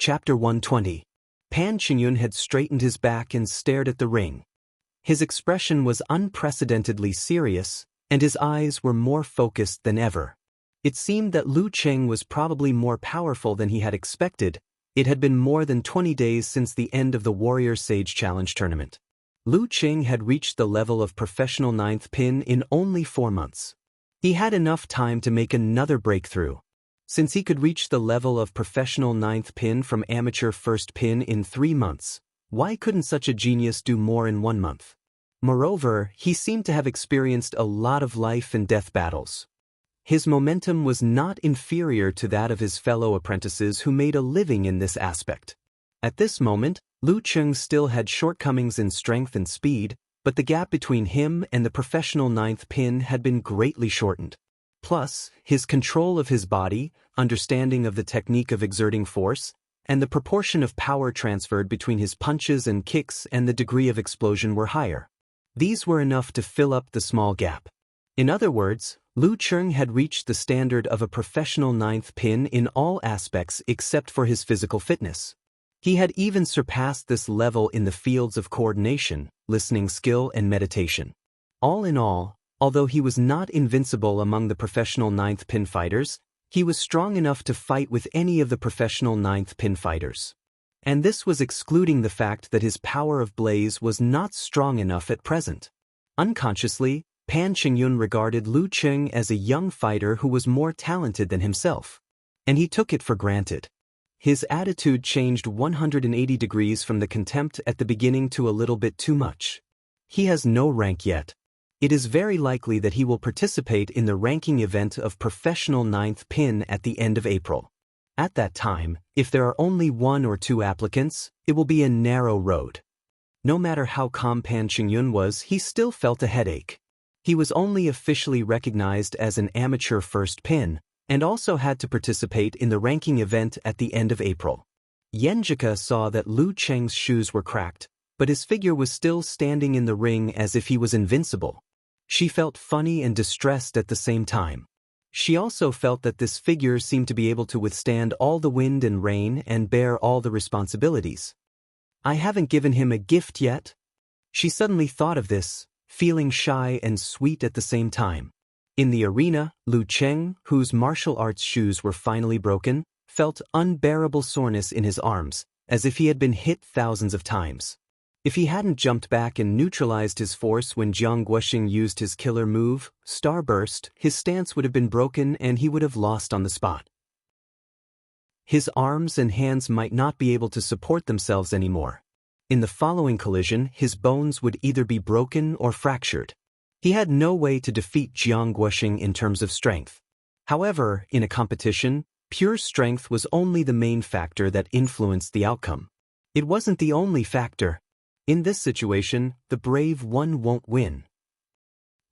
Chapter 120. Pan Qingyun had straightened his back and stared at the ring. His expression was unprecedentedly serious, and his eyes were more focused than ever. It seemed that Lu Cheng was probably more powerful than he had expected. It had been more than 20 days since the end of the Warrior Sage Challenge tournament. Lu Cheng had reached the level of professional 9th pin in only 4 months. He had enough time to make another breakthrough. Since he could reach the level of professional 9th pin from amateur 1st pin in 3 months, why couldn't such a genius do more in 1 month? Moreover, he seemed to have experienced a lot of life and death battles. His momentum was not inferior to that of his fellow apprentices who made a living in this aspect. At this moment, Lu Cheng still had shortcomings in strength and speed, but the gap between him and the professional 9th pin had been greatly shortened. Plus, his control of his body, understanding of the technique of exerting force, and the proportion of power transferred between his punches and kicks and the degree of explosion were higher. These were enough to fill up the small gap. In other words, Lu Cheng had reached the standard of a professional 9th pin in all aspects except for his physical fitness. He had even surpassed this level in the fields of coordination, listening skill and meditation. All in all, although he was not invincible among the professional 9th pin fighters, he was strong enough to fight with any of the professional 9th pin fighters. And this was excluding the fact that his power of blaze was not strong enough at present. Unconsciously, Pan Qingyun regarded Lu Cheng as a young fighter who was more talented than himself. And he took it for granted. His attitude changed 180 degrees from the contempt at the beginning to a little bit too much. He has no rank yet. It is very likely that he will participate in the ranking event of professional 9th pin at the end of April. At that time, if there are only 1 or 2 applicants, it will be a narrow road. No matter how calm Pan Qingyun was, he still felt a headache. He was only officially recognized as an amateur 1st pin, and also had to participate in the ranking event at the end of April. Yenjika saw that Lu Cheng's shoes were cracked, but his figure was still standing in the ring as if he was invincible. She felt funny and distressed at the same time. She also felt that this figure seemed to be able to withstand all the wind and rain and bear all the responsibilities. I haven't given him a gift yet. She suddenly thought of this, feeling shy and sweet at the same time. In the arena, Lu Cheng, whose martial arts shoes were finally broken, felt unbearable soreness in his arms, as if he had been hit thousands of times. If he hadn't jumped back and neutralized his force when Jiang Guoxing used his killer move, Starburst, his stance would have been broken and he would have lost on the spot. His arms and hands might not be able to support themselves anymore. In the following collision, his bones would either be broken or fractured. He had no way to defeat Jiang Guoxing in terms of strength. However, in a competition, pure strength was only the main factor that influenced the outcome. It wasn't the only factor. In this situation, the brave one won't win.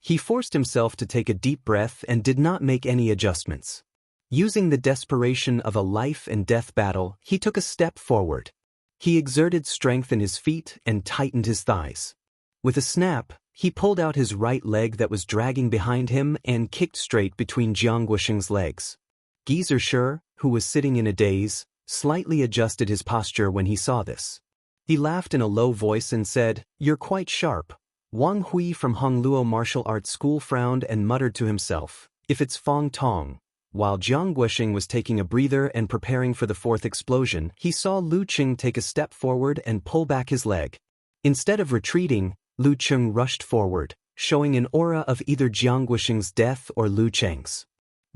He forced himself to take a deep breath and did not make any adjustments. Using the desperation of a life and death battle, he took a step forward. He exerted strength in his feet and tightened his thighs. With a snap, he pulled out his right leg that was dragging behind him and kicked straight between Jiang Guoxing's legs. Geezer Shi, who was sitting in a daze, slightly adjusted his posture when he saw this. He laughed in a low voice and said, "You're quite sharp." Wang Hui from Hongluo Martial Arts School frowned and muttered to himself, "If it's Fong Tong." While Jiang Guoxing was taking a breather and preparing for the 4th explosion, he saw Lu Cheng take a step forward and pull back his leg. Instead of retreating, Lu Cheng rushed forward, showing an aura of either Jiang Guoxing's death or Lu Cheng's.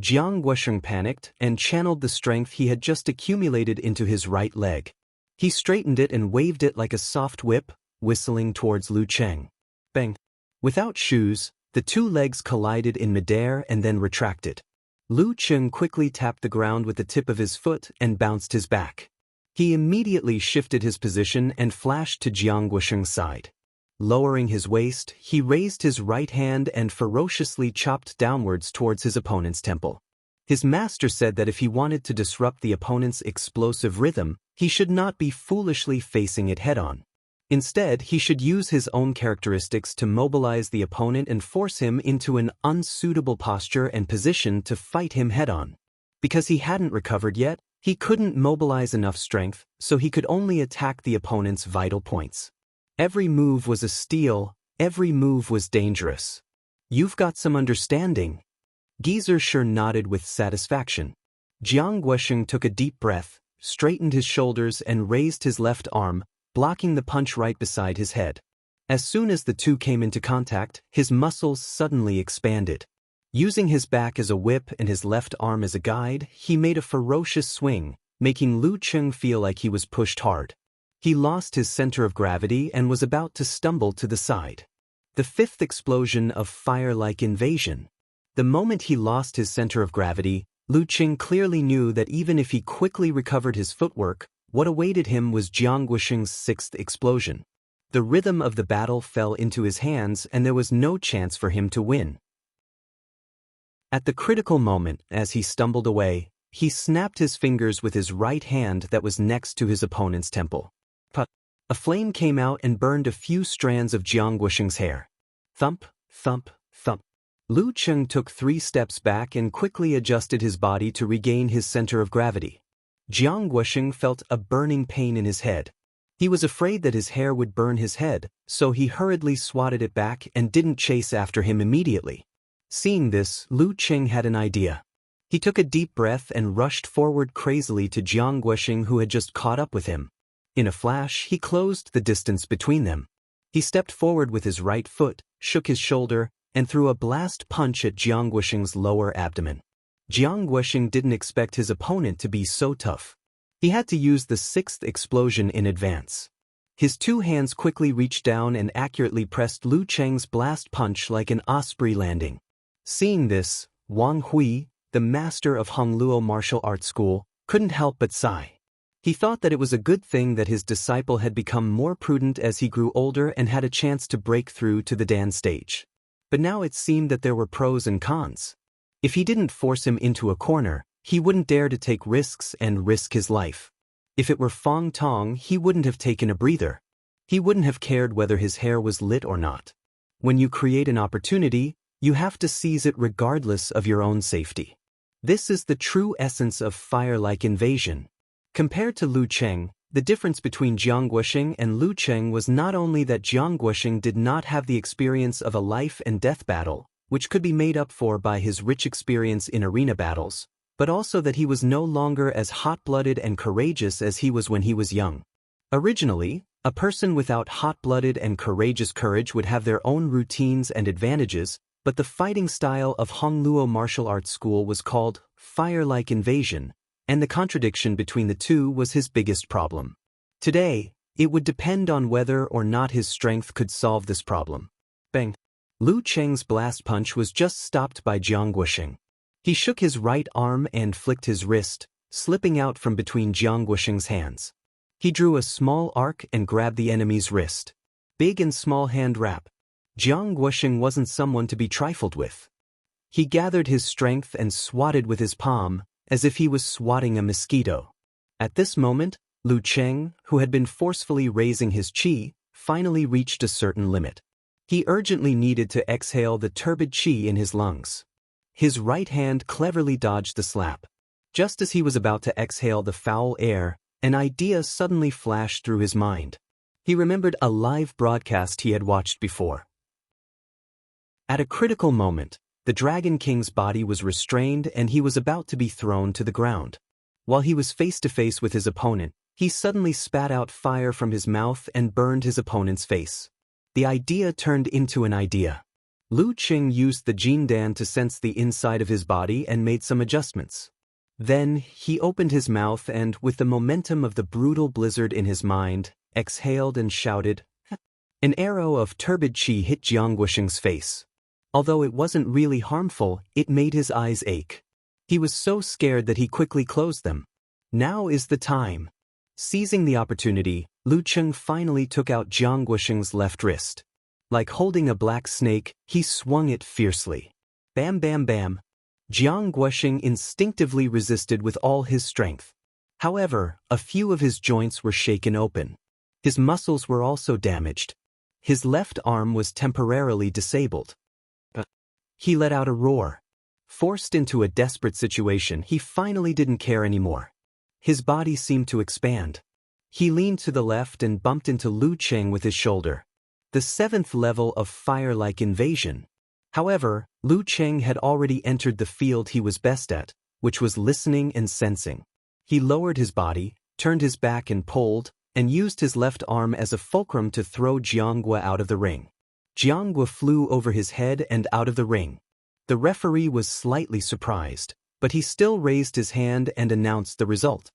Jiang Guoxing panicked and channeled the strength he had just accumulated into his right leg. He straightened it and waved it like a soft whip, whistling towards Lu Cheng. Bang! Without shoes, the 2 legs collided in midair and then retracted. Lu Cheng quickly tapped the ground with the tip of his foot and bounced his back. He immediately shifted his position and flashed to Jiang Guoxing's side. Lowering his waist, he raised his right hand and ferociously chopped downwards towards his opponent's temple. His master said that if he wanted to disrupt the opponent's explosive rhythm, he should not be foolishly facing it head-on. Instead, he should use his own characteristics to mobilize the opponent and force him into an unsuitable posture and position to fight him head-on. Because he hadn't recovered yet, He couldn't mobilize enough strength, so he could only attack the opponent's vital points. Every move was a steal, every move was dangerous. You've got some understanding. Geezer sure nodded with satisfaction. Jiang Guosheng took a deep breath, straightened his shoulders and raised his left arm, blocking the punch right beside his head. As soon as the two came into contact, his muscles suddenly expanded. Using his back as a whip and his left arm as a guide, he made a ferocious swing, making Lu Cheng feel like he was pushed hard. He lost his center of gravity and was about to stumble to the side. The fifth explosion of fire-like invasion. The moment he lost his center of gravity, Lu Cheng clearly knew that even if he quickly recovered his footwork, what awaited him was Jiang Guosheng's sixth explosion. The rhythm of the battle fell into his hands and there was no chance for him to win. At the critical moment, as he stumbled away, he snapped his fingers with his right hand that was next to his opponent's temple. A flame came out and burned a few strands of Jiang Guosheng's hair. Thump, thump, thump. Lu Cheng took 3 steps back and quickly adjusted his body to regain his center of gravity. Jiang Guosheng felt a burning pain in his head. He was afraid that his hair would burn his head, so he hurriedly swatted it back and didn't chase after him immediately. Seeing this, Lu Cheng had an idea. He took a deep breath and rushed forward crazily to Jiang Guosheng, who had just caught up with him. In a flash, he closed the distance between them. He stepped forward with his right foot, shook his shoulder, and threw a blast punch at Jiang Guosheng's lower abdomen. Jiang Guosheng didn't expect his opponent to be so tough. He had to use the 6th explosion in advance. His 2 hands quickly reached down and accurately pressed Lu Cheng's blast punch like an osprey landing. Seeing this, Wang Hui, the master of Hongluo martial arts school, couldn't help but sigh. He thought that it was a good thing that his disciple had become more prudent as he grew older and had a chance to break through to the Dan stage. But now it seemed that there were pros and cons. If he didn't force him into a corner, he wouldn't dare to take risks and risk his life. If it were Fong Tong, he wouldn't have taken a breather. He wouldn't have cared whether his hair was lit or not. When you create an opportunity, you have to seize it regardless of your own safety. This is the true essence of fire-like invasion. Compared to Lu Cheng, the difference between Jiang Guosheng and Lu Cheng was not only that Jiang Guosheng did not have the experience of a life-and-death battle, which could be made up for by his rich experience in arena battles, but also that he was no longer as hot-blooded and courageous as he was when he was young. Originally, a person without hot-blooded and courageous courage would have their own routines and advantages, but the fighting style of Hongluo martial arts school was called fire-like invasion, and the contradiction between the two was his biggest problem. Today, it would depend on whether or not his strength could solve this problem. Bang! Lu Cheng's blast punch was just stopped by Jiang Guosheng. He shook his right arm and flicked his wrist, slipping out from between Jiang Guosheng's hands. He drew a small arc and grabbed the enemy's wrist. Big and small hand wrap. Jiang Guosheng wasn't someone to be trifled with. He gathered his strength and swatted with his palm, as if he was swatting a mosquito. At this moment, Lu Cheng, who had been forcefully raising his qi, finally reached a certain limit. He urgently needed to exhale the turbid qi in his lungs. His right hand cleverly dodged the slap. Just as he was about to exhale the foul air, an idea suddenly flashed through his mind. He remembered a live broadcast he had watched before. At a critical moment, the Dragon King's body was restrained and he was about to be thrown to the ground. While he was face to face with his opponent, he suddenly spat out fire from his mouth and burned his opponent's face. The idea turned into an idea. Lu Cheng used the Jindan to sense the inside of his body and made some adjustments. Then, he opened his mouth and, with the momentum of the brutal blizzard in his mind, exhaled and shouted. An arrow of turbid qi hit Jiang Guosheng's face. Although it wasn't really harmful, it made his eyes ache. He was so scared that he quickly closed them. Now is the time. Seizing the opportunity, Lu Cheng finally took out Jiang Guosheng's left wrist. Like holding a black snake, he swung it fiercely. Bam bam bam. Jiang Guosheng instinctively resisted with all his strength. However, a few of his joints were shaken open. His muscles were also damaged. His left arm was temporarily disabled. He let out a roar. Forced into a desperate situation, he finally didn't care anymore. His body seemed to expand. He leaned to the left and bumped into Lu Cheng with his shoulder. The 7th level of fire-like invasion. However, Lu Cheng had already entered the field he was best at, which was listening and sensing. He lowered his body, turned his back and pulled, and used his left arm as a fulcrum to throw Jianghua out of the ring. Jianghua flew over his head and out of the ring. The referee was slightly surprised, but he still raised his hand and announced the result.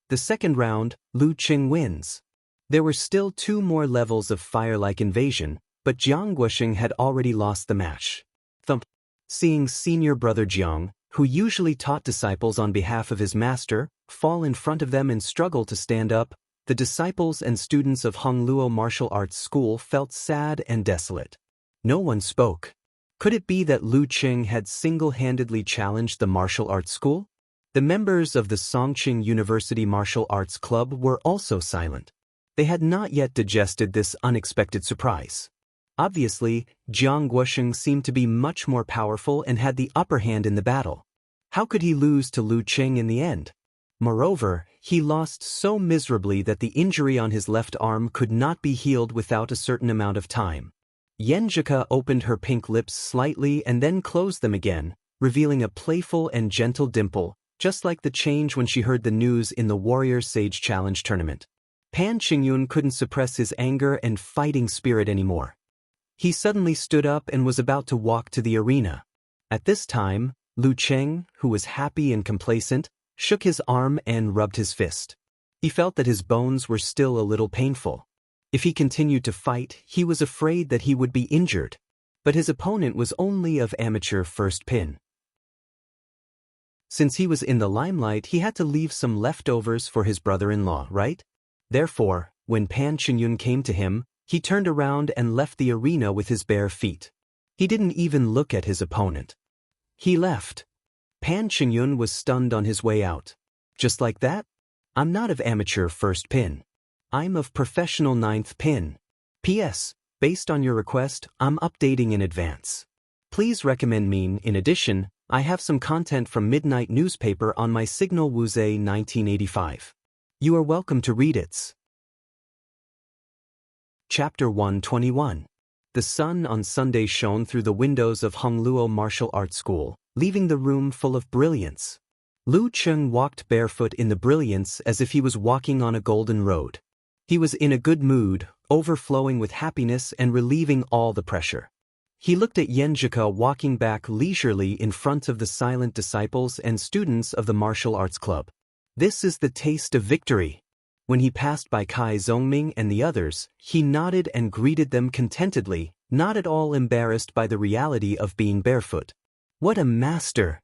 The second round, Lu Cheng wins. There were still 2 more levels of fire-like invasion, but Jiang Guosheng had already lost the match. Thump. Seeing senior brother Jiang, who usually taught disciples on behalf of his master, fall in front of them and struggle to stand up, the disciples and students of Hongluo Martial Arts School felt sad and desolate. No one spoke. Could it be that Lu Cheng had single-handedly challenged the martial arts school? The members of the Songqing University Martial Arts Club were also silent. They had not yet digested this unexpected surprise. Obviously, Jiang Guosheng seemed to be much more powerful and had the upper hand in the battle. How could he lose to Lu Cheng in the end? Moreover, he lost so miserably that the injury on his left arm could not be healed without a certain amount of time. Yenjika opened her pink lips slightly and then closed them again, revealing a playful and gentle dimple, just like the change when she heard the news in the Warrior Sage Challenge tournament. Pan Qingyun couldn't suppress his anger and fighting spirit anymore. He suddenly stood up and was about to walk to the arena. At this time, Lu Cheng, who was happy and complacent, shook his arm and rubbed his fist. He felt that his bones were still a little painful. If he continued to fight, he was afraid that he would be injured. But his opponent was only of amateur first pin. Since he was in the limelight, he had to leave some leftovers for his brother-in-law, right? Therefore, when Pan Qingyun came to him, he turned around and left the arena with his bare feet. He didn't even look at his opponent. He left. Pan Qingyun was stunned on his way out. Just like that? I'm not of amateur first pin. I'm of professional 9th pin. P.S. Based on your request, I'm updating in advance. Please recommend me. In addition, I have some content from Midnight Newspaper on my Signal Wuzhe 1985. You are welcome to read it. Chapter 121. The sun on Sunday shone through the windows of Hongluo Martial Arts School, leaving the room full of brilliance. Lu Cheng walked barefoot in the brilliance as if he was walking on a golden road. He was in a good mood, overflowing with happiness and relieving all the pressure. He looked at Yenjika walking back leisurely in front of the silent disciples and students of the martial arts club. This is the taste of victory. When he passed by Kai Zongming and the others, he nodded and greeted them contentedly, not at all embarrassed by the reality of being barefoot. What a master!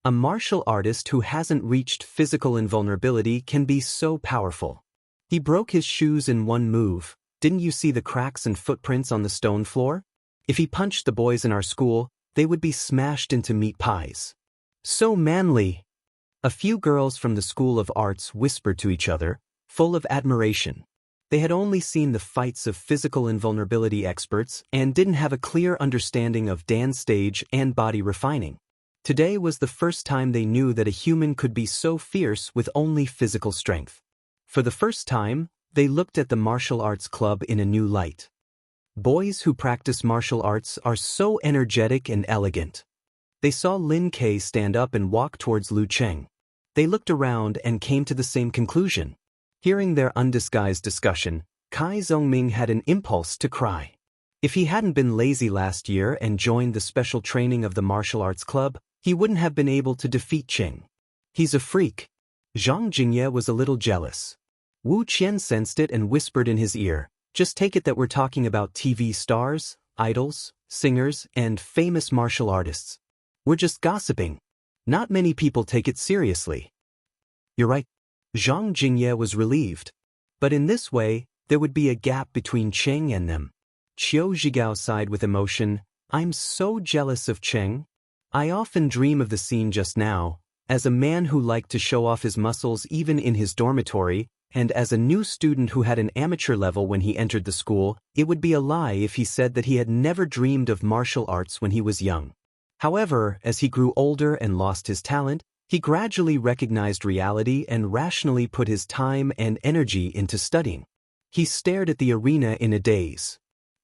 A martial artist who hasn't reached physical invulnerability can be so powerful. He broke his shoes in one move. Didn't you see the cracks and footprints on the stone floor? If he punched the boys in our school, they would be smashed into meat pies. So manly! A few girls from the School of Arts whispered to each other, full of admiration. They had only seen the fights of physical invulnerability experts and didn't have a clear understanding of dance stage and body refining. Today was the first time they knew that a human could be so fierce with only physical strength. For the first time, they looked at the martial arts club in a new light. Boys who practice martial arts are so energetic and elegant. They saw Lin Kei stand up and walk towards Lu Cheng. They looked around and came to the same conclusion. Hearing their undisguised discussion, Kai Zongming had an impulse to cry. If he hadn't been lazy last year and joined the special training of the martial arts club, he wouldn't have been able to defeat Cheng. He's a freak. Zhang Jingye was a little jealous. Wu Qian sensed it and whispered in his ear, just take it that we're talking about TV stars, idols, singers, and famous martial artists. We're just gossiping. Not many people take it seriously. You're right. Zhang Jingye was relieved. But in this way, there would be a gap between Cheng and them. Qiu Zhigao sighed with emotion, I'm so jealous of Cheng. I often dream of the scene just now, as a man who liked to show off his muscles even in his dormitory, and as a new student who had an amateur level when he entered the school, it would be a lie if he said that he had never dreamed of martial arts when he was young. However, as he grew older and lost his talent, He gradually recognized reality and rationally put his time and energy into studying. He stared at the arena in a daze.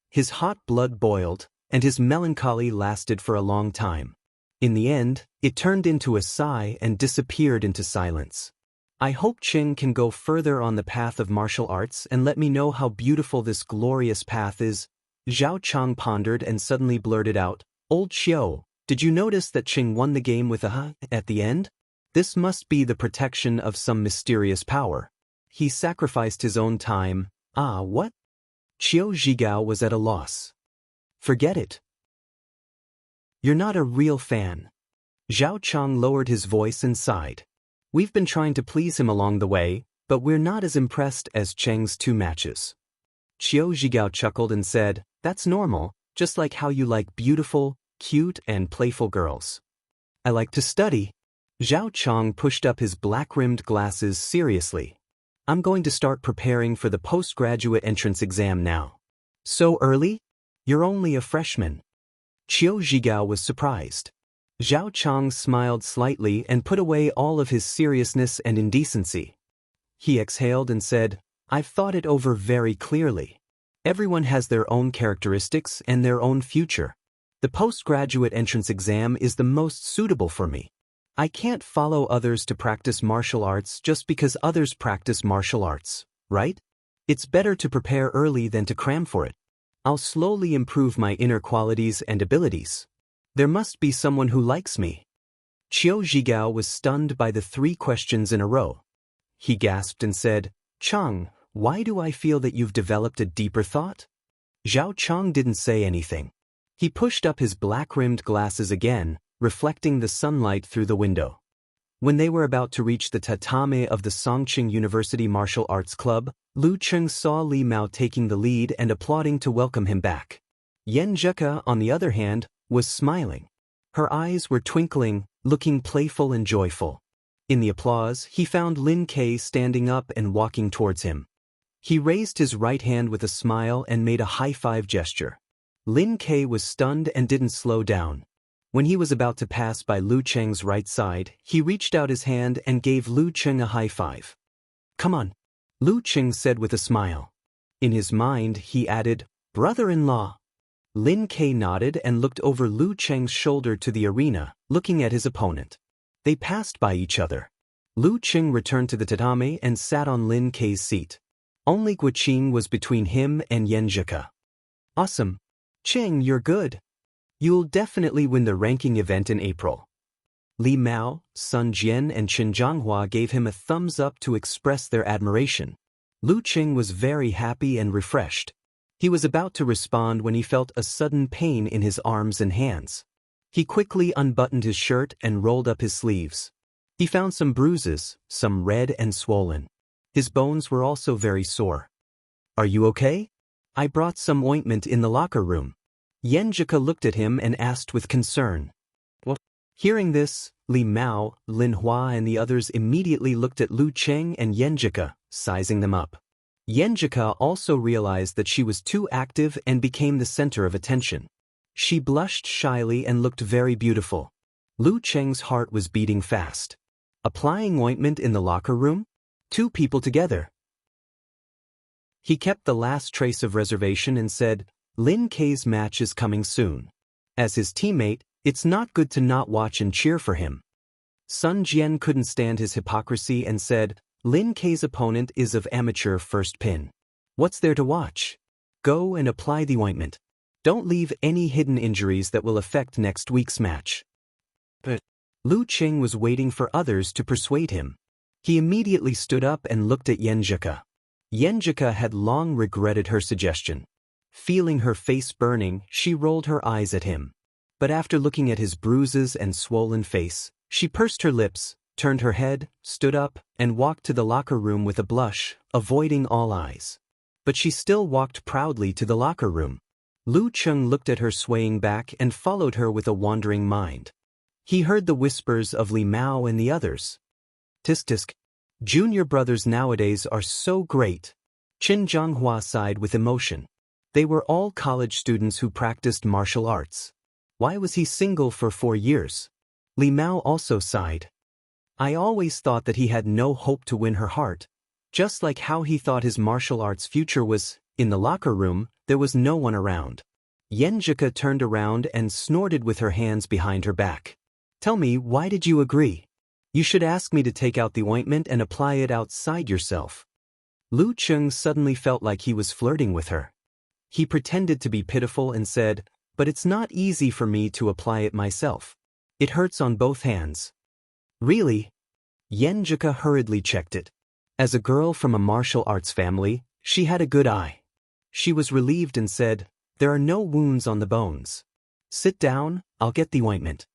His hot blood boiled, and his melancholy lasted for a long time. In the end, it turned into a sigh and disappeared into silence. I hope Qing can go further on the path of martial arts and let me know how beautiful this glorious path is. Zhao Chang pondered and suddenly blurted out, Old Xiao, did you notice that Qing won the game with a "huh" at the end? This must be the protection of some mysterious power. He sacrificed his own time. Ah, what? Qiao Zhigao was at a loss. Forget it. You're not a real fan. Zhao Chang lowered his voice and sighed. We've been trying to please him along the way, but we're not as impressed as Cheng's 2 matches. Qiao Zhigao chuckled and said, That's normal, just like how you like beautiful, cute and playful girls. I like to study. Zhao Chang pushed up his black-rimmed glasses seriously. I'm going to start preparing for the postgraduate entrance exam now. So early? You're only a freshman. Qiao Zhigao was surprised. Zhao Chang smiled slightly and put away all of his seriousness and indecency. He exhaled and said, I've thought it over very clearly. Everyone has their own characteristics and their own future. The postgraduate entrance exam is the most suitable for me. I can't follow others to practice martial arts just because others practice martial arts, right? It's better to prepare early than to cram for it. I'll slowly improve my inner qualities and abilities. There must be someone who likes me. Qiao Zhigao was stunned by the 3 questions in a row. He gasped and said, Chang, why do I feel that you've developed a deeper thought? Zhao Chang didn't say anything. He pushed up his black-rimmed glasses again, reflecting the sunlight through the window. When they were about to reach the tatame of the Songqing University Martial Arts Club, Lu Cheng saw Li Mao taking the lead and applauding to welcome him back. Yan Zheka, on the other hand, was smiling. Her eyes were twinkling, looking playful and joyful. In the applause, he found Lin Kei standing up and walking towards him. He raised his right hand with a smile and made a high-five gesture. Lin Kei was stunned and didn't slow down. When he was about to pass by Lu Cheng's right side, he reached out his hand and gave Lu Cheng a high five. Come on, Lu Cheng said with a smile. In his mind, he added, brother-in-law. Lin Kei nodded and looked over Lu Cheng's shoulder to the arena, looking at his opponent. They passed by each other. Lu Cheng returned to the tatame and sat on Lin Kei's seat. Only Guqing was between him and Yan Zheka. Awesome. Cheng, you're good. You'll definitely win the ranking event in April. Li Mao, Sun Jian and Qin Zhanghua gave him a thumbs up to express their admiration. Lu Cheng was very happy and refreshed. He was about to respond when he felt a sudden pain in his arms and hands. He quickly unbuttoned his shirt and rolled up his sleeves. He found some bruises, some red and swollen. His bones were also very sore. Are you okay? I brought some ointment in the locker room. Yan Zheka looked at him and asked with concern. What? Hearing this, Li Mao, Lin Hua and the others immediately looked at Lu Cheng and Yan Zheka, sizing them up. Yan Zheka also realized that she was too active and became the center of attention. She blushed shyly and looked very beautiful. Lu Cheng's heart was beating fast. Applying ointment in the locker room? 2 people together. He kept the last trace of reservation and said, Lin Kei's match is coming soon. As his teammate, it's not good to not watch and cheer for him. Sun Jian couldn't stand his hypocrisy and said, Lin Kei's opponent is of amateur first pin. What's there to watch? Go and apply the ointment. Don't leave any hidden injuries that will affect next week's match. But Lu Cheng was waiting for others to persuade him. He immediately stood up and looked at Yan Zheka. Yan Zheka had long regretted her suggestion. Feeling her face burning, she rolled her eyes at him. But after looking at his bruises and swollen face, she pursed her lips, turned her head, stood up, and walked to the locker room with a blush, avoiding all eyes. But she still walked proudly to the locker room. Lu Cheng looked at her swaying back and followed her with a wandering mind. He heard the whispers of Li Mao and the others. Tisk tisk. Junior brothers nowadays are so great. Qin Zhanghua sighed with emotion. They were all college students who practiced martial arts. Why was he single for 4 years? Li Mao also sighed. I always thought that he had no hope to win her heart. Just like how he thought his martial arts future was. In the locker room, there was no one around. Yenjika turned around and snorted with her hands behind her back. Tell me, why did you agree? You should ask me to take out the ointment and apply it outside yourself. Lu Cheng suddenly felt like he was flirting with her. He pretended to be pitiful and said, but it's not easy for me to apply it myself. It hurts on both hands. Really? Yenjika hurriedly checked it. As a girl from a martial arts family, she had a good eye. She was relieved and said, there are no wounds on the bones. Sit down, I'll get the ointment.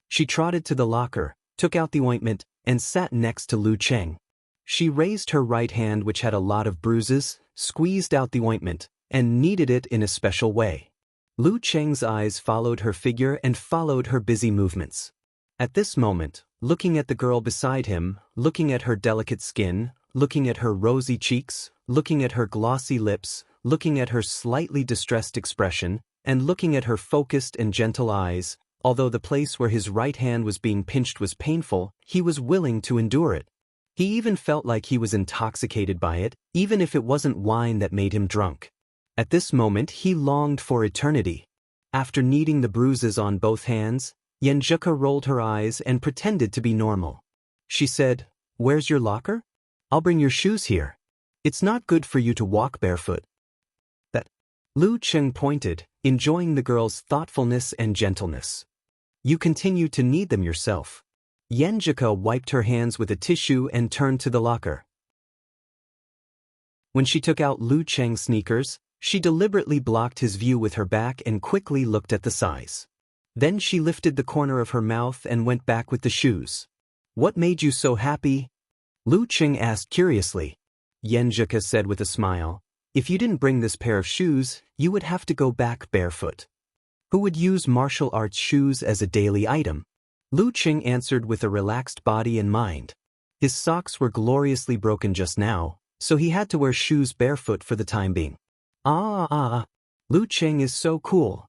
She trotted to the locker, took out the ointment, and sat next to Lu Cheng. She raised her right hand, which had a lot of bruises, squeezed out the ointment, and kneaded it in a special way. Lu Cheng's eyes followed her figure and followed her busy movements. At this moment, looking at the girl beside him, looking at her delicate skin, looking at her rosy cheeks, looking at her glossy lips, looking at her slightly distressed expression, and looking at her focused and gentle eyes, although the place where his right hand was being pinched was painful, he was willing to endure it. He even felt like he was intoxicated by it, even if it wasn't wine that made him drunk. At this moment he longed for eternity. After kneading the bruises on both hands, Yenjika rolled her eyes and pretended to be normal. She said, "Where's your locker? I'll bring your shoes here. It's not good for you to walk barefoot." That. Lu Cheng pointed, enjoying the girl's thoughtfulness and gentleness. You continue to knead them yourself. Yenjika wiped her hands with a tissue and turned to the locker. When she took out Lu Cheng's sneakers, she deliberately blocked his view with her back and quickly looked at the size. Then she lifted the corner of her mouth and went back with the shoes. What made you so happy? Lu Cheng asked curiously. Yenjika said with a smile, if you didn't bring this pair of shoes, you would have to go back barefoot. Who would use martial arts shoes as a daily item? Lu Cheng answered with a relaxed body and mind. His socks were gloriously broken just now, so he had to wear shoes barefoot for the time being. Lu Cheng is so cool.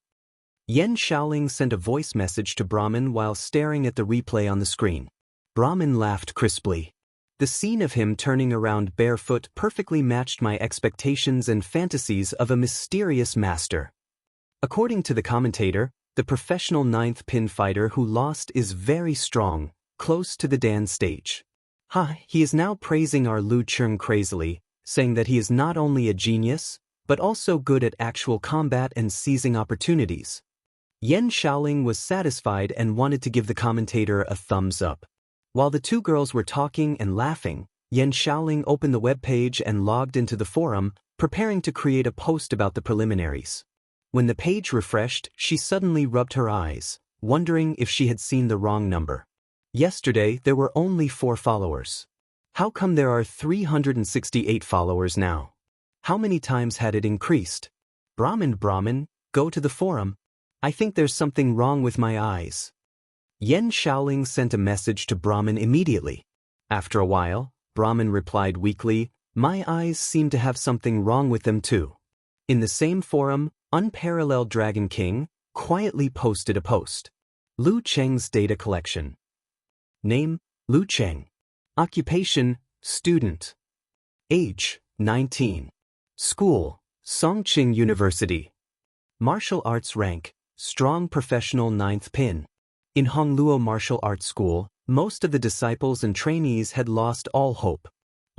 Yen Shaoling sent a voice message to Brahmin while staring at the replay on the screen. Brahmin laughed crisply. The scene of him turning around barefoot perfectly matched my expectations and fantasies of a mysterious master. According to the commentator, the professional 9th pin fighter who lost is very strong, close to the Dan stage. He is now praising our Lu Cheng crazily, saying that he is not only a genius, but also good at actual combat and seizing opportunities. Yen Shaoling was satisfied and wanted to give the commentator a thumbs up. While the two girls were talking and laughing, Yen Shaoling opened the web page and logged into the forum, preparing to create a post about the preliminaries. When the page refreshed, she suddenly rubbed her eyes, wondering if she had seen the wrong number. Yesterday, there were only 4 followers. How come there are 368 followers now? How many times had it increased? Brahmin, go to the forum. I think there's something wrong with my eyes. Yen Shaoling sent a message to Brahmin immediately. After a while, Brahmin replied weakly, my eyes seem to have something wrong with them too. In the same forum, Unparalleled Dragon King quietly posted a post. Lu Cheng's data collection. Name, Lu Cheng. Occupation, student. Age, 19. School, Songqing University. Martial arts rank, strong professional 9th pin. In Hongluo Martial Arts School, most of the disciples and trainees had lost all hope.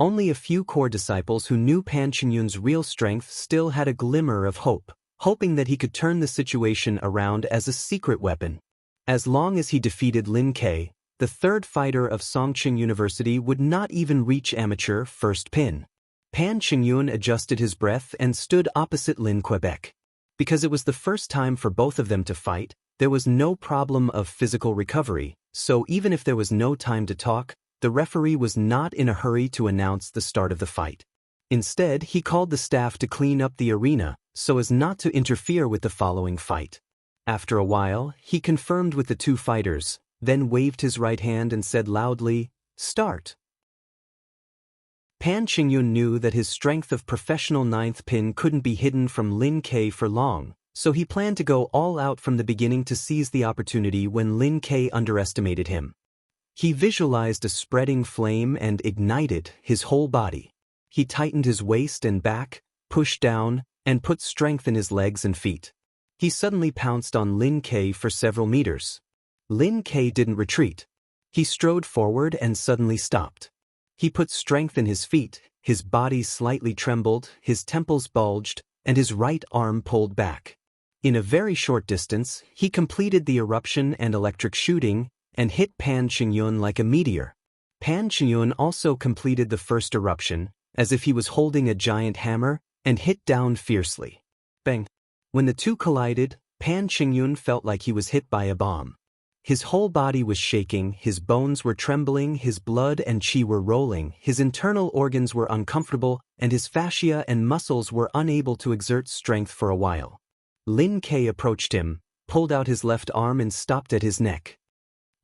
Only a few core disciples who knew Pan Qingyun's real strength still had a glimmer of hope, hoping that he could turn the situation around as a secret weapon. As long as he defeated Lin Ke, the 3rd fighter of Songqing University would not even reach amateur 1st pin. Pan Qingyun adjusted his breath and stood opposite Lin Quebec. Because it was the first time for both of them to fight, there was no problem of physical recovery, so even if there was no time to talk, the referee was not in a hurry to announce the start of the fight. Instead, he called the staff to clean up the arena, so as not to interfere with the following fight. After a while, he confirmed with the 2 fighters, then waved his right hand and said loudly, "Start." Pan Qingyun knew that his strength of professional 9th pin couldn't be hidden from Lin Ke for long, so he planned to go all out from the beginning to seize the opportunity when Lin Ke underestimated him. He visualized a spreading flame and ignited his whole body. He tightened his waist and back, pushed down, and put strength in his legs and feet. He suddenly pounced on Lin Kei for several meters. Lin Kei didn't retreat. He strode forward and suddenly stopped. He put strength in his feet, his body slightly trembled, his temples bulged, and his right arm pulled back. In a very short distance, he completed the eruption and electric shooting, and hit Pan Qingyun like a meteor. Pan Qingyun also completed the first eruption, as if he was holding a giant hammer, and hit down fiercely. Bang! When the two collided, Pan Qingyun felt like he was hit by a bomb. His whole body was shaking, his bones were trembling, his blood and qi were rolling, his internal organs were uncomfortable, and his fascia and muscles were unable to exert strength for a while. Lin Kei approached him, pulled out his left arm and stopped at his neck.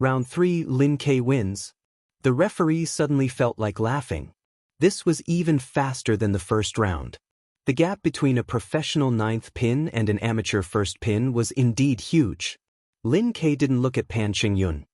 Round 3, Lin Kei wins. The referee suddenly felt like laughing. This was even faster than the first round. The gap between a professional 9th pin and an amateur 1st pin was indeed huge. Lin Kei didn't look at Pan Qingyun.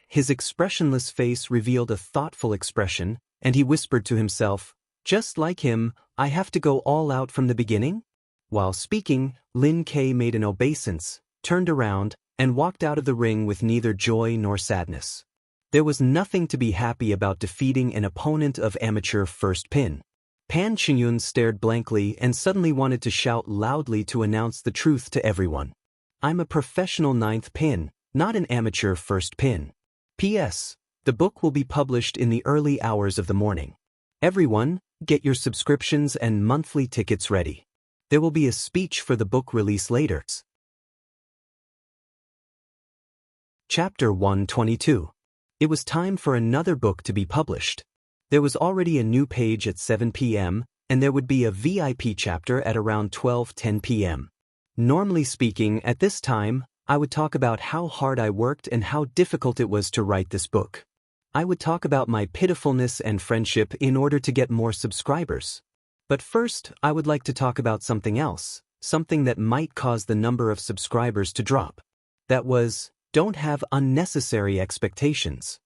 His expressionless face revealed a thoughtful expression, and he whispered to himself, "Just like him, I have to go all out from the beginning?" While speaking, Lin Kei made an obeisance, turned around, and walked out of the ring with neither joy nor sadness. There was nothing to be happy about defeating an opponent of amateur 1st pin. Pan Qingyun stared blankly and suddenly wanted to shout loudly to announce the truth to everyone. "I'm a professional 9th pin, not an amateur 1st pin. P.S. The book will be published in the early hours of the morning. Everyone, get your subscriptions and monthly tickets ready. There will be a speech for the book release later." Chapter 122. It was time for another book to be published. There was already a new page at 7 p.m., and there would be a VIP chapter at around 12:10 p.m. Normally speaking, at this time, I would talk about how hard I worked and how difficult it was to write this book. I would talk about my pitifulness and friendship in order to get more subscribers. But first, I would like to talk about something else, something that might cause the number of subscribers to drop. That was, don't have unnecessary expectations.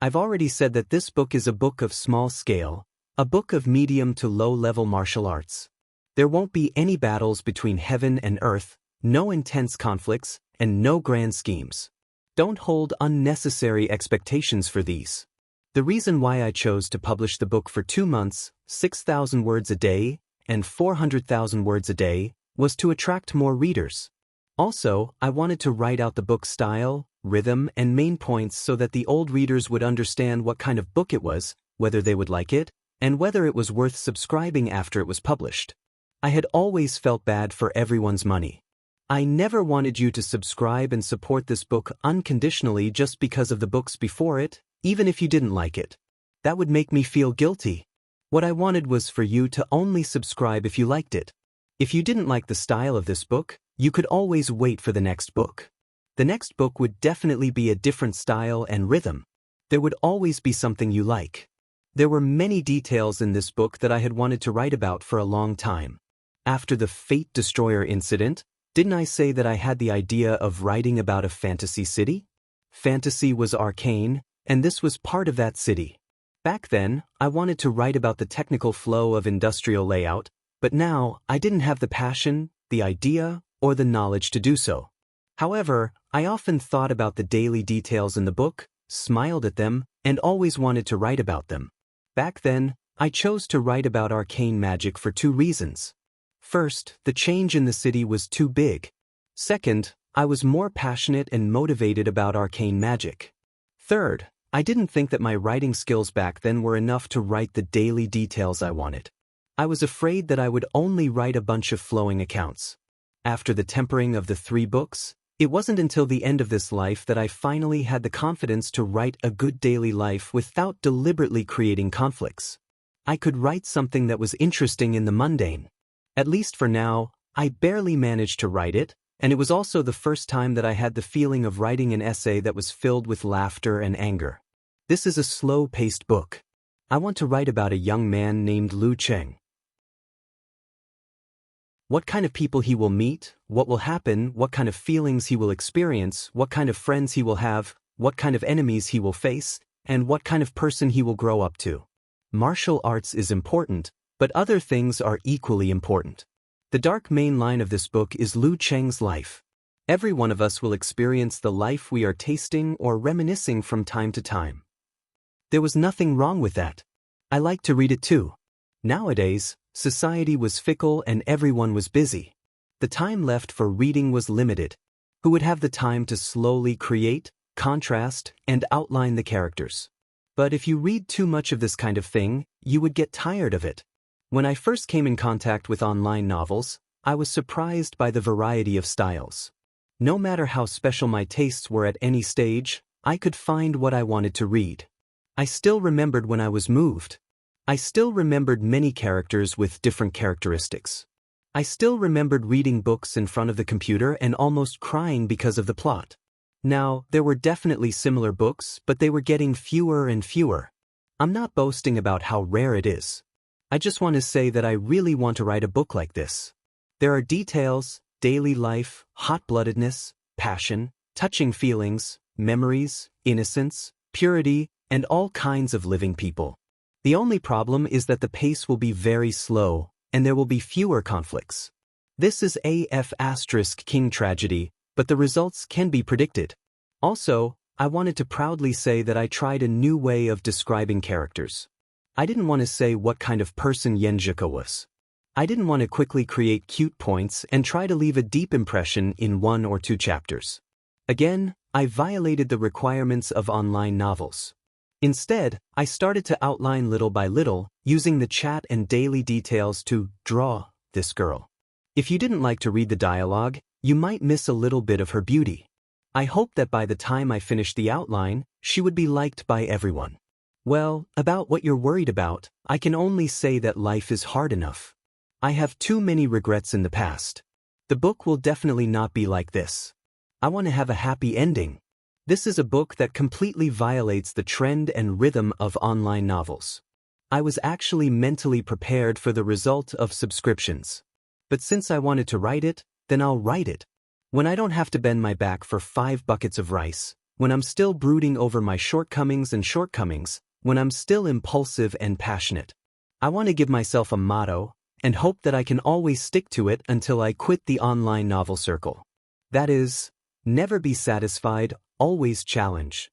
I've already said that this book is a book of small scale, a book of medium to low-level martial arts. There won't be any battles between heaven and earth, no intense conflicts, and no grand schemes. Don't hold unnecessary expectations for these. The reason why I chose to publish the book for 2 months, 6,000 words a day, and 400,000 words a day, was to attract more readers. Also, I wanted to write out the book's style, rhythm, and main points so that the old readers would understand what kind of book it was, whether they would like it, and whether it was worth subscribing after it was published. I had always felt bad for everyone's money. I never wanted you to subscribe and support this book unconditionally just because of the books before it, even if you didn't like it. That would make me feel guilty. What I wanted was for you to only subscribe if you liked it. If you didn't like the style of this book, you could always wait for the next book. The next book would definitely be a different style and rhythm. There would always be something you like. There were many details in this book that I had wanted to write about for a long time. After the Fate Destroyer incident, didn't I say that I had the idea of writing about a fantasy city? Fantasy was arcane, and this was part of that city. Back then, I wanted to write about the technical flow of industrial layout, but now I didn't have the passion, the idea, or the knowledge to do so. However, I often thought about the daily details in the book, smiled at them, and always wanted to write about them. Back then, I chose to write about arcane magic for 2 reasons. First, the change in the city was too big. Second, I was more passionate and motivated about arcane magic. Third, I didn't think that my writing skills back then were enough to write the daily details I wanted. I was afraid that I would only write a bunch of flowing accounts. After the tempering of the 3 books, it wasn't until the end of this life that I finally had the confidence to write a good daily life without deliberately creating conflicts. I could write something that was interesting in the mundane. At least for now, I barely managed to write it, and it was also the first time that I had the feeling of writing an essay that was filled with laughter and anger. This is a slow-paced book. I want to write about a young man named Lu Cheng. What kind of people he will meet, what will happen, what kind of feelings he will experience, what kind of friends he will have, what kind of enemies he will face, and what kind of person he will grow up to. Martial arts is important, but other things are equally important. The dark main line of this book is Lu Cheng's life. Every one of us will experience the life we are tasting or reminiscing from time to time. There was nothing wrong with that. I like to read it too. Nowadays, society was fickle and everyone was busy. The time left for reading was limited. Who would have the time to slowly create, contrast, and outline the characters? But if you read too much of this kind of thing, you would get tired of it. When I first came in contact with online novels, I was surprised by the variety of styles. No matter how special my tastes were at any stage, I could find what I wanted to read. I still remembered when I was moved. I still remembered many characters with different characteristics. I still remembered reading books in front of the computer and almost crying because of the plot. Now, there were definitely similar books, but they were getting fewer and fewer. I'm not boasting about how rare it is. I just want to say that I really want to write a book like this. There are details, daily life, hot-bloodedness, passion, touching feelings, memories, innocence, purity, and all kinds of living people. The only problem is that the pace will be very slow, and there will be fewer conflicts. This is King tragedy, but the results can be predicted. Also, I wanted to proudly say that I tried a new way of describing characters. I didn't want to say what kind of person Yenjika was. I didn't want to quickly create cute points and try to leave a deep impression in 1 or 2 chapters. Again, I violated the requirements of online novels. Instead, I started to outline little by little, using the chat and daily details to draw this girl. If you didn't like to read the dialogue, you might miss a little bit of her beauty. I hoped that by the time I finished the outline, she would be liked by everyone. Well, about what you're worried about, I can only say that life is hard enough. I have too many regrets in the past. The book will definitely not be like this. I want to have a happy ending. This is a book that completely violates the trend and rhythm of online novels. I was actually mentally prepared for the result of subscriptions. But since I wanted to write it, then I'll write it. When I don't have to bend my back for 5 buckets of rice, when I'm still brooding over my shortcomings, when I'm still impulsive and passionate. I want to give myself a motto, and hope that I can always stick to it until I quit the online novel circle. That is, never be satisfied, always challenge.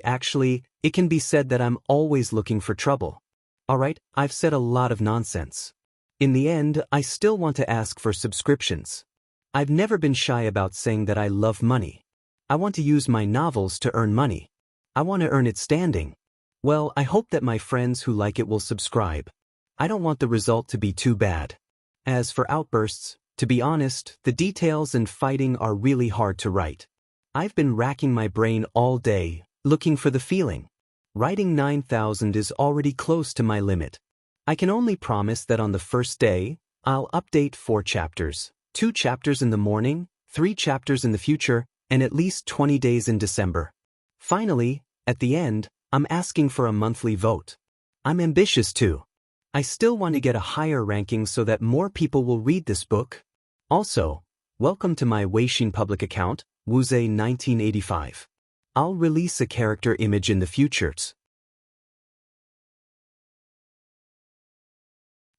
Actually, it can be said that I'm always looking for trouble. Alright, I've said a lot of nonsense. In the end, I still want to ask for subscriptions. I've never been shy about saying that I love money. I want to use my novels to earn money. I want to earn it standing. Well, I hope that my friends who like it will subscribe. I don't want the result to be too bad. As for outbursts, to be honest, the details and fighting are really hard to write. I've been racking my brain all day, looking for the feeling. Writing 9,000 is already close to my limit. I can only promise that on the first day, I'll update 4 chapters, 2 chapters in the morning, 3 chapters in the future, and at least 20 days in December. Finally, at the end, I'm asking for a monthly vote. I'm ambitious too. I still want to get a higher ranking so that more people will read this book. Also, welcome to my Weixin public account, Wuze1985. I'll release a character image in the future.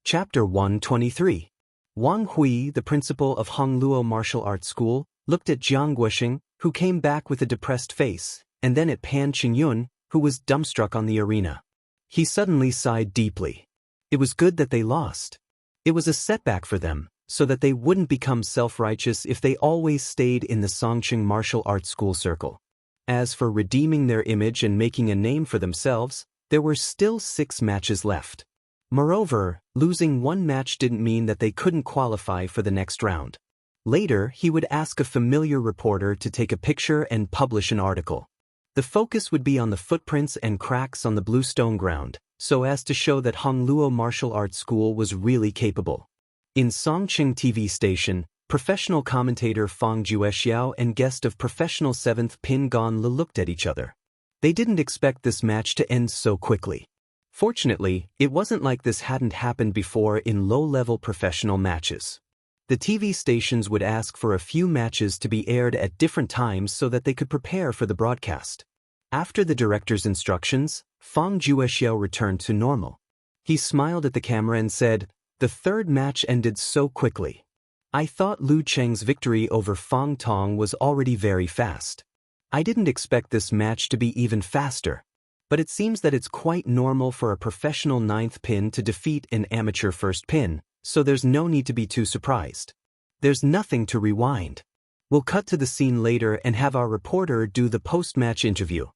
Chapter 123. Wang Hui, the principal of Hongluo Martial Arts School, looked at Jiang Guoxing, who came back with a depressed face, and then at Pan Qingyun, who was dumbstruck on the arena. He suddenly sighed deeply. It was good that they lost. It was a setback for them, so that they wouldn't become self-righteous if they always stayed in the Songqing Martial Arts School circle. As for redeeming their image and making a name for themselves, there were still 6 matches left. Moreover, losing 1 match didn't mean that they couldn't qualify for the next round. Later, he would ask a familiar reporter to take a picture and publish an article. The focus would be on the footprints and cracks on the blue stone ground, so as to show that Hongluo Martial Arts School was really capable. In Songqing TV station, professional commentator Fang Juexiao and guest of professional 7th Pin Gon Le looked at each other. They didn't expect this match to end so quickly. Fortunately, it wasn't like this hadn't happened before in low-level professional matches. The TV stations would ask for a few matches to be aired at different times so that they could prepare for the broadcast. After the director's instructions, Fang Juexiao returned to normal. He smiled at the camera and said, "The third match ended so quickly. I thought Lu Cheng's victory over Fang Tong was already very fast. I didn't expect this match to be even faster. But it seems that it's quite normal for a professional ninth pin to defeat an amateur first pin, so there's no need to be too surprised. There's nothing to rewind. We'll cut to the scene later and have our reporter do the post-match interview.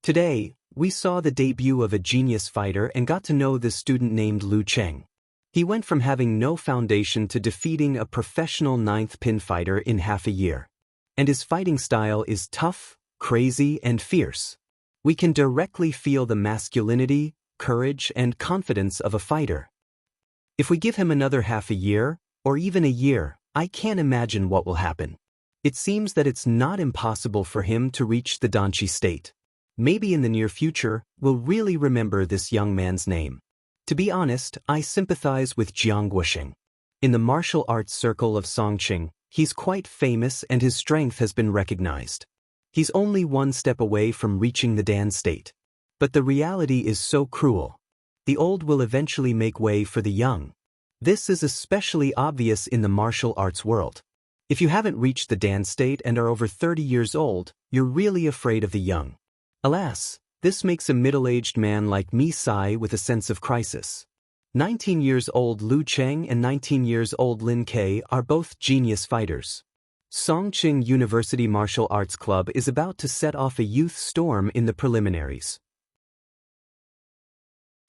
Today, we saw the debut of a genius fighter and got to know this student named Lu Cheng. He went from having no foundation to defeating a professional ninth pin fighter in half a year. And his fighting style is tough, crazy, and fierce. We can directly feel the masculinity, courage, and confidence of a fighter. If we give him another half a year, or even a year, I can't imagine what will happen. It seems that it's not impossible for him to reach the Danchi state. Maybe in the near future, we'll really remember this young man's name. To be honest, I sympathize with Jiang Guoxing. In the martial arts circle of Songqing, he's quite famous and his strength has been recognized. He's only one step away from reaching the Dan state. But the reality is so cruel. The old will eventually make way for the young. This is especially obvious in the martial arts world. If you haven't reached the Dan state and are over 30 years old, you're really afraid of the young. Alas, this makes a middle-aged man like me sigh with a sense of crisis. 19 years old Lu Cheng and 19 years old Lin Kei are both genius fighters. Songqing University Martial Arts Club is about to set off a youth storm in the preliminaries.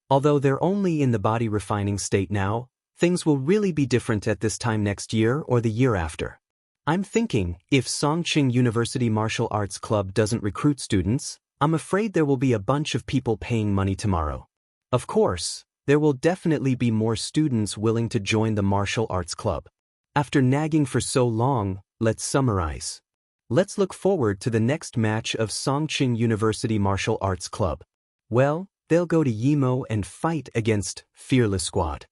Although they're only in the body refining state now, things will really be different at this time next year or the year after. I'm thinking, if Songqing University Martial Arts Club doesn't recruit students, I'm afraid there will be a bunch of people paying money tomorrow. Of course, there will definitely be more students willing to join the martial arts club. After nagging for so long, let's summarize. Let's look forward to the next match of Songqing University Martial Arts Club. Well, they'll go to Yimo and fight against Fearless Squad.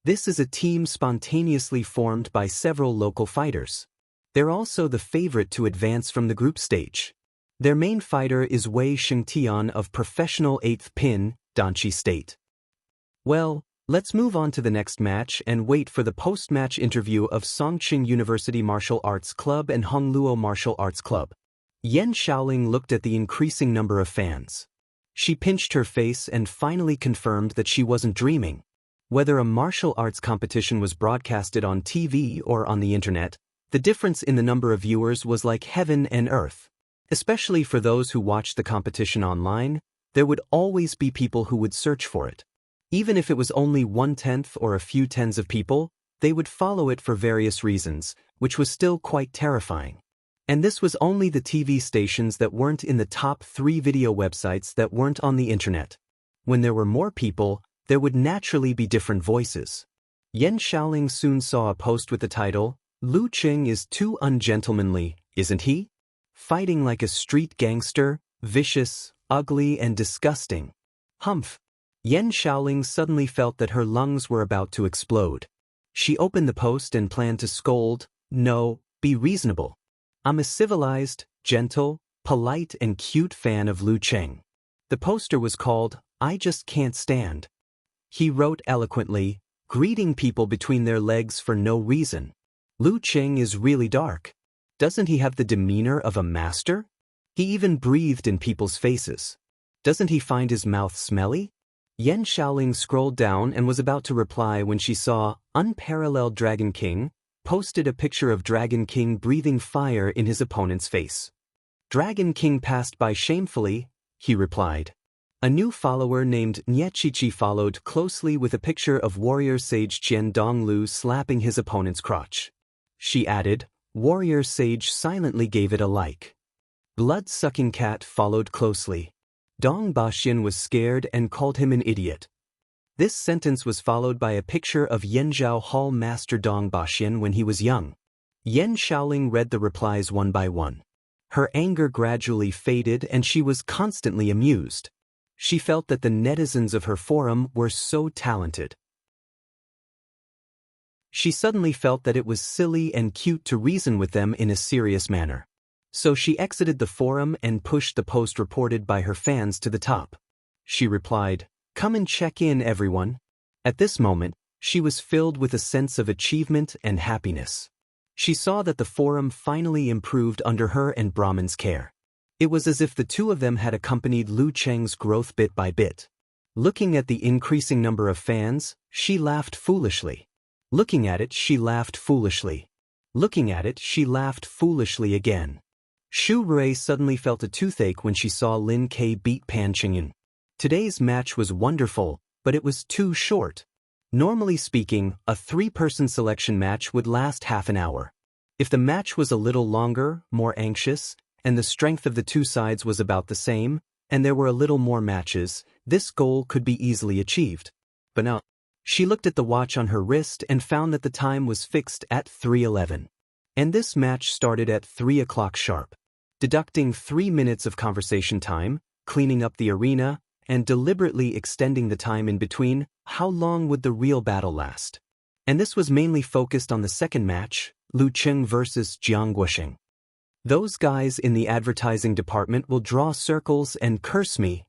This is a team spontaneously formed by several local fighters. They're also the favorite to advance from the group stage. Their main fighter is Wei Xingtian of professional 8th pin, Danchi State. Well, let's move on to the next match and wait for the post-match interview of Songqing University Martial Arts Club and Hongluo Martial Arts Club. Yan Shaoling looked at the increasing number of fans. She pinched her face and finally confirmed that she wasn't dreaming. Whether a martial arts competition was broadcasted on TV or on the internet, the difference in the number of viewers was like heaven and earth. Especially for those who watched the competition online, there would always be people who would search for it. Even if it was only 1/10 or a few tens of people, they would follow it for various reasons, which was still quite terrifying. And this was only the TV stations that weren't in the top 3 video websites that weren't on the internet. When there were more people, there would naturally be different voices. Yan Shaoling soon saw a post with the title, "Lu Cheng is too ungentlemanly, isn't he? Fighting like a street gangster, vicious, ugly, and disgusting. Humph." Yan Shaoling suddenly felt that her lungs were about to explode. She opened the post and planned to scold, "No, be reasonable. I'm a civilized, gentle, polite, and cute fan of Lu Cheng." The poster was called, "I Just Can't Stand." He wrote eloquently, greeting people between their legs for no reason. Lu Cheng is really dark. Doesn't he have the demeanor of a master? He even breathed in people's faces. Doesn't he find his mouth smelly? Yan Shaoling scrolled down and was about to reply when she saw Unparalleled Dragon King posted a picture of Dragon King breathing fire in his opponent's face. "Dragon King passed by shamefully," he replied. A new follower named Niechichi followed closely with a picture of warrior sage Qian Donglu slapping his opponent's crotch. She added, "Warrior sage silently gave it a like." Blood-sucking cat followed closely. Dong Baxian was scared and called him an idiot. This sentence was followed by a picture of Yanzhao Hall Master Dong Baxian when he was young. Yan Shaoling read the replies one by one. Her anger gradually faded and she was constantly amused. She felt that the netizens of her forum were so talented. She suddenly felt that it was silly and cute to reason with them in a serious manner. So she exited the forum and pushed the post reported by her fans to the top. She replied, "Come and check in, everyone." At this moment, she was filled with a sense of achievement and happiness. She saw that the forum finally improved under her and Brahman's care. It was as if the two of them had accompanied Lu Cheng's growth bit by bit. Looking at the increasing number of fans, she laughed foolishly. Looking at it, she laughed foolishly. Looking at it, she laughed foolishly again. Shu Rui suddenly felt a toothache when she saw Lin Ke beat Pan Qingyun. Today's match was wonderful, but it was too short. Normally speaking, a three-person selection match would last half an hour. If the match was a little longer, more anxious, and the strength of the two sides was about the same, and there were a little more matches, this goal could be easily achieved. But no. She looked at the watch on her wrist and found that the time was fixed at 3:11. And this match started at 3 o'clock sharp. Deducting 3 minutes of conversation time, cleaning up the arena, and deliberately extending the time in between, how long would the real battle last? And this was mainly focused on the second match, Lu Cheng versus Jiang Guoxing. Those guys in the advertising department will draw circles and curse me.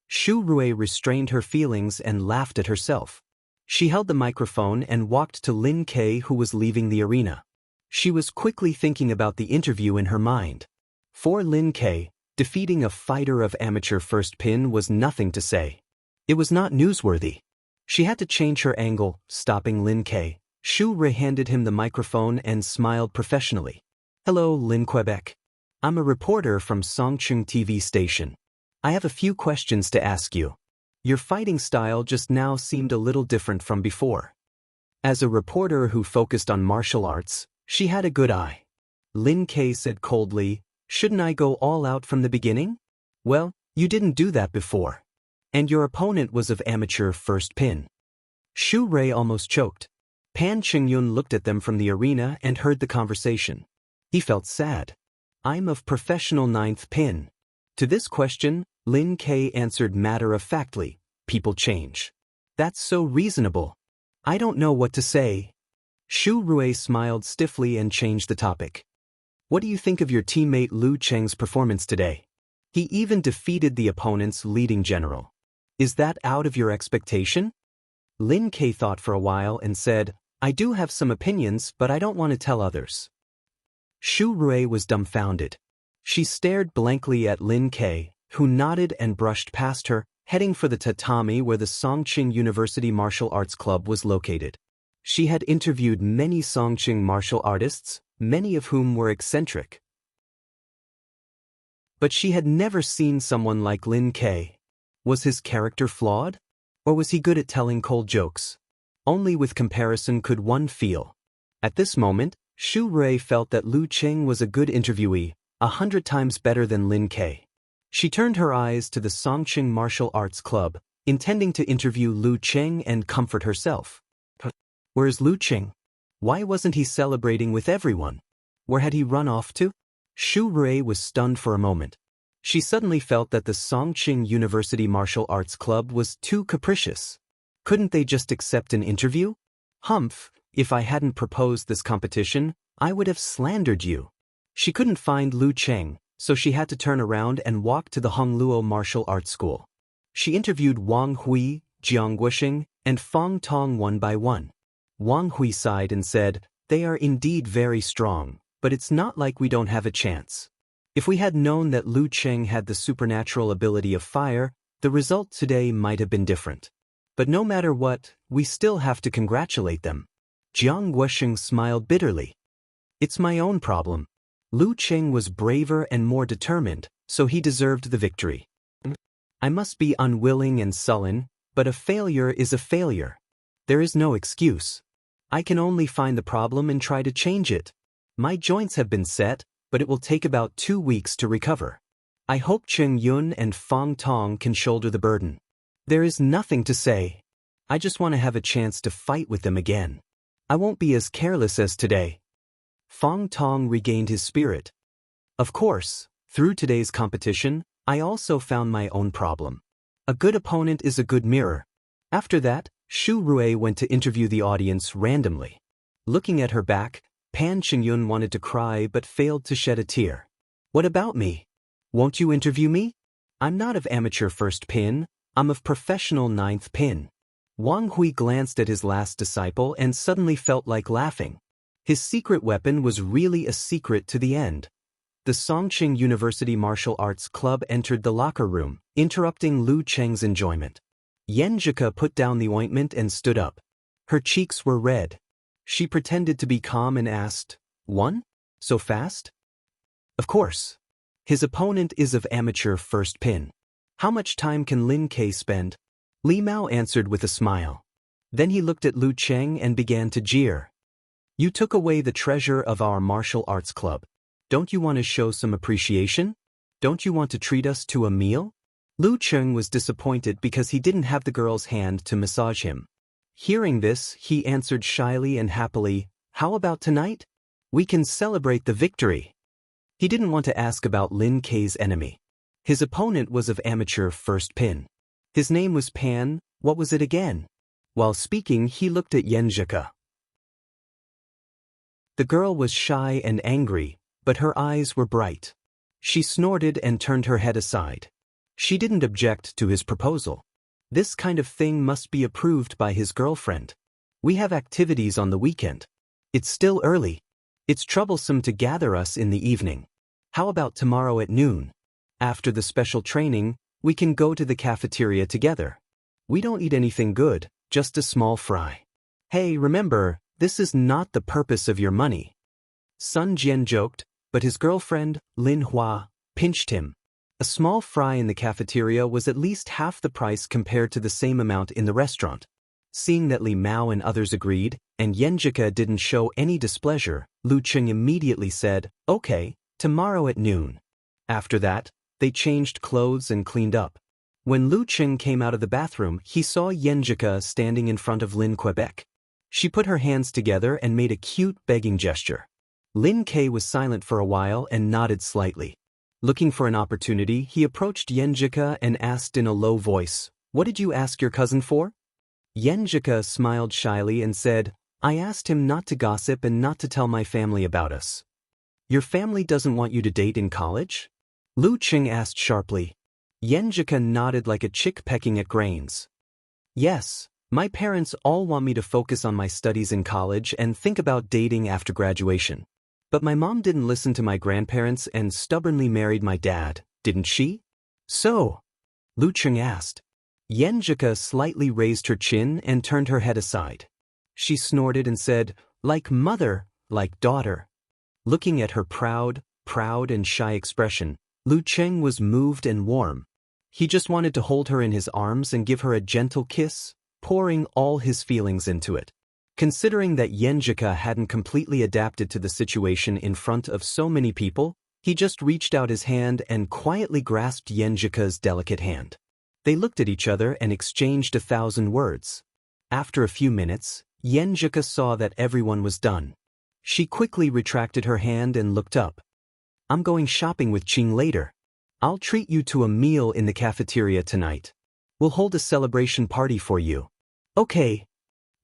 Shu Rui restrained her feelings and laughed at herself. She held the microphone and walked to Lin Ke, who was leaving the arena. She was quickly thinking about the interview in her mind. For Lin Ke, defeating a fighter of amateur first pin was nothing to say. It was not newsworthy. She had to change her angle, stopping Lin Ke. Shu Rui handed him the microphone and smiled professionally. "Hello, Lin Quebec. I'm a reporter from Songcheng TV station. I have a few questions to ask you. Your fighting style just now seemed a little different from before." As a reporter who focused on martial arts, she had a good eye. Lin Ke said coldly, "Shouldn't I go all out from the beginning? Well, you didn't do that before. And your opponent was of amateur first pin." Shu Rui almost choked. Pan Qingyun looked at them from the arena and heard the conversation. He felt sad. "I'm of professional ninth pin." To this question, Lin Ke answered matter-of-factly, "People change." "That's so reasonable. I don't know what to say." Shu Rui smiled stiffly and changed the topic. "What do you think of your teammate Lu Cheng's performance today? He even defeated the opponent's leading general. Is that out of your expectation?" Lin Ke thought for a while and said, "I do have some opinions, but I don't want to tell others." Shu Rui was dumbfounded. She stared blankly at Lin Ke, who nodded and brushed past her, heading for the tatami where the Songcheng University Martial Arts Club was located. She had interviewed many Songcheng martial artists, many of whom were eccentric. But she had never seen someone like Lin Ke. Was his character flawed? Or was he good at telling cold jokes? Only with comparison could one feel. At this moment, Shu Rui felt that Lu Cheng was a good interviewee, 100 times better than Lin Ke. She turned her eyes to the Songcheng Martial Arts Club, intending to interview Lu Cheng and comfort herself. Where's Lu Cheng? Why wasn't he celebrating with everyone? Where had he run off to? Shu Rui was stunned for a moment. She suddenly felt that the Songcheng University Martial Arts Club was too capricious. Couldn't they just accept an interview? "Humph, if I hadn't proposed this competition, I would have slandered you." She couldn't find Lu Cheng, so she had to turn around and walk to the Hongluo Martial Arts School. She interviewed Wang Hui, Jiang Guoxing, and Fong Tong one by one. Wang Hui sighed and said, "They are indeed very strong, but it's not like we don't have a chance. If we had known that Lu Cheng had the supernatural ability of fire, the result today might have been different. But no matter what, we still have to congratulate them." Jiang Guoxing smiled bitterly. "It's my own problem. Lu Cheng was braver and more determined, so he deserved the victory. I must be unwilling and sullen, but a failure is a failure. There is no excuse. I can only find the problem and try to change it. My joints have been set, but it will take about 2 weeks to recover. I hope Cheng Yun and Fong Tong can shoulder the burden. There is nothing to say. I just want to have a chance to fight with them again. I won't be as careless as today." Fong Tong regained his spirit. "Of course, through today's competition, I also found my own problem. A good opponent is a good mirror." After that, Shu Rui went to interview the audience randomly. Looking at her back, Pan Qingyun wanted to cry but failed to shed a tear. What about me? Won't you interview me? I'm not of amateur first pin, I'm of professional ninth pin. Wang Hui glanced at his last disciple and suddenly felt like laughing. His secret weapon was really a secret to the end. The Songqing University Martial Arts Club entered the locker room, interrupting Lu Cheng's enjoyment. Yenjika put down the ointment and stood up. Her cheeks were red. She pretended to be calm and asked, "One? So fast?" "Of course. His opponent is of amateur first pin. How much time can Lin Ke spend?" Li Mao answered with a smile. Then he looked at Lu Cheng and began to jeer. "You took away the treasure of our martial arts club. Don't you want to show some appreciation? Don't you want to treat us to a meal?" Lu Cheng was disappointed because he didn't have the girl's hand to massage him. Hearing this, he answered shyly and happily, "How about tonight? We can celebrate the victory." He didn't want to ask about Lin Ke's enemy. His opponent was of amateur first pin. His name was Pan, what was it again? While speaking, he looked at Yenjika. The girl was shy and angry, but her eyes were bright. She snorted and turned her head aside. She didn't object to his proposal. This kind of thing must be approved by his girlfriend. We have activities on the weekend. It's still early. It's troublesome to gather us in the evening. How about tomorrow at noon? After the special training, we can go to the cafeteria together. We don't eat anything good, just a small fry. Hey, remember, this is not the purpose of your money. Sun Jian joked, but his girlfriend, Lin Hua, pinched him. A small fry in the cafeteria was at least half the price compared to the same amount in the restaurant. Seeing that Li Mao and others agreed, and Yenjika didn't show any displeasure, Lu Cheng immediately said, "Okay, tomorrow at noon." After that, they changed clothes and cleaned up. When Lu Cheng came out of the bathroom, he saw Yenjika standing in front of Lin Quebec. She put her hands together and made a cute begging gesture. Lin Ke was silent for a while and nodded slightly. Looking for an opportunity, he approached Yenjika and asked in a low voice, "What did you ask your cousin for?" Yenjika smiled shyly and said, "I asked him not to gossip and not to tell my family about us." "Your family doesn't want you to date in college?" Lu Cheng asked sharply. Yenjika nodded like a chick pecking at grains. "Yes, my parents all want me to focus on my studies in college and think about dating after graduation. But my mom didn't listen to my grandparents and stubbornly married my dad, didn't she?" "So?" Lu Cheng asked. Yenjika slightly raised her chin and turned her head aside. She snorted and said, "Like mother, like daughter." Looking at her proud and shy expression, Lu Cheng was moved and warm. He just wanted to hold her in his arms and give her a gentle kiss, pouring all his feelings into it. Considering that Yenjika hadn't completely adapted to the situation in front of so many people, he just reached out his hand and quietly grasped Yenjika's delicate hand. They looked at each other and exchanged 1,000 words. After a few minutes, Yenjika saw that everyone was done. She quickly retracted her hand and looked up. "I'm going shopping with Qing later. I'll treat you to a meal in the cafeteria tonight. We'll hold a celebration party for you." "Okay."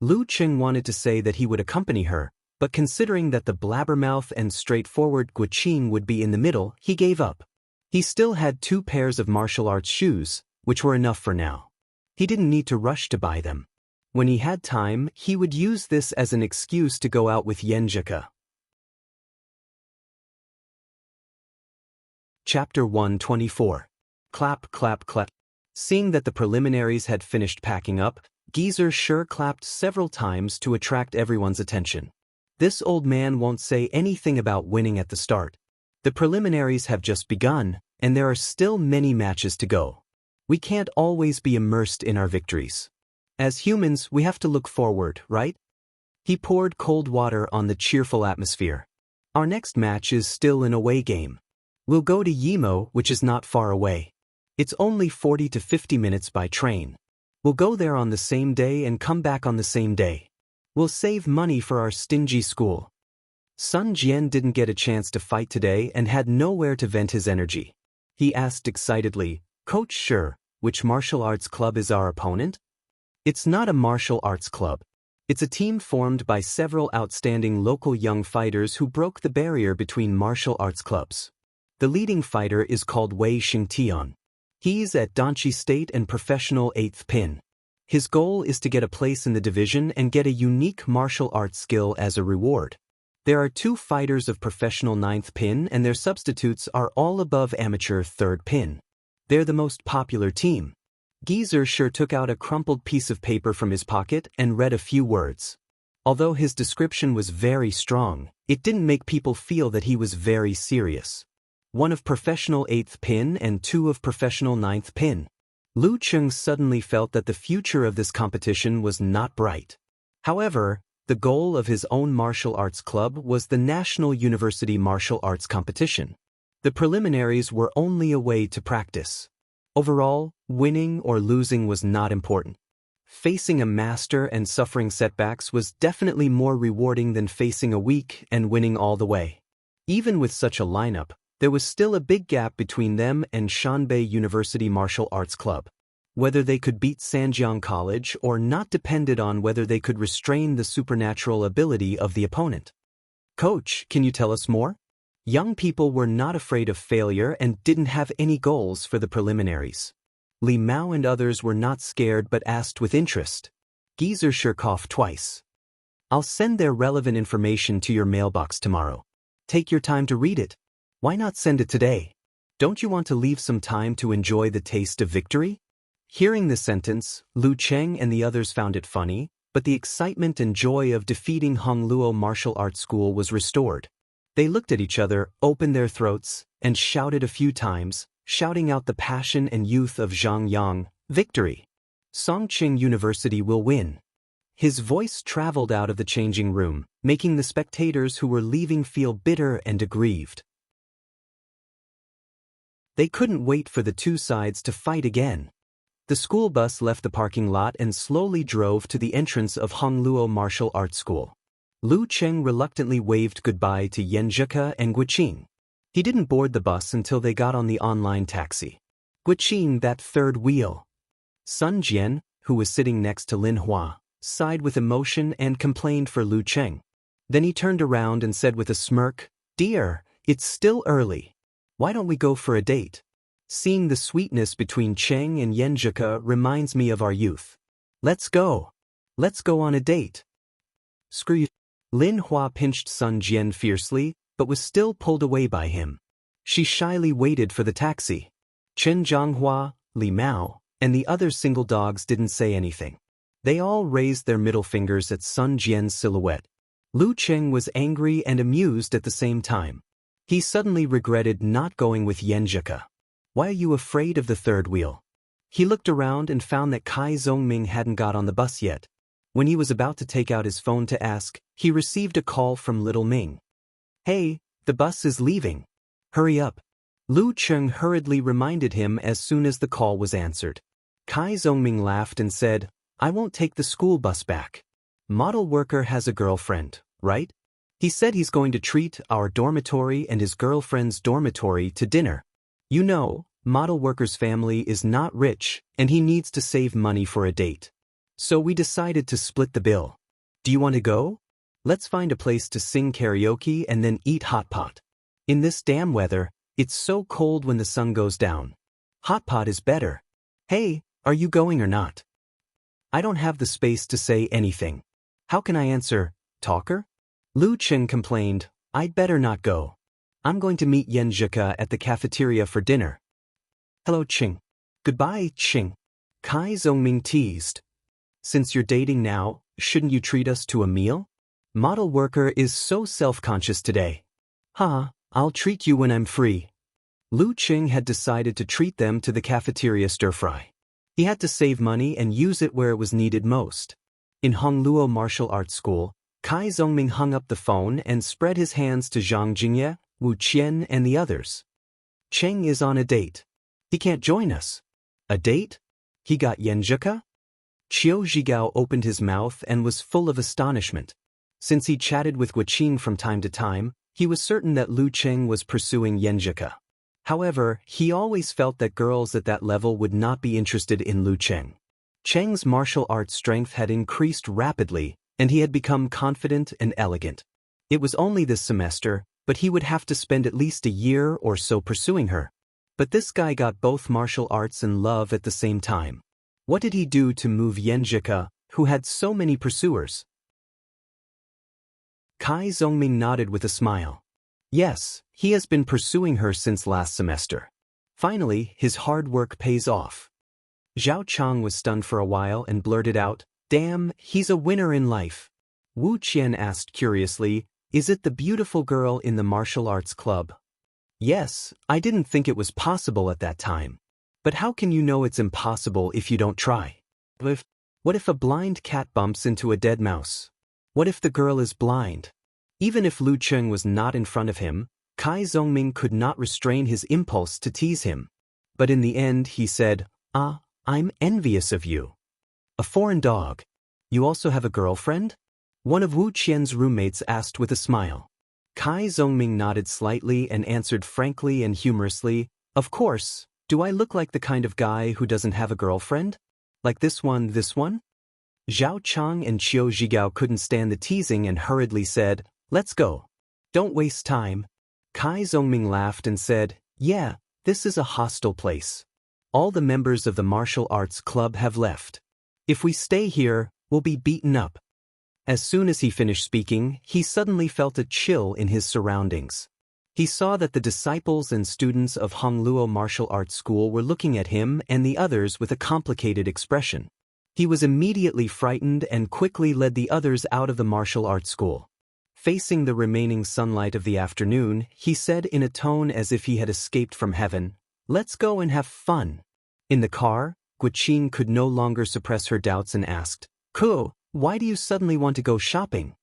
Lu Cheng wanted to say that he would accompany her, but considering that the blabbermouth and straightforward Guqing would be in the middle, he gave up. He still had 2 pairs of martial arts shoes, which were enough for now. He didn't need to rush to buy them. When he had time, he would use this as an excuse to go out with Yenjika. Chapter 124. Clap, clap, clap. Seeing that the preliminaries had finished packing up, Geezer sure clapped several times to attract everyone's attention. This old man won't say anything about winning at the start. The preliminaries have just begun, and there are still many matches to go. We can't always be immersed in our victories. As humans, we have to look forward, right? He poured cold water on the cheerful atmosphere. Our next match is still an away game. We'll go to Yimo, which is not far away. It's only 40 to 50 minutes by train. We'll go there on the same day and come back on the same day. We'll save money for our stingy school. Sun Jian didn't get a chance to fight today and had nowhere to vent his energy. He asked excitedly, "Coach Sure, which martial arts club is our opponent?" It's not a martial arts club. It's a team formed by several outstanding local young fighters who broke the barrier between martial arts clubs. The leading fighter is called Wei Xingtian. He's at Danchi State and Professional 8th Pin. His goal is to get a place in the division and get a unique martial arts skill as a reward. There are 2 fighters of Professional 9th Pin and their substitutes are all above amateur 3rd Pin. They're the most popular team. Geezer sure took out a crumpled piece of paper from his pocket and read a few words. Although his description was very strong, it didn't make people feel that he was very serious. 1 of Professional 8th Pin and 2 of Professional 9th Pin. Lu Cheng suddenly felt that the future of this competition was not bright. However, the goal of his own martial arts club was the National University Martial Arts Competition. The preliminaries were only a way to practice. Overall, winning or losing was not important. Facing a master and suffering setbacks was definitely more rewarding than facing a weak and winning all the way. Even with such a lineup, there was still a big gap between them and Shanbei University Martial Arts Club. Whether they could beat Sanjiang College or not depended on whether they could restrain the supernatural ability of the opponent. Coach, can you tell us more? Young people were not afraid of failure and didn't have any goals for the preliminaries. Li Mao and others were not scared but asked with interest. Geezer sure coughed twice. I'll send their relevant information to your mailbox tomorrow. Take your time to read it. Why not send it today? Don't you want to leave some time to enjoy the taste of victory? Hearing this sentence, Lu Cheng and the others found it funny, but the excitement and joy of defeating Hongluo Martial Arts School was restored. They looked at each other, opened their throats, and shouted a few times, shouting out the passion and youth of Zhang Yang, victory! Songqing University will win. His voice traveled out of the changing room, making the spectators who were leaving feel bitter and aggrieved. They couldn't wait for the 2 sides to fight again. The school bus left the parking lot and slowly drove to the entrance of Hongluo Martial Arts School. Lu Cheng reluctantly waved goodbye to Yanzhika and Guiqing. He didn't board the bus until they got on the online taxi. Guiqing, that 3rd wheel. Sun Jian, who was sitting next to Lin Hua, sighed with emotion and complained for Lu Cheng. Then he turned around and said with a smirk, "Dear, it's still early. Why don't we go for a date? Seeing the sweetness between Cheng and Yanzhika reminds me of our youth. Let's go. Let's go on a date." "Screw you." Lin Hua pinched Sun Jian fiercely, but was still pulled away by him. She shyly waited for the taxi. Chen Zhanghua, Li Mao, and the other single dogs didn't say anything. They all raised their middle fingers at Sun Jian's silhouette. Lu Cheng was angry and amused at the same time. He suddenly regretted not going with Yanzhika. "Why are you afraid of the 3rd wheel?" He looked around and found that Kai Zongming hadn't got on the bus yet. When he was about to take out his phone to ask, he received a call from Little Ming. "Hey, the bus is leaving. Hurry up." Lu Cheng hurriedly reminded him as soon as the call was answered. Kai Zongming laughed and said, "I won't take the school bus back. Model worker has a girlfriend, right? He said he's going to treat our dormitory and his girlfriend's dormitory to dinner. You know, model worker's family is not rich and he needs to save money for a date. So we decided to split the bill. Do you want to go? Let's find a place to sing karaoke and then eat hot pot. In this damn weather, it's so cold when the sun goes down. Hot pot is better. Hey, are you going or not?" I don't have the space to say anything. How can I answer, talker? Lu Cheng complained, "I'd better not go. I'm going to meet Yanzhika at the cafeteria for dinner." "Hello, Ching." "Goodbye, Ching." Kai Zongming teased. "Since you're dating now, shouldn't you treat us to a meal? Model worker is so self-conscious today." I'll treat you when I'm free." Lu Cheng had decided to treat them to the cafeteria stir-fry. He had to save money and use it where it was needed most. In Hongluo Martial Arts School, Kai Zongming hung up the phone and spread his hands to Zhang Jingye, Wu Qian and the others. "Cheng is on a date. He can't join us." "A date? He got Yanzhika?" Qiu Zhigao opened his mouth and was full of astonishment. Since he chatted with Guiqing from time to time, he was certain that Lu Cheng was pursuing Yanzhika. However, he always felt that girls at that level would not be interested in Lu Cheng. Cheng's martial arts strength had increased rapidly, and he had become confident and elegant. It was only this semester, but he would have to spend at least a year or so pursuing her. But this guy got both martial arts and love at the same time. What did he do to move Yenjika, who had so many pursuers? Kai Zongming nodded with a smile. Yes, he has been pursuing her since last semester. Finally, his hard work pays off. Zhao Chang was stunned for a while and blurted out, "Damn, he's a winner in life." Wu Qian asked curiously, "Is it the beautiful girl in the martial arts club?" "Yes, I didn't think it was possible at that time. But how can you know it's impossible if you don't try? What if a blind cat bumps into a dead mouse? What if the girl is blind?" Even if Lu Cheng was not in front of him, Kai Zongming could not restrain his impulse to tease him. But in the end he said, "I'm envious of you. A foreign dog. You also have a girlfriend?" One of Wu Qian's roommates asked with a smile. Kai Zongming nodded slightly and answered frankly and humorously, "Of course, do I look like the kind of guy who doesn't have a girlfriend? Like this one, this one?" Zhao Chang and Qiu Zhigao couldn't stand the teasing and hurriedly said, "Let's go. Don't waste time." Kai Zongming laughed and said, "Yeah, this is a hostile place. All the members of the martial arts club have left. If we stay here, we'll be beaten up." As soon as he finished speaking, he suddenly felt a chill in his surroundings. He saw that the disciples and students of Hongluo Martial Arts School were looking at him and the others with a complicated expression. He was immediately frightened and quickly led the others out of the martial arts school. Facing the remaining sunlight of the afternoon, he said in a tone as if he had escaped from heaven, "Let's go and have fun." In the car, Guqing could no longer suppress her doubts and asked, "Ku, why do you suddenly want to go shopping?"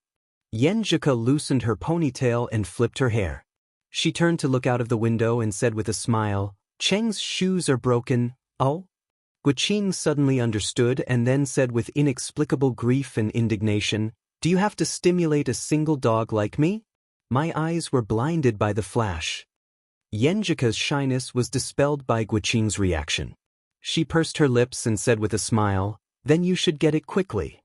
Yenjika loosened her ponytail and flipped her hair. She turned to look out of the window and said with a smile, "Cheng's shoes are broken." "Oh?" Guqing suddenly understood and then said with inexplicable grief and indignation, "Do you have to stimulate a single dog like me?" My eyes were blinded by the flash. Yenjika's shyness was dispelled by Guqing's reaction. She pursed her lips and said with a smile, "Then you should get it quickly."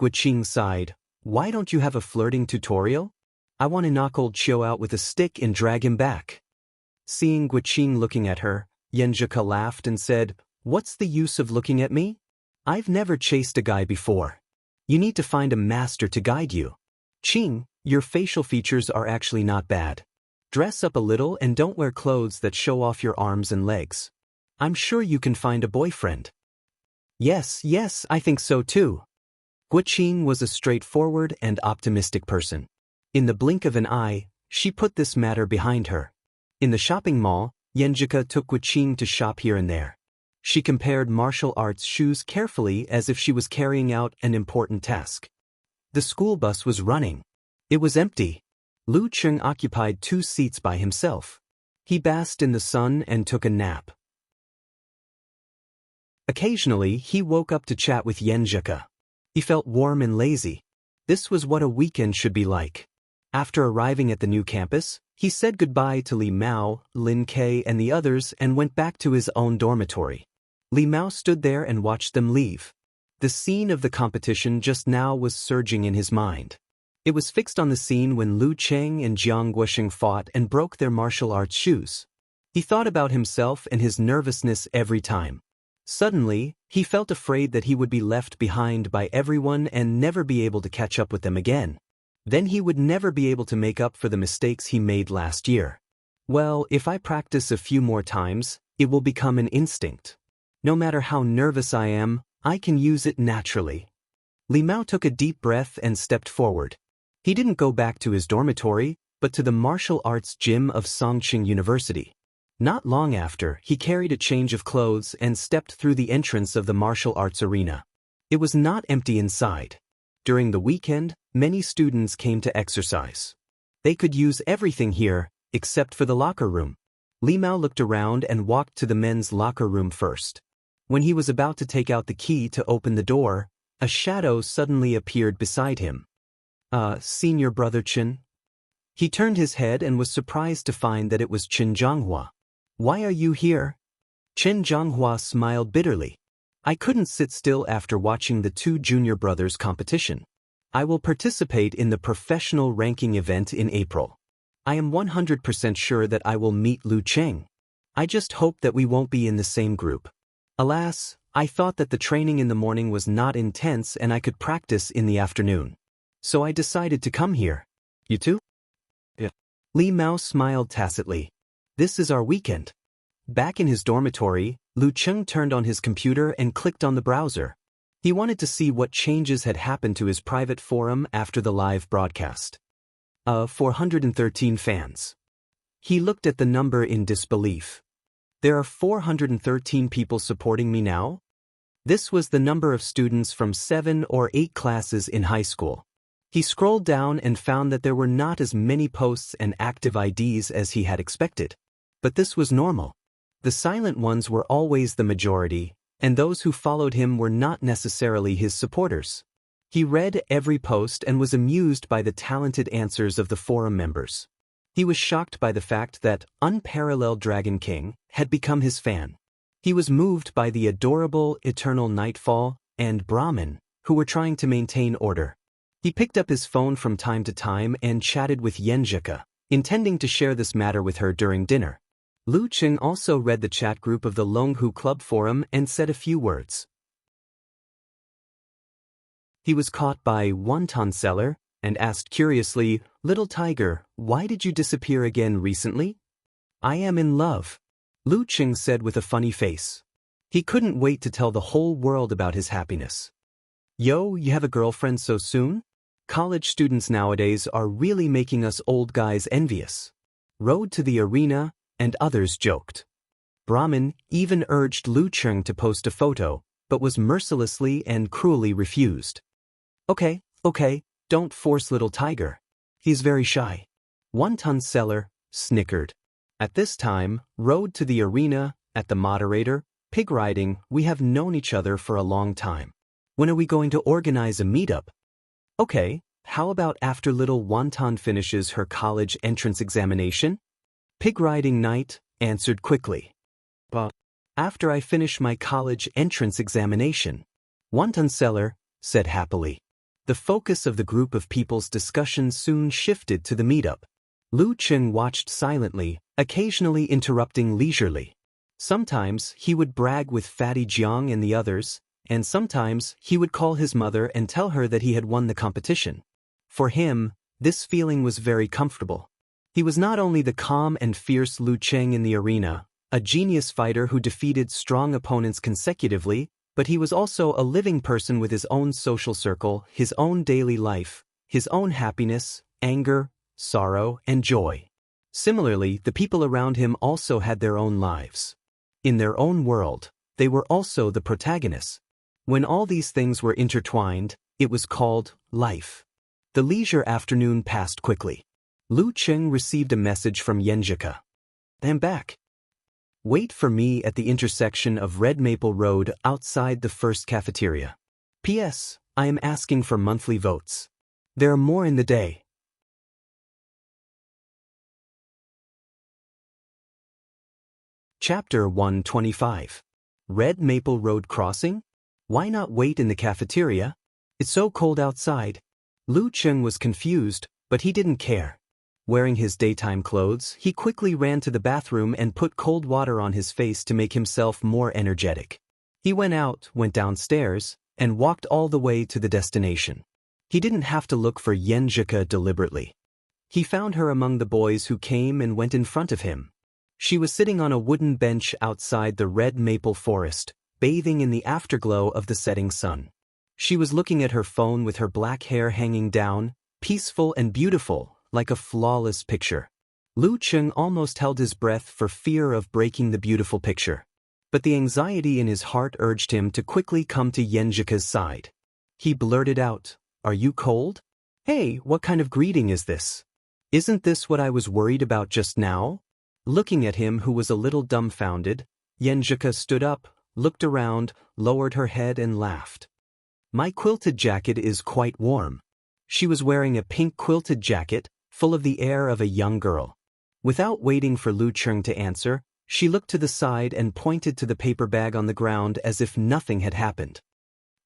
Guqing sighed, "Why don't you have a flirting tutorial? I want to knock old Chiu out with a stick and drag him back." Seeing Guqing looking at her, Yenjika laughed and said, "What's the use of looking at me? I've never chased a guy before. You need to find a master to guide you. Qing, your facial features are actually not bad. Dress up a little and don't wear clothes that show off your arms and legs. I'm sure you can find a boyfriend." Yes, I think so too." Guqing was a straightforward and optimistic person. In the blink of an eye, she put this matter behind her. In the shopping mall, Yenjika took Guqing to shop here and there. She compared martial arts shoes carefully as if she was carrying out an important task. The school bus was running. It was empty. Lu Cheng occupied 2 seats by himself. He basked in the sun and took a nap. Occasionally, he woke up to chat with Yenjika. He felt warm and lazy. This was what a weekend should be like. After arriving at the new campus, he said goodbye to Li Mao, Lin Kei and the others and went back to his own dormitory. Li Mao stood there and watched them leave. The scene of the competition just now was surging in his mind. It was fixed on the scene when Lu Cheng and Jiang Guosheng fought and broke their martial arts shoes. He thought about himself and his nervousness every time. Suddenly, he felt afraid that he would be left behind by everyone and never be able to catch up with them again. Then he would never be able to make up for the mistakes he made last year. Well, if I practice a few more times, it will become an instinct. No matter how nervous I am, I can use it naturally. Li Mao took a deep breath and stepped forward. He didn't go back to his dormitory, but to the martial arts gym of Songqing University. Not long after, he carried a change of clothes and stepped through the entrance of the martial arts arena. It was not empty inside. During the weekend, many students came to exercise. They could use everything here, except for the locker room. Li Mao looked around and walked to the men's locker room first. When he was about to take out the key to open the door, a shadow suddenly appeared beside him. Senior brother Chen?" He turned his head and was surprised to find that it was Chen Zhanghua. "Why are you here?" Chen Zhanghua smiled bitterly. "I couldn't sit still after watching the 2 junior brothers' competition. I will participate in the professional ranking event in April. I am 100% sure that I will meet Lu Cheng. I just hope that we won't be in the same group. Alas, I thought that the training in the morning was not intense and I could practice in the afternoon. So I decided to come here. You too? Yeah. Li Mao smiled tacitly. This is our weekend. Back in his dormitory, Lu Cheng turned on his computer and clicked on the browser. He wanted to see what changes had happened to his private forum after the live broadcast. 413 fans. He looked at the number in disbelief. There are 413 people supporting me now? This was the number of students from 7 or 8 classes in high school. He scrolled down and found that there were not as many posts and active IDs as he had expected. But this was normal. The silent ones were always the majority, and those who followed him were not necessarily his supporters. He read every post and was amused by the talented answers of the forum members. He was shocked by the fact that Unparalleled Dragon King had become his fan. He was moved by the adorable Eternal Nightfall and Brahmin, who were trying to maintain order. He picked up his phone from time to time and chatted with Yenjika, intending to share this matter with her during dinner. Lu Cheng also read the chat group of the Longhu Club forum and said a few words. He was caught by wonton seller and asked curiously, "Little tiger, why did you disappear again recently?" "I am in love," Lu Cheng said with a funny face. He couldn't wait to tell the whole world about his happiness. "Yo, you have a girlfriend so soon? College students nowadays are really making us old guys envious." Road to the arena, and others joked. Brahmin even urged Lu Cheng to post a photo, but was mercilessly and cruelly refused. Okay, don't force little tiger. He's very shy. Wonton seller snickered. At this time, Road to the arena, at the moderator, Pig riding, we have known each other for a long time. When are we going to organize a meetup? Okay, how about after little Wonton finishes her college entrance examination? Pig riding Knight answered quickly. But after I finish my college entrance examination, Wonton seller said happily. The focus of the group of people's discussion soon shifted to the meetup. Lu Cheng watched silently, occasionally interrupting leisurely. Sometimes he would brag with Fatty Jiang and the others, and sometimes he would call his mother and tell her that he had won the competition. For him, this feeling was very comfortable. He was not only the calm and fierce Lu Cheng in the arena, a genius fighter who defeated strong opponents consecutively, but he was also a living person with his own social circle, his own daily life, his own happiness, anger, sorrow, and joy. Similarly, the people around him also had their own lives. In their own world, they were also the protagonists. When all these things were intertwined, it was called life. The leisure afternoon passed quickly. Lu Cheng received a message from Yenjika. "I'm back. Wait for me at the intersection of Red Maple Road outside the first cafeteria. P.S. I am asking for monthly votes. There are more in the day." Chapter 125. Red Maple Road Crossing? Why not wait in the cafeteria? It's so cold outside. Lu Cheng was confused, but he didn't care. Wearing his daytime clothes, he quickly ran to the bathroom and put cold water on his face to make himself more energetic. He went downstairs, and walked all the way to the destination. He didn't have to look for Yenjika deliberately. He found her among the boys who came and went in front of him. She was sitting on a wooden bench outside the red maple forest, bathing in the afterglow of the setting sun. She was looking at her phone with her black hair hanging down, peaceful and beautiful, like a flawless picture. Lu Cheng almost held his breath for fear of breaking the beautiful picture. But the anxiety in his heart urged him to quickly come to Yenjika's side. He blurted out, "Are you cold? Hey, what kind of greeting is this? Isn't this what I was worried about just now?" Looking at him, who was a little dumbfounded, Yenjika stood up, looked around, lowered her head and laughed. "My quilted jacket is quite warm." She was wearing a pink quilted jacket, full of the air of a young girl. Without waiting for Lu Cheng to answer, she looked to the side and pointed to the paper bag on the ground as if nothing had happened.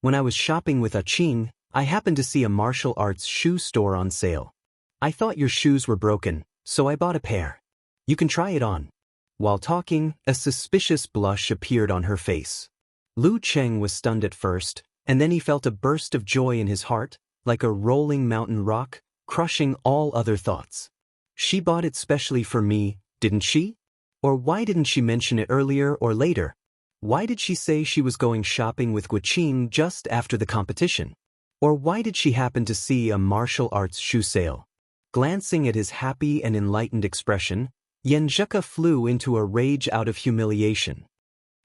"When I was shopping with Aching, I happened to see a martial arts shoe store on sale. I thought your shoes were broken, so I bought a pair. You can try it on." While talking, a suspicious blush appeared on her face. Lu Cheng was stunned at first, and then he felt a burst of joy in his heart, like a rolling mountain rock, crushing all other thoughts. She bought it specially for me, didn't she? Or why didn't she mention it earlier or later? Why did she say she was going shopping with Guqing just after the competition? Or why did she happen to see a martial arts shoe sale? Glancing at his happy and enlightened expression, Yan Zheke flew into a rage out of humiliation.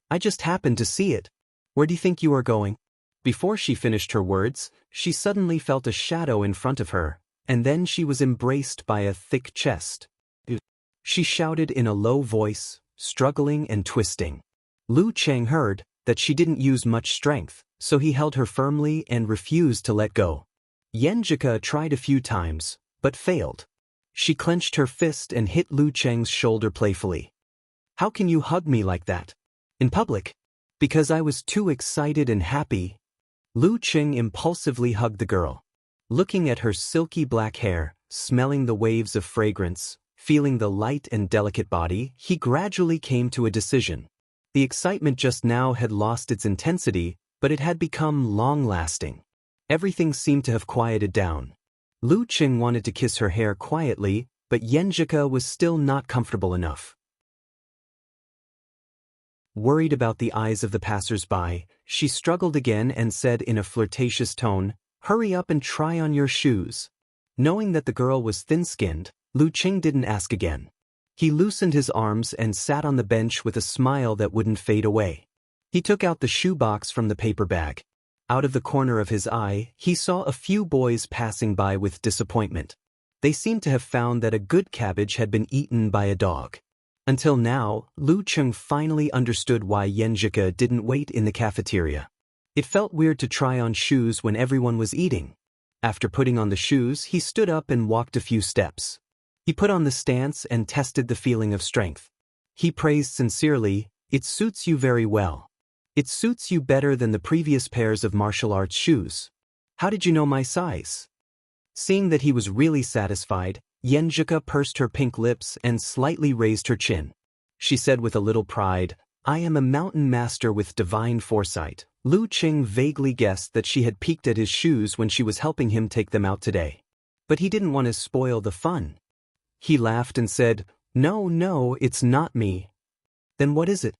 "I just happened to see it. Where do you think you are going?" Before she finished her words, she suddenly felt a shadow in front of her, and then she was embraced by a thick chest. She shouted in a low voice, struggling and twisting. Lu Cheng heard that she didn't use much strength, so he held her firmly and refused to let go. Yan Zheke tried a few times, but failed. She clenched her fist and hit Lu Cheng's shoulder playfully. "How can you hug me like that? In public?" "Because I was too excited and happy." Lu Cheng impulsively hugged the girl. Looking at her silky black hair, smelling the waves of fragrance, feeling the light and delicate body, he gradually came to a decision. The excitement just now had lost its intensity, but it had become long-lasting. Everything seemed to have quieted down. Lu Cheng wanted to kiss her hair quietly, but Yan Zheke was still not comfortable enough. Worried about the eyes of the passers-by, she struggled again and said in a flirtatious tone, "Hurry up and try on your shoes." Knowing that the girl was thin-skinned, Lu Cheng didn't ask again. He loosened his arms and sat on the bench with a smile that wouldn't fade away. He took out the shoebox from the paper bag. Out of the corner of his eye, he saw a few boys passing by with disappointment. They seemed to have found that a good cabbage had been eaten by a dog. Until now, Lu Cheng finally understood why Yan Zheke didn't wait in the cafeteria. It felt weird to try on shoes when everyone was eating. After putting on the shoes, he stood up and walked a few steps. He put on the stance and tested the feeling of strength. He praised sincerely, "It suits you very well. It suits you better than the previous pairs of martial arts shoes. How did you know my size?" Seeing that he was really satisfied, Yan Zheke pursed her pink lips and slightly raised her chin. She said with a little pride, "I am a mountain master with divine foresight." Lu Cheng vaguely guessed that she had peeked at his shoes when she was helping him take them out today. But he didn't want to spoil the fun. He laughed and said, No, it's not me." "Then what is it?"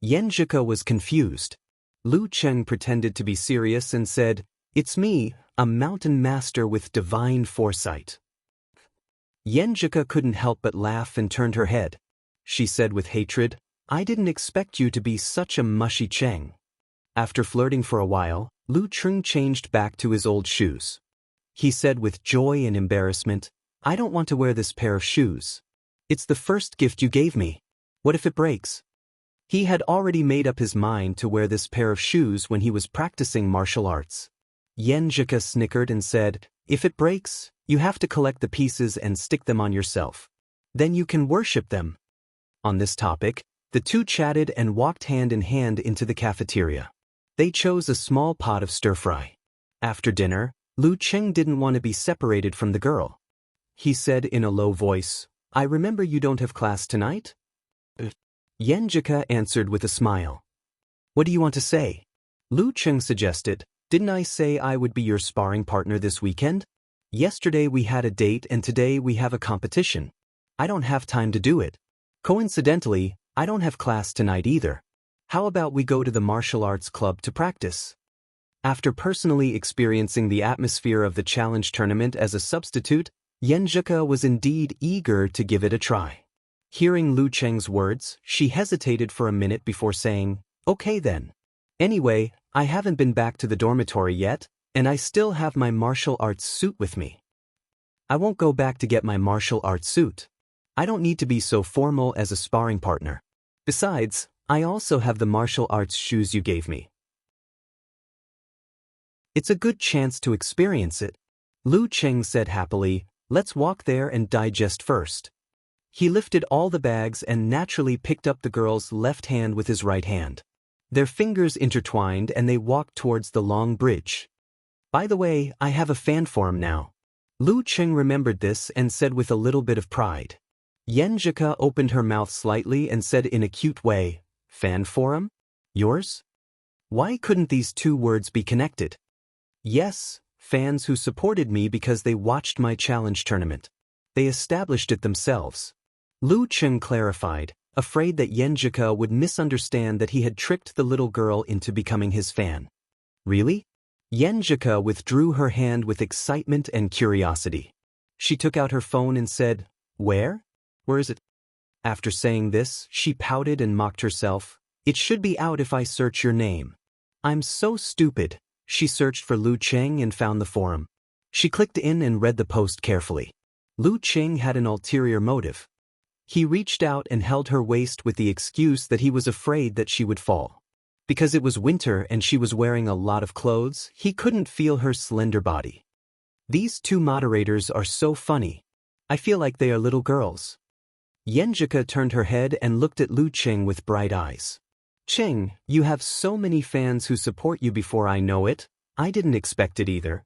Yan Zheke was confused. Lu Cheng pretended to be serious and said, "It's me, a mountain master with divine foresight." Yan Zheke couldn't help but laugh and turned her head. She said with hatred, "I didn't expect you to be such a mushy Cheng." After flirting for a while, Lu Cheng changed back to his old shoes. He said with joy and embarrassment, "I don't want to wear this pair of shoes. It's the first gift you gave me. What if it breaks?" He had already made up his mind to wear this pair of shoes when he was practicing martial arts. Yan Zheke snickered and said, "If it breaks, you have to collect the pieces and stick them on yourself. Then you can worship them." On this topic, the two chatted and walked hand in hand into the cafeteria. They chose a small pot of stir-fry. After dinner, Lu Cheng didn't want to be separated from the girl. He said in a low voice, "I remember you don't have class tonight?" Yan Zheke answered with a smile. "What do you want to say?" Lu Cheng suggested, "Didn't I say I would be your sparring partner this weekend? Yesterday we had a date and today we have a competition. I don't have time to do it. Coincidentally, I don't have class tonight either. How about we go to the martial arts club to practice?" After personally experiencing the atmosphere of the challenge tournament as a substitute, Yan Zheke was indeed eager to give it a try. Hearing Lu Cheng's words, she hesitated for a minute before saying, "Okay then. Anyway, I haven't been back to the dormitory yet, and I still have my martial arts suit with me. I won't go back to get my martial arts suit. I don't need to be so formal as a sparring partner. Besides, I also have the martial arts shoes you gave me. It's a good chance to experience it." Lu Cheng said happily, "Let's walk there and digest first." He lifted all the bags and naturally picked up the girl's left hand with his right hand. Their fingers intertwined and they walked towards the long bridge. "By the way, I have a fan form now." Lu Cheng remembered this and said with a little bit of pride, Yenjika opened her mouth slightly and said in a cute way, "Fan forum? Yours?" Why couldn't these two words be connected? Yes, fans who supported me because they watched my challenge tournament. They established it themselves. Lu Cheng clarified, afraid that Yenjika would misunderstand that he had tricked the little girl into becoming his fan. Really? Yenjika withdrew her hand with excitement and curiosity. She took out her phone and said, "Where? Where is it?" After saying this, she pouted and mocked herself. "It should be out if I search your name." I'm so stupid. She searched for Lu Cheng and found the forum. She clicked in and read the post carefully. Lu Cheng had an ulterior motive. He reached out and held her waist with the excuse that he was afraid that she would fall. Because it was winter and she was wearing a lot of clothes, he couldn't feel her slender body. These two moderators are so funny. I feel like they are little girls. Yenjika turned her head and looked at Lu Cheng with bright eyes. "Cheng, you have so many fans who support you before I know it. I didn't expect it either."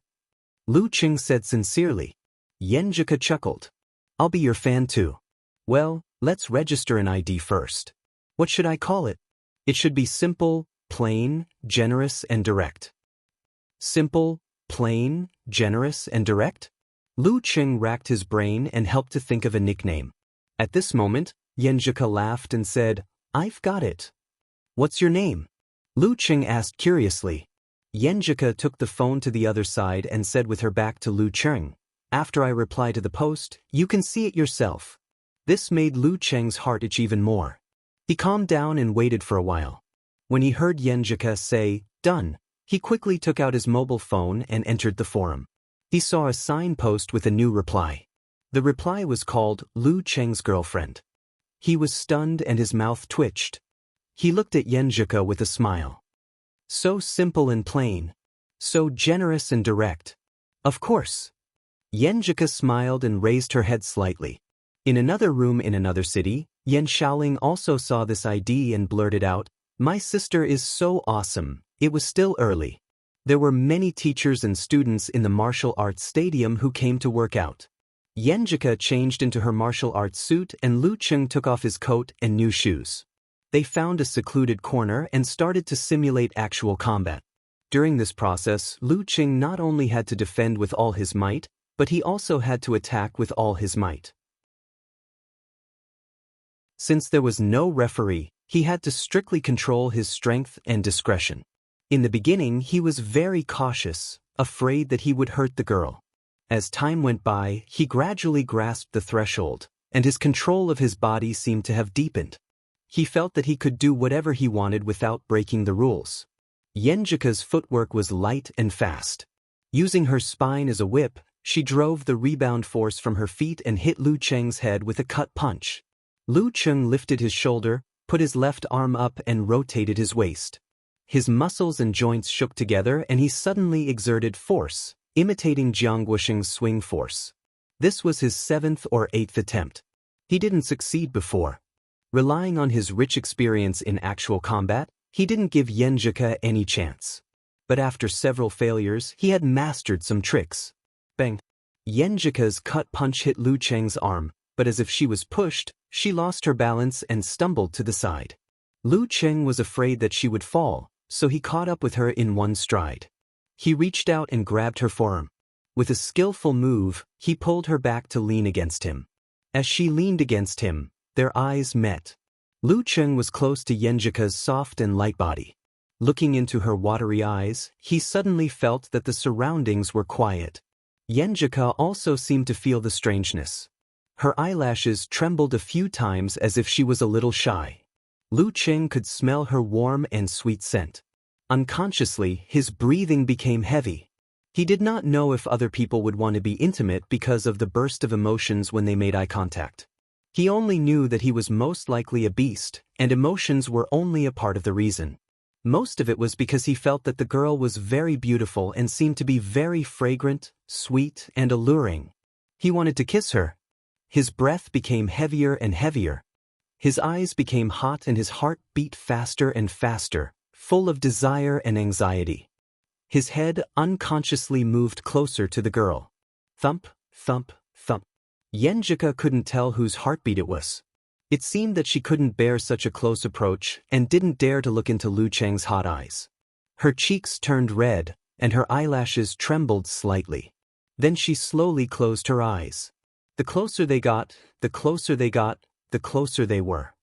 Lu Cheng said sincerely. Yenjika chuckled. "I'll be your fan too." "Well, let's register an ID first. What should I call it?" "It should be simple, plain, generous, and direct." Simple, plain, generous, and direct? Lu Cheng racked his brain and helped to think of a nickname. At this moment, Yenjika laughed and said, "I've got it." "What's your name?" Lu Cheng asked curiously. Yenjika took the phone to the other side and said with her back to Lu Cheng, "After I reply to the post, you can see it yourself." This made Lu Cheng's heart itch even more. He calmed down and waited for a while. When he heard Yenjika say, "Done," he quickly took out his mobile phone and entered the forum. He saw a signpost with a new reply. The reply was called Lu Cheng's girlfriend. He was stunned and his mouth twitched. He looked at Yenjika with a smile. So simple and plain. So generous and direct. Of course. Yenjika smiled and raised her head slightly. In another room in another city, Yen Shaoling also saw this ID and blurted out, "My sister is so awesome." It was still early. There were many teachers and students in the martial arts stadium who came to work out. Yenjika changed into her martial arts suit and Lu Cheng took off his coat and new shoes. They found a secluded corner and started to simulate actual combat. During this process, Lu Cheng not only had to defend with all his might, but he also had to attack with all his might. Since there was no referee, he had to strictly control his strength and discretion. In the beginning, he was very cautious, afraid that he would hurt the girl. As time went by, he gradually grasped the threshold, and his control of his body seemed to have deepened. He felt that he could do whatever he wanted without breaking the rules. Yenjika's footwork was light and fast. Using her spine as a whip, she drove the rebound force from her feet and hit Lu Cheng's head with a cut punch. Lu Cheng lifted his shoulder, put his left arm up and rotated his waist. His muscles and joints shook together and he suddenly exerted force, imitating Jiang Guosheng's swing force. This was his 7th or 8th attempt. He didn't succeed before. Relying on his rich experience in actual combat, he didn't give Yenjika any chance. But after several failures, he had mastered some tricks. Bang! Yenjika's cut punch hit Lu Cheng's arm, but as if she was pushed, she lost her balance and stumbled to the side. Lu Cheng was afraid that she would fall, so he caught up with her in one stride. He reached out and grabbed her forearm. With a skillful move, he pulled her back to lean against him. As she leaned against him, their eyes met. Lu Cheng was close to Yenjika's soft and light body. Looking into her watery eyes, he suddenly felt that the surroundings were quiet. Yenjika also seemed to feel the strangeness. Her eyelashes trembled a few times as if she was a little shy. Lu Cheng could smell her warm and sweet scent. Unconsciously, his breathing became heavy. He did not know if other people would want to be intimate because of the burst of emotions when they made eye contact. He only knew that he was most likely a beast, and emotions were only a part of the reason. Most of it was because he felt that the girl was very beautiful and seemed to be very fragrant, sweet, and alluring. He wanted to kiss her. His breath became heavier and heavier. His eyes became hot and his heart beat faster and faster, full of desire and anxiety. His head unconsciously moved closer to the girl. Thump, thump, thump. Yenjika couldn't tell whose heartbeat it was. It seemed that she couldn't bear such a close approach and didn't dare to look into Lu Cheng's hot eyes. Her cheeks turned red, and her eyelashes trembled slightly. Then she slowly closed her eyes. The closer they got, the closer they got, the closer they were.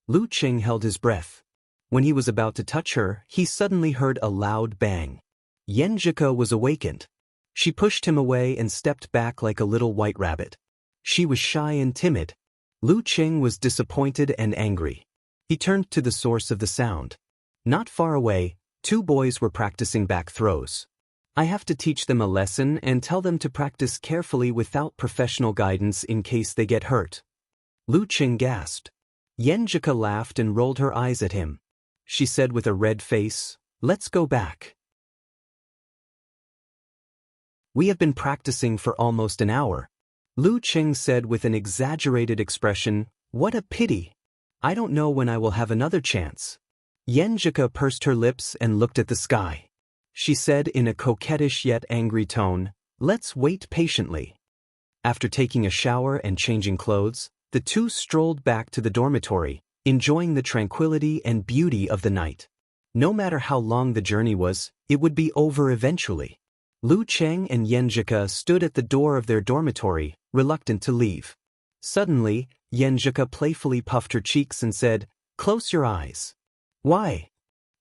Lu Cheng held his breath. When he was about to touch her, he suddenly heard a loud bang. Yenjika was awakened. She pushed him away and stepped back like a little white rabbit. She was shy and timid. Lu Cheng was disappointed and angry. He turned to the source of the sound. Not far away, 2 boys were practicing back throws. I have to teach them a lesson and tell them to practice carefully without professional guidance in case they get hurt. Lu Cheng gasped. Yenjika laughed and rolled her eyes at him. She said with a red face, "Let's go back. We have been practicing for almost an hour." Lu Cheng said with an exaggerated expression, "What a pity. I don't know when I will have another chance." Yenjika pursed her lips and looked at the sky. She said in a coquettish yet angry tone, "Let's wait patiently." After taking a shower and changing clothes, the 2 strolled back to the dormitory, enjoying the tranquility and beauty of the night. No matter how long the journey was, it would be over eventually. Lu Cheng and Yenjika stood at the door of their dormitory, reluctant to leave. Suddenly, Yenjika playfully puffed her cheeks and said, "Close your eyes." "Why?"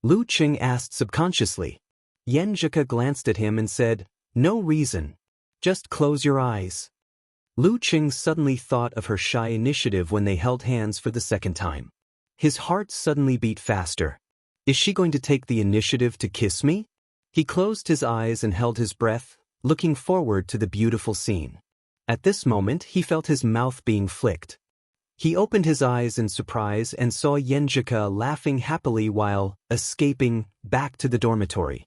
Lu Cheng asked subconsciously. Yenjika glanced at him and said, "No reason. Just close your eyes." Lu Cheng suddenly thought of her shy initiative when they held hands for the second time. His heart suddenly beat faster. Is she going to take the initiative to kiss me? He closed his eyes and held his breath, looking forward to the beautiful scene. At this moment, he felt his mouth being flicked. He opened his eyes in surprise and saw Yenjika laughing happily while escaping back to the dormitory.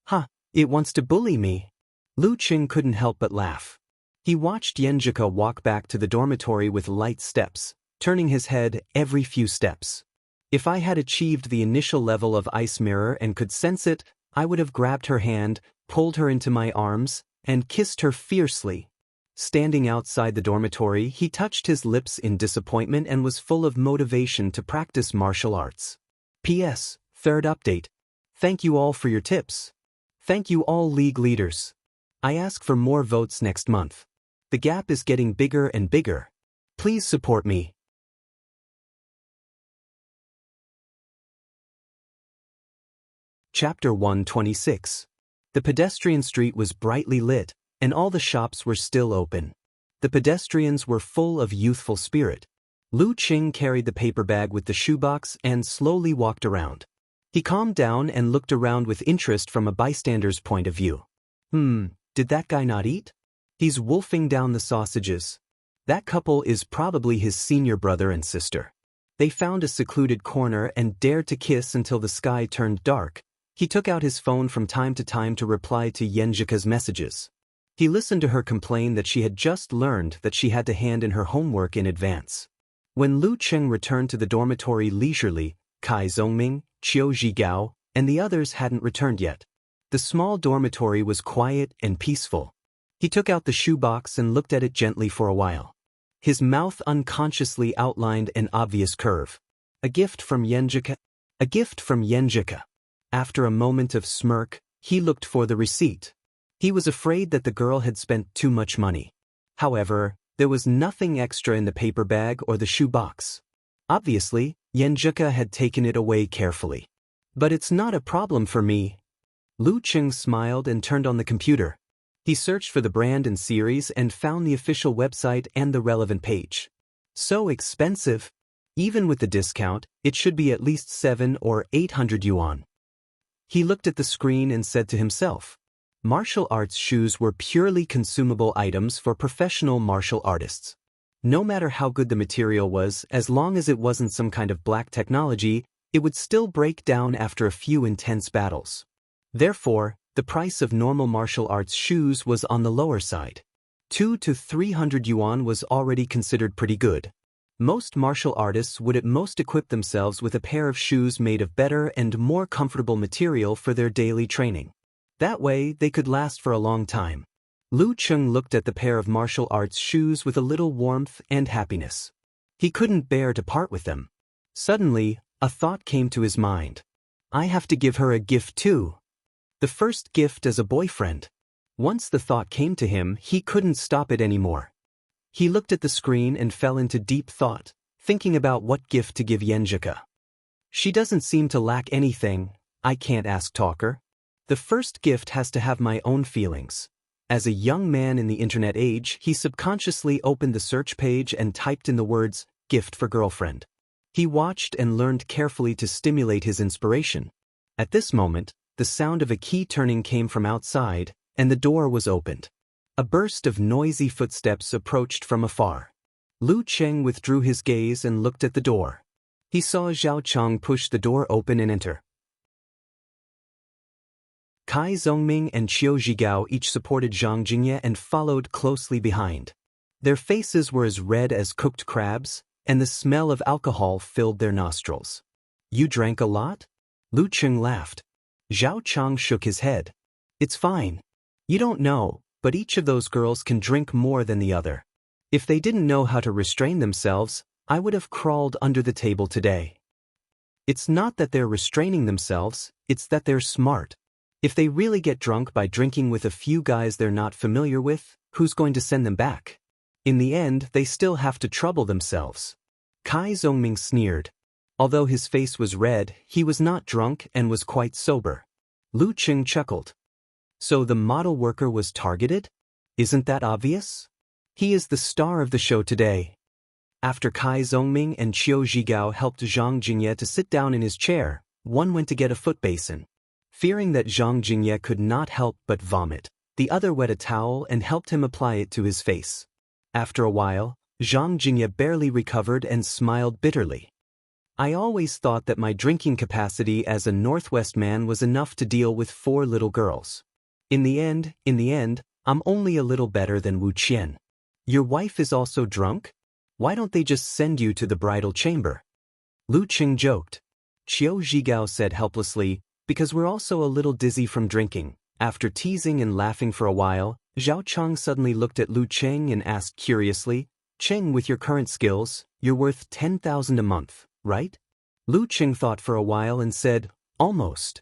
"Huh, it wants to bully me." Lu Cheng couldn't help but laugh. He watched Yenjika walk back to the dormitory with light steps, turning his head every few steps. If I had achieved the initial level of ice mirror and could sense it, I would have grabbed her hand, pulled her into my arms, and kissed her fiercely. Standing outside the dormitory, he touched his lips in disappointment and was full of motivation to practice martial arts. P.S. Third update. Thank you all for your tips. Thank you all league leaders. I ask for more votes next month. The gap is getting bigger and bigger. Please support me. Chapter 126. The pedestrian street was brightly lit, and all the shops were still open. The pedestrians were full of youthful spirit. Lu Cheng carried the paper bag with the shoebox and slowly walked around. He calmed down and looked around with interest from a bystander's point of view. Did that guy not eat? He's wolfing down the sausages. That couple is probably his senior brother and sister. They found a secluded corner and dared to kiss until the sky turned dark. He took out his phone from time to time to reply to Yenjika's messages. He listened to her complain that she had just learned that she had to hand in her homework in advance. When Lu Cheng returned to the dormitory leisurely, Kai Zongming, Qiu Zhigao, and the others hadn't returned yet. The small dormitory was quiet and peaceful. He took out the shoebox and looked at it gently for a while. His mouth unconsciously outlined an obvious curve. A gift from Yenjika. A gift from Yenjika. After a moment of smirk, he looked for the receipt. He was afraid that the girl had spent too much money. However, there was nothing extra in the paper bag or the shoebox. Obviously, Yenjika had taken it away carefully. But it's not a problem for me. Lu Cheng smiled and turned on the computer. He searched for the brand and series and found the official website and the relevant page. So expensive. Even with the discount, it should be at least 700 or 800 yuan. He looked at the screen and said to himself, martial arts shoes were purely consumable items for professional martial artists. No matter how good the material was, as long as it wasn't some kind of black technology, it would still break down after a few intense battles. Therefore, the price of normal martial arts shoes was on the lower side. 200 to 300 yuan was already considered pretty good. Most martial artists would at most equip themselves with a pair of shoes made of better and more comfortable material for their daily training. That way, they could last for a long time. Lu Cheng looked at the pair of martial arts shoes with a little warmth and happiness. He couldn't bear to part with them. Suddenly, a thought came to his mind. I have to give her a gift too. The first gift as a boyfriend. Once the thought came to him, he couldn't stop it anymore. He looked at the screen and fell into deep thought, thinking about what gift to give Yenjika. She doesn't seem to lack anything. I can't ask Talker. The first gift has to have my own feelings. As a young man in the internet age, he subconsciously opened the search page and typed in the words, gift for girlfriend. He watched and learned carefully to stimulate his inspiration. At this moment, the sound of a key turning came from outside, and the door was opened. A burst of noisy footsteps approached from afar. Lu Cheng withdrew his gaze and looked at the door. He saw Zhao Chang push the door open and enter. Kai Zhongming and Qiu Zhigao each supported Zhang Jingye and followed closely behind. Their faces were as red as cooked crabs, and the smell of alcohol filled their nostrils. You drank a lot? Lu Cheng laughed. Zhao Chang shook his head. It's fine. You don't know, but each of those girls can drink more than the other. If they didn't know how to restrain themselves, I would have crawled under the table today. It's not that they're restraining themselves, it's that they're smart. If they really get drunk by drinking with a few guys they're not familiar with, who's going to send them back? In the end, they still have to trouble themselves. Kai Zhongming sneered. Although his face was red, he was not drunk and was quite sober. Lu Cheng chuckled. So the model worker was targeted? Isn't that obvious? He is the star of the show today. After Kai Zhongming and Qiu Zhigao helped Zhang Jingye to sit down in his chair, one went to get a foot basin. Fearing that Zhang Jingye could not help but vomit, the other wet a towel and helped him apply it to his face. After a while, Zhang Jingye barely recovered and smiled bitterly. I always thought that my drinking capacity as a Northwest man was enough to deal with 4 little girls. In the end, I'm only a little better than Wu Qian. Your wife is also drunk? Why don't they just send you to the bridal chamber? Lu Cheng joked. Qiu Zhigao said helplessly, because we're also a little dizzy from drinking. After teasing and laughing for a while, Zhao Chang suddenly looked at Lu Cheng and asked curiously, Cheng, with your current skills, you're worth 10,000 a month, right? Lu Cheng thought for a while and said, almost.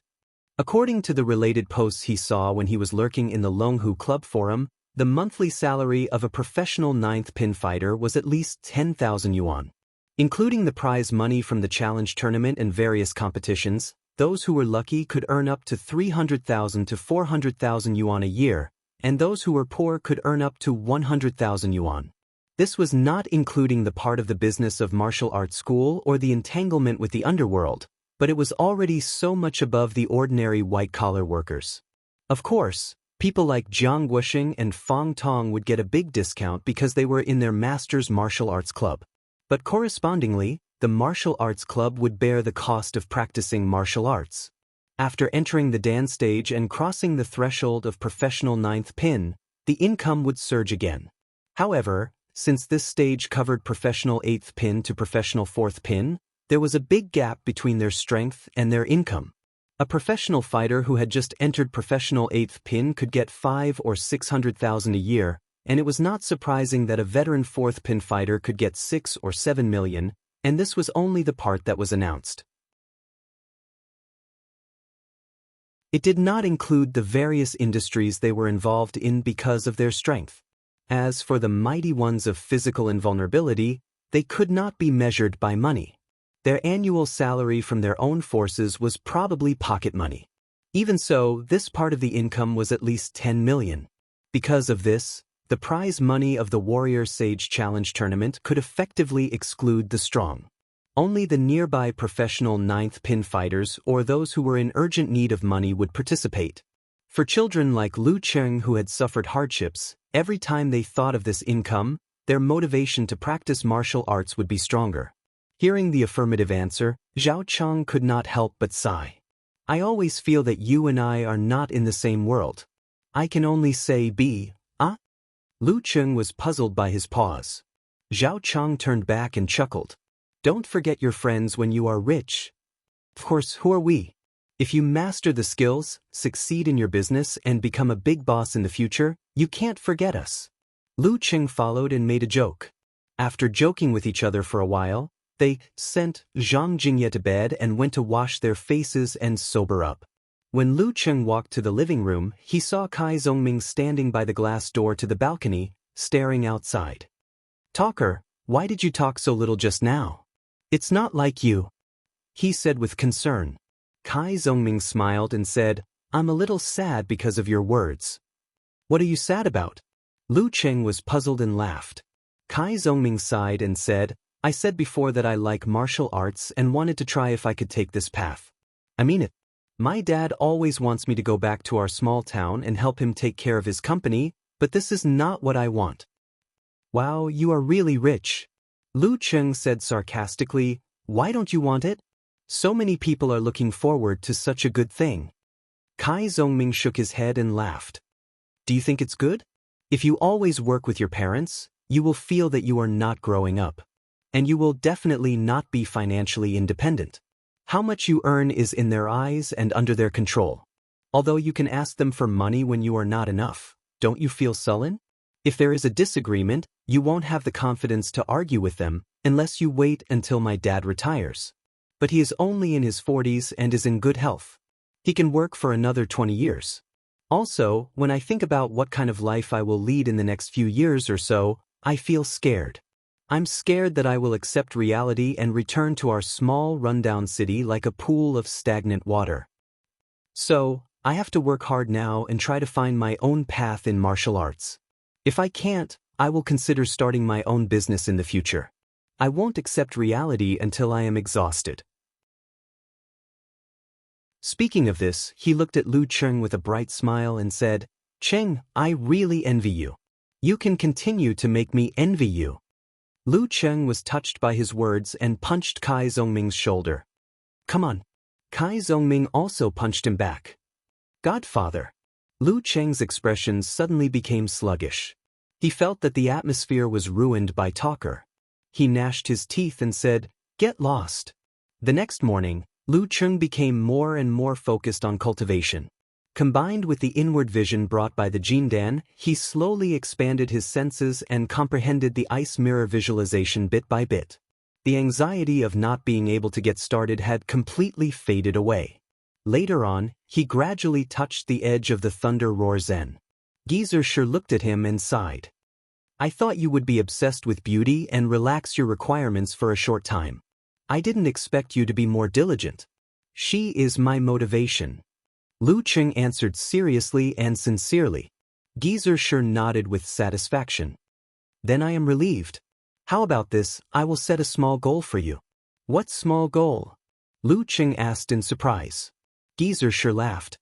According to the related posts he saw when he was lurking in the Longhu Club forum, the monthly salary of a professional 9th pin fighter was at least 10,000 yuan. Including the prize money from the challenge tournament and various competitions, those who were lucky could earn up to 300,000 to 400,000 yuan a year, and those who were poor could earn up to 100,000 yuan. This was not including the part of the business of martial arts school or the entanglement with the underworld, but it was already so much above the ordinary white-collar workers. Of course, people like Jiang Guoxing and Fang Tong would get a big discount because they were in their master's martial arts club. But correspondingly, the martial arts club would bear the cost of practicing martial arts. After entering the Dan stage and crossing the threshold of professional 9th pin, the income would surge again. However, since this stage covered professional 8th pin to professional 4th pin, there was a big gap between their strength and their income. A professional fighter who had just entered professional 8th pin could get 5 or 600,000 a year, and it was not surprising that a veteran 4th pin fighter could get 6 or 7 million, and this was only the part that was announced. It did not include the various industries they were involved in because of their strength. As for the mighty ones of physical invulnerability, they could not be measured by money. Their annual salary from their own forces was probably pocket money. Even so, this part of the income was at least 10 million. Because of this, the prize money of the Warrior Sage Challenge tournament could effectively exclude the strong. Only the nearby professional 9th pin fighters or those who were in urgent need of money would participate. For children like Lu Cheng who had suffered hardships, every time they thought of this income, their motivation to practice martial arts would be stronger. Hearing the affirmative answer, Zhao Chang could not help but sigh. I always feel that you and I are not in the same world. I can only say Lu Cheng was puzzled by his pause. Zhao Chang turned back and chuckled. Don't forget your friends when you are rich. Of course, who are we? If you master the skills, succeed in your business, and become a big boss in the future, you can't forget us. Lu Cheng followed and made a joke. After joking with each other for a while, they sent Zhang Jingye to bed and went to wash their faces and sober up. When Lu Cheng walked to the living room, he saw Kai Zhongming standing by the glass door to the balcony, staring outside. "Talker, why did you talk so little just now? It's not like you," he said with concern. Kai Zhongming smiled and said, "I'm a little sad because of your words." "What are you sad about?" Lu Cheng was puzzled and laughed. Kai Zhongming sighed and said, "I said before that I like martial arts and wanted to try if I could take this path. I mean it. My dad always wants me to go back to our small town and help him take care of his company, but this is not what I want." "Wow, you are really rich," Lu Cheng said sarcastically. "Why don't you want it? So many people are looking forward to such a good thing." Kai Zhongming shook his head and laughed. "Do you think it's good? If you always work with your parents, you will feel that you are not growing up. And you will definitely not be financially independent. How much you earn is in their eyes and under their control. Although you can ask them for money when you are not enough, don't you feel sullen? If there is a disagreement, you won't have the confidence to argue with them unless you wait until my dad retires. But he is only in his 40s and is in good health. He can work for another 20 years. Also, when I think about what kind of life I will lead in the next few years or so, I feel scared. I'm scared that I will accept reality and return to our small rundown city like a pool of stagnant water. So, I have to work hard now and try to find my own path in martial arts. If I can't, I will consider starting my own business in the future. I won't accept reality until I am exhausted." Speaking of this, he looked at Lu Cheng with a bright smile and said, "Cheng, I really envy you. You can continue to make me envy you." Lu Cheng was touched by his words and punched Kai Zhongming's shoulder. "Come on." Kai Zhongming also punched him back. "Godfather." Lu Cheng's expression suddenly became sluggish. He felt that the atmosphere was ruined by talker. He gnashed his teeth and said, "Get lost." The next morning, Lu Cheng became more and more focused on cultivation. Combined with the inward vision brought by the Jindan, he slowly expanded his senses and comprehended the ice mirror visualization bit by bit. The anxiety of not being able to get started had completely faded away. Later on, he gradually touched the edge of the Thunder Roar Zen. Geezer sure looked at him and sighed. "I thought you would be obsessed with beauty and relax your requirements for a short time. I didn't expect you to be more diligent. She is my motivation." Lu Cheng answered seriously and sincerely. Geezer sure nodded with satisfaction. "Then I am relieved. How about this, I will set a small goal for you." "What small goal?" Lu Cheng asked in surprise. Geezer sure laughed.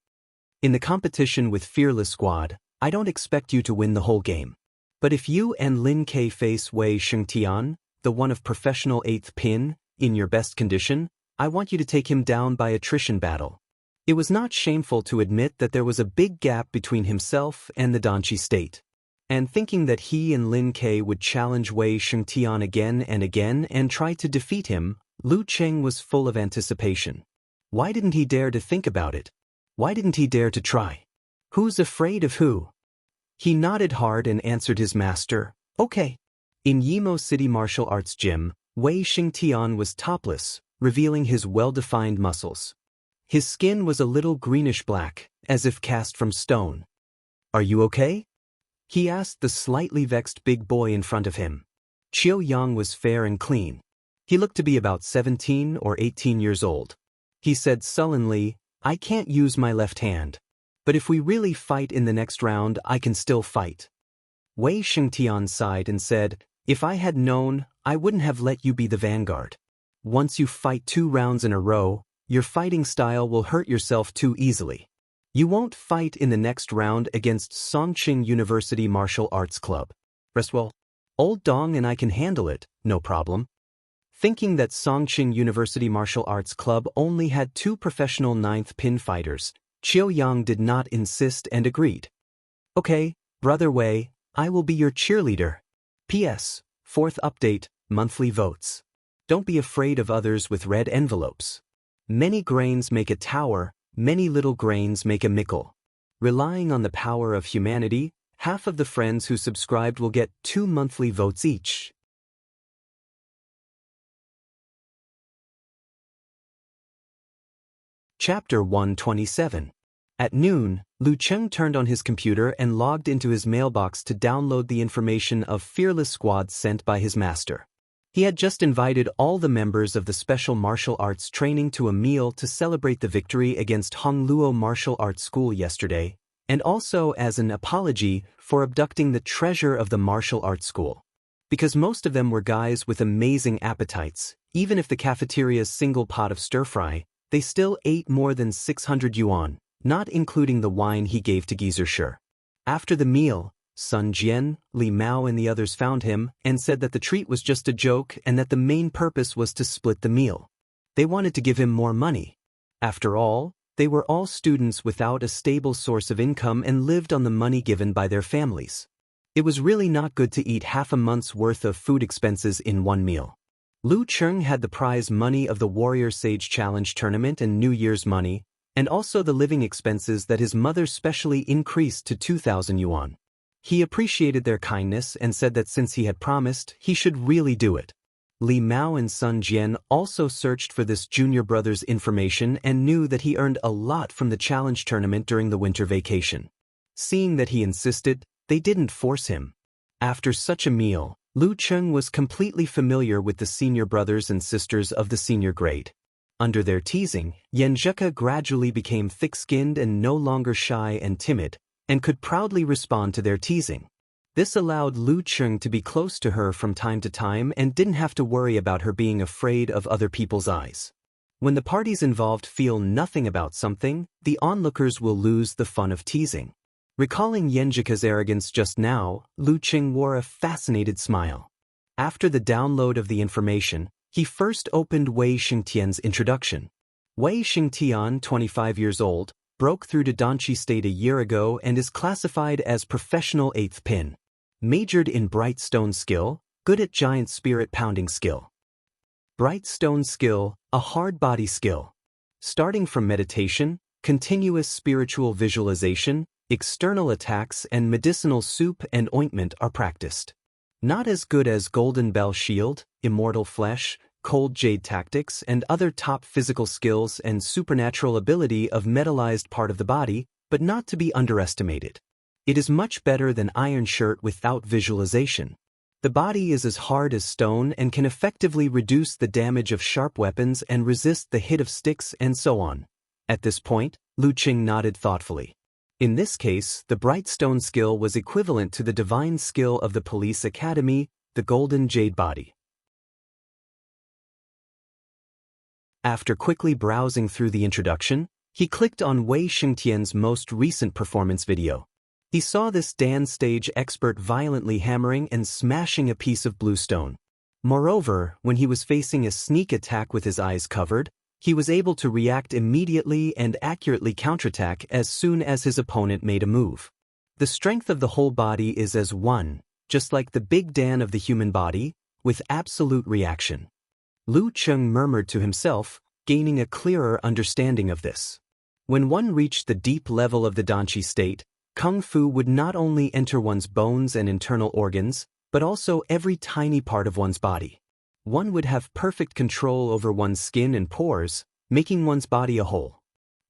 "In the competition with Fearless Squad, I don't expect you to win the whole game. But if you and Lin Kei face Wei Shengtian, the one of professional 8th pin, in your best condition, I want you to take him down by attrition battle." It was not shameful to admit that there was a big gap between himself and the Danchi state. And thinking that he and Lin Kei would challenge Wei Shengtian again and try to defeat him, Lu Cheng was full of anticipation. Why didn't he dare to think about it? Why didn't he dare to try? Who's afraid of who? He nodded hard and answered his master, "Okay." In Yimo City Martial Arts Gym, Wei Shengtian was topless, revealing his well-defined muscles. His skin was a little greenish-black, as if cast from stone. "Are you okay?" he asked the slightly vexed big boy in front of him. Chiu Yang was fair and clean. He looked to be about 17 or 18 years old. He said sullenly, "I can't use my left hand. But if we really fight in the next round, I can still fight." Wei Shengtian sighed and said, "If I had known, I wouldn't have let you be the vanguard. Once you fight 2 rounds in a row, your fighting style will hurt yourself too easily. You won't fight in the next round against Songqing University Martial Arts Club. Rest well. Old Dong and I can handle it, no problem." Thinking that Songqing University Martial Arts Club only had 2 professional 9th pin fighters, Chiu Yang did not insist and agreed. "Okay, Brother Wei, I will be your cheerleader. P.S. 4th update, monthly votes. Don't be afraid of others with red envelopes. Many grains make a tower, many little grains make a mickle. Relying on the power of humanity, half of the friends who subscribed will get 2 monthly votes each. Chapter 127. At noon, Lu Cheng turned on his computer and logged into his mailbox to download the information of Fearless Squad sent by his master. He had just invited all the members of the special martial arts training to a meal to celebrate the victory against Hongluo Martial Arts School yesterday, and also as an apology for abducting the treasure of the martial arts school. Because most of them were guys with amazing appetites, even if the cafeteria's single pot of stir-fry, they still ate more than 600 yuan, not including the wine he gave to Geezer Shi. After the meal, Sun Jian, Li Mao and the others found him and said that the treat was just a joke and that the main purpose was to split the meal. They wanted to give him more money. After all, they were all students without a stable source of income and lived on the money given by their families. It was really not good to eat half a month's worth of food expenses in one meal. Lu Cheng had the prize money of the Warrior Sage Challenge tournament and New Year's money, and also the living expenses that his mother specially increased to 2,000 yuan. He appreciated their kindness and said that since he had promised, he should really do it. Li Mao and Sun Jian also searched for this junior brother's information and knew that he earned a lot from the challenge tournament during the winter vacation. Seeing that he insisted, they didn't force him. After such a meal, Lu Cheng was completely familiar with the senior brothers and sisters of the senior grade. Under their teasing, Yanzhika gradually became thick-skinned and no longer shy and timid, and could proudly respond to their teasing. This allowed Lu Cheng to be close to her from time to time and didn't have to worry about her being afraid of other people's eyes. When the parties involved feel nothing about something, the onlookers will lose the fun of teasing. Recalling Yanzhika's arrogance just now, Lu Cheng wore a fascinated smile. After the download of the information, he first opened Wei Xingtian's introduction. Wei Xingtian, 25 years old, broke through to Danqi State a year ago and is classified as professional 8th pin. Majored in Bright Stone skill, good at Giant Spirit pounding skill. Bright Stone skill, a hard body skill. Starting from meditation, continuous spiritual visualization, external attacks and medicinal soup and ointment are practiced. Not as good as Golden Bell Shield, Immortal Flesh, Cold Jade Tactics and other top physical skills and supernatural ability of metallized part of the body, but not to be underestimated. It is much better than Iron Shirt without visualization. The body is as hard as stone and can effectively reduce the damage of sharp weapons and resist the hit of sticks and so on. At this point, Lu Cheng nodded thoughtfully. In this case, the Bright Stone skill was equivalent to the divine skill of the Police Academy, the Golden Jade Body. After quickly browsing through the introduction, he clicked on Wei Xingtian's most recent performance video. He saw this dance stage expert violently hammering and smashing a piece of blue stone. Moreover, when he was facing a sneak attack with his eyes covered, he was able to react immediately and accurately counterattack as soon as his opponent made a move. The strength of the whole body is as one, just like the Big Dan of the human body, with absolute reaction. Lu Cheng murmured to himself, gaining a clearer understanding of this. When one reached the deep level of the Danqi state, Kung Fu would not only enter one's bones and internal organs, but also every tiny part of one's body. One would have perfect control over one's skin and pores, making one's body a whole.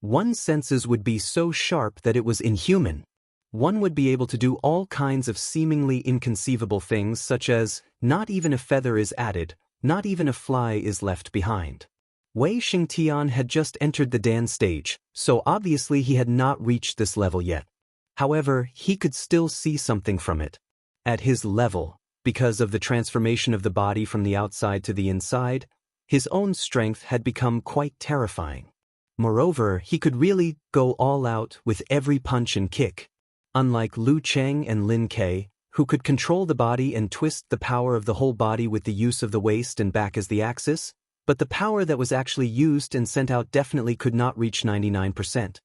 One's senses would be so sharp that it was inhuman. One would be able to do all kinds of seemingly inconceivable things such as, not even a feather is added, not even a fly is left behind. Wei Xingtian had just entered the Dan stage, so obviously he had not reached this level yet. However, he could still see something from it. At his level, because of the transformation of the body from the outside to the inside, his own strength had become quite terrifying. Moreover, he could really go all out with every punch and kick. Unlike Lu Cheng and Lin Ke, who could control the body and twist the power of the whole body with the use of the waist and back as the axis, but the power that was actually used and sent out definitely could not reach 99%.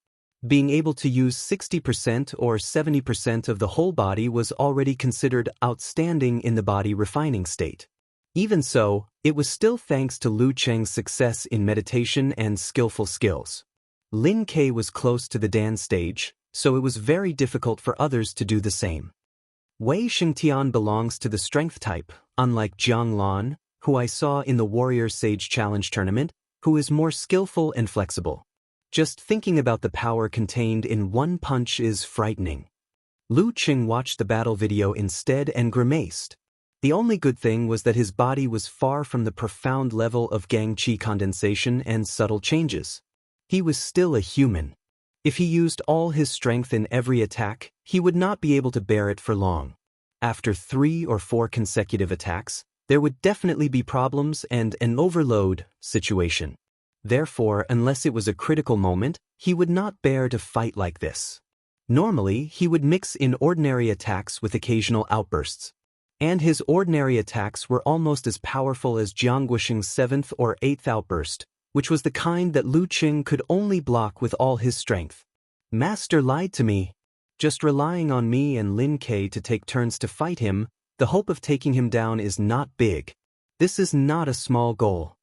Being able to use 60% or 70% of the whole body was already considered outstanding in the body refining state. Even so, it was still thanks to Lu Cheng's success in meditation and skillful skills. Lin Ke was close to the Dan stage, so it was very difficult for others to do the same. Wei Xingtian belongs to the strength type, unlike Jiang Lan, who I saw in the Warrior Sage Challenge tournament, who is more skillful and flexible. Just thinking about the power contained in one punch is frightening. Lu Qing watched the battle video instead and grimaced. The only good thing was that his body was far from the profound level of Gang Qi condensation and subtle changes. He was still a human. If he used all his strength in every attack, he would not be able to bear it for long. After 3 or 4 consecutive attacks, there would definitely be problems and an overload situation. Therefore, unless it was a critical moment, he would not bear to fight like this. Normally, he would mix in ordinary attacks with occasional outbursts. And his ordinary attacks were almost as powerful as Jiang Guoxing's 7th or 8th outburst, which was the kind that Lu Qing could only block with all his strength. Master lied to me. Just relying on me and Lin Ke to take turns to fight him, the hope of taking him down is not big. This is not a small goal.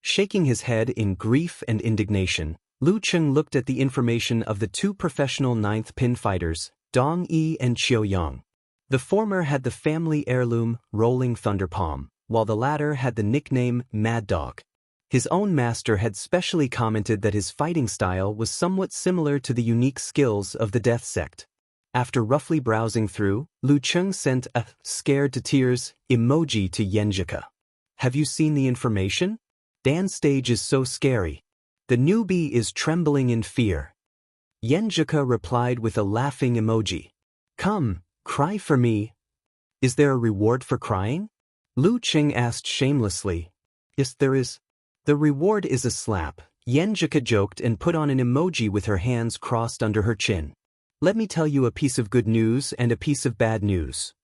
Shaking his head in grief and indignation, Lu Qing looked at the information of the 2 professional 9th pin fighters, Dong Yi and Qiu Yang. The former had the family heirloom, Rolling Thunder Palm, while the latter had the nickname Mad Dog. His own master had specially commented that his fighting style was somewhat similar to the unique skills of the Death Sect. After roughly browsing through, Lu Qing sent a scared to tears emoji to Yenjika. Have you seen the information? Dan's stage is so scary. The newbie is trembling in fear. Yenjika replied with a laughing emoji. Come, cry for me. Is there a reward for crying? Lu Qing asked shamelessly. Yes, there is. The reward is a slap, Yenjika joked and put on an emoji with her hands crossed under her chin. Let me tell you a piece of good news and a piece of bad news.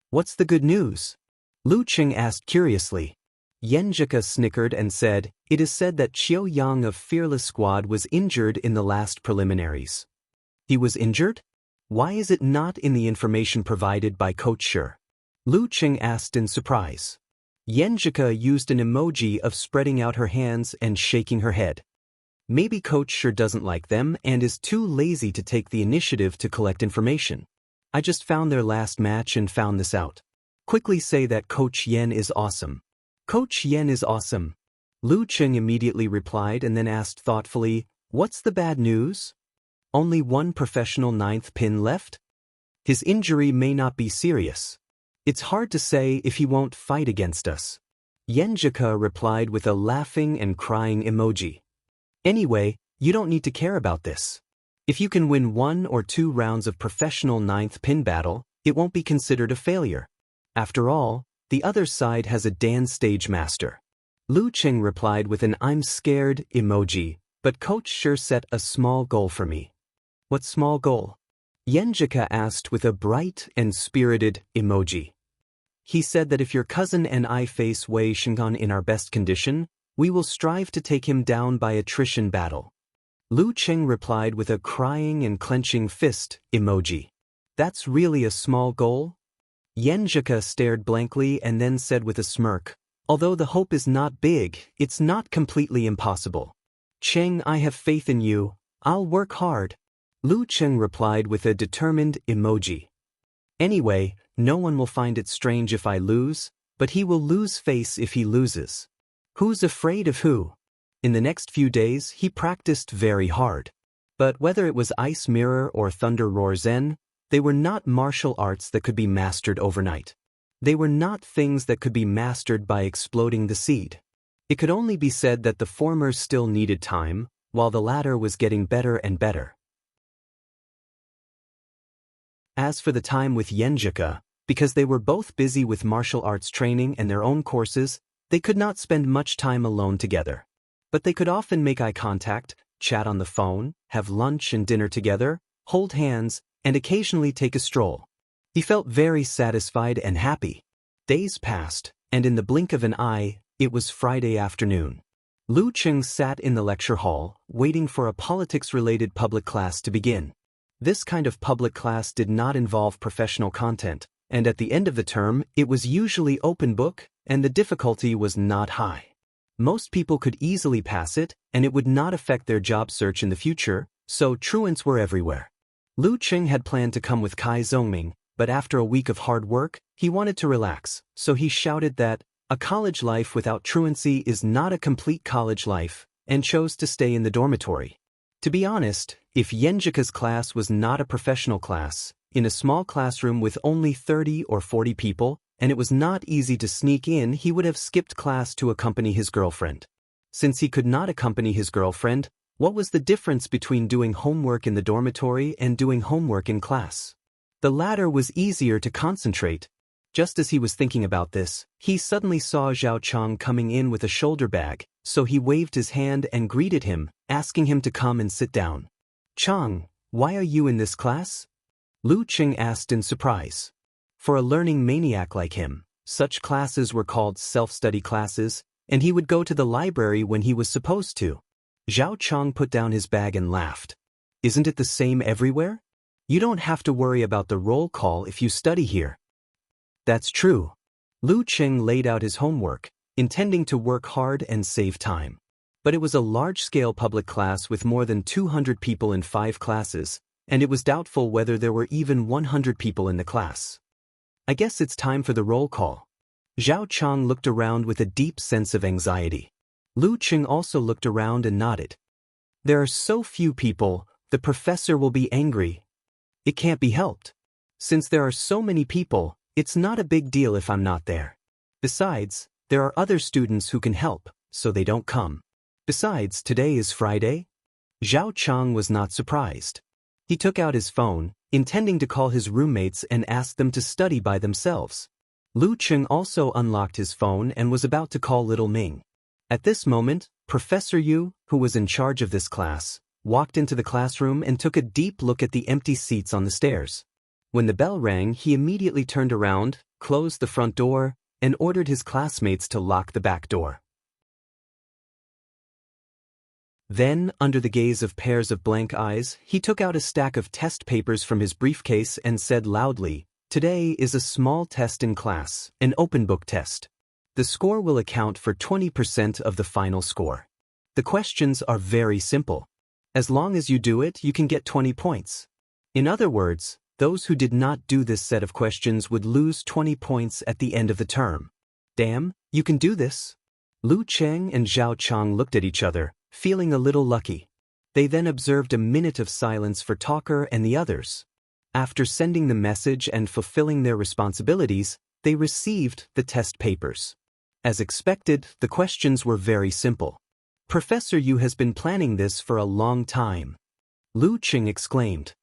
What's the good news? Lu Qing asked curiously. Yenjika snickered and said, it is said that Qiu Yang of Fearless Squad was injured in the last preliminaries. He was injured? Why is it not in the information provided by Coach Shi? Lu Qing asked in surprise. Yenjika used an emoji of spreading out her hands and shaking her head. Maybe Coach Shi doesn't like them and is too lazy to take the initiative to collect information. I just found their last match and found this out. Quickly say that Coach Yen is awesome. Coach Yen is awesome. Lu Qing immediately replied and then asked thoughtfully, what's the bad news? Only 1 professional 9th pin left? His injury may not be serious. It's hard to say if he won't fight against us. Yenjika replied with a laughing and crying emoji. Anyway, you don't need to care about this. If you can win 1 or 2 rounds of professional 9th pin battle, it won't be considered a failure. After all, the other side has a Dan stage master. Lu Qing replied with an I'm scared emoji, but Coach Shi set a small goal for me. What small goal? Yenjika asked with a bright and spirited emoji. He said that if your cousin and I face Wei Xingtian in our best condition, we will strive to take him down by attrition battle. Lu Qing replied with a crying and clenching fist emoji. That's really a small goal? Yenjika stared blankly and then said with a smirk, although the hope is not big, it's not completely impossible. Qing, I have faith in you, I'll work hard. Lu Qing replied with a determined emoji. Anyway, no one will find it strange if I lose, but he will lose face if he loses. Who's afraid of who? In the next few days, he practiced very hard. But whether it was Ice Mirror or Thunder Roar Zen, they were not martial arts that could be mastered overnight. They were not things that could be mastered by exploding the seed. It could only be said that the former still needed time, while the latter was getting better and better. As for the time with Yenjika, because they were both busy with martial arts training and their own courses, they could not spend much time alone together. But they could often make eye contact, chat on the phone, have lunch and dinner together, hold hands, and occasionally take a stroll. He felt very satisfied and happy. Days passed, and in the blink of an eye, it was Friday afternoon. Lu Qing sat in the lecture hall, waiting for a politics-related public class to begin. This kind of public class did not involve professional content, and at the end of the term, it was usually open book, and the difficulty was not high. Most people could easily pass it, and it would not affect their job search in the future, so truants were everywhere. Lu Qing had planned to come with Kai Zhongming, but after a week of hard work, he wanted to relax, so he shouted that a college life without truancy is not a complete college life, and chose to stay in the dormitory. To be honest, if Yenjika's class was not a professional class, in a small classroom with only 30 or 40 people, and it was not easy to sneak in, he would have skipped class to accompany his girlfriend. Since he could not accompany his girlfriend, what was the difference between doing homework in the dormitory and doing homework in class? The latter was easier to concentrate. Just as he was thinking about this, he suddenly saw Zhao Chang coming in with a shoulder bag, so he waved his hand and greeted him, asking him to come and sit down. "Chang, why are you in this class?" Lu Qing asked in surprise. For a learning maniac like him, such classes were called self-study classes, and he would go to the library when he was supposed to. Zhao Chang put down his bag and laughed. "Isn't it the same everywhere? You don't have to worry about the roll call if you study here." "That's true." Lu Qing laid out his homework, intending to work hard and save time. But it was a large-scale public class with more than 200 people in 5 classes, and it was doubtful whether there were even 100 people in the class. "I guess it's time for the roll call." Zhao Chang looked around with a deep sense of anxiety. Lu Qing also looked around and nodded. "There are so few people, the professor will be angry." "It can't be helped. Since there are so many people, it's not a big deal if I'm not there. Besides, there are other students who can help, so they don't come. Besides, today is Friday." Zhao Chang was not surprised. He took out his phone, intending to call his roommates and ask them to study by themselves. Lu Qing also unlocked his phone and was about to call Little Ming. At this moment, Professor Yu, who was in charge of this class, walked into the classroom and took a deep look at the empty seats on the stairs. When the bell rang, he immediately turned around, closed the front door, and ordered his classmates to lock the back door. Then, under the gaze of pairs of blank eyes, he took out a stack of test papers from his briefcase and said loudly, "Today is a small test in class, an open book test. The score will account for 20% of the final score. The questions are very simple. As long as you do it, you can get 20 points. In other words, those who did not do this set of questions would lose 20 points at the end of the term." "Damn, you can do this." Lu Qing and Zhao Chang looked at each other, feeling a little lucky. They then observed a minute of silence for Talker and the others. After sending the message and fulfilling their responsibilities, they received the test papers. As expected, the questions were very simple. "Professor Yu has been planning this for a long time," Lu Qing exclaimed.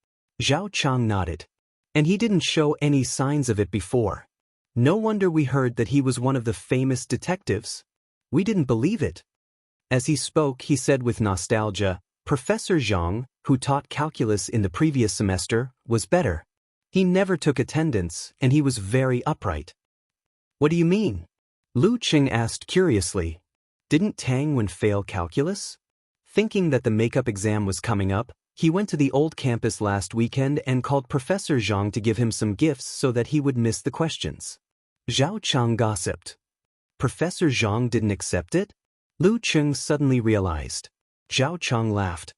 Zhao Chang nodded. "And he didn't show any signs of it before. No wonder we heard that he was one of the famous detectives. We didn't believe it." As he spoke, he said with nostalgia, "Professor Zhang, who taught calculus in the previous semester, was better. He never took attendance, and he was very upright." "What do you mean?" Lu Qing asked curiously. "Didn't Tang Wen fail calculus?" Thinking that the makeup exam was coming up, he went to the old campus last weekend and called Professor Zhang to give him some gifts so that he would miss the questions. Zhao Chang gossiped. "Professor Zhang didn't accept it?" Lu Qing suddenly realized. Zhao Chang laughed.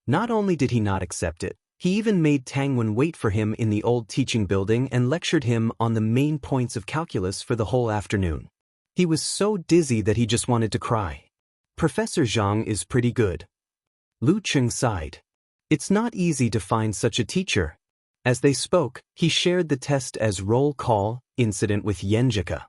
"Not only did he not accept it, he even made Tang Wen wait for him in the old teaching building and lectured him on the main points of calculus for the whole afternoon. He was so dizzy that he just wanted to cry. Professor Zhang is pretty good." Lu Qing sighed. "It's not easy to find such a teacher." As they spoke, he shared the test as roll call incident with Yenjika.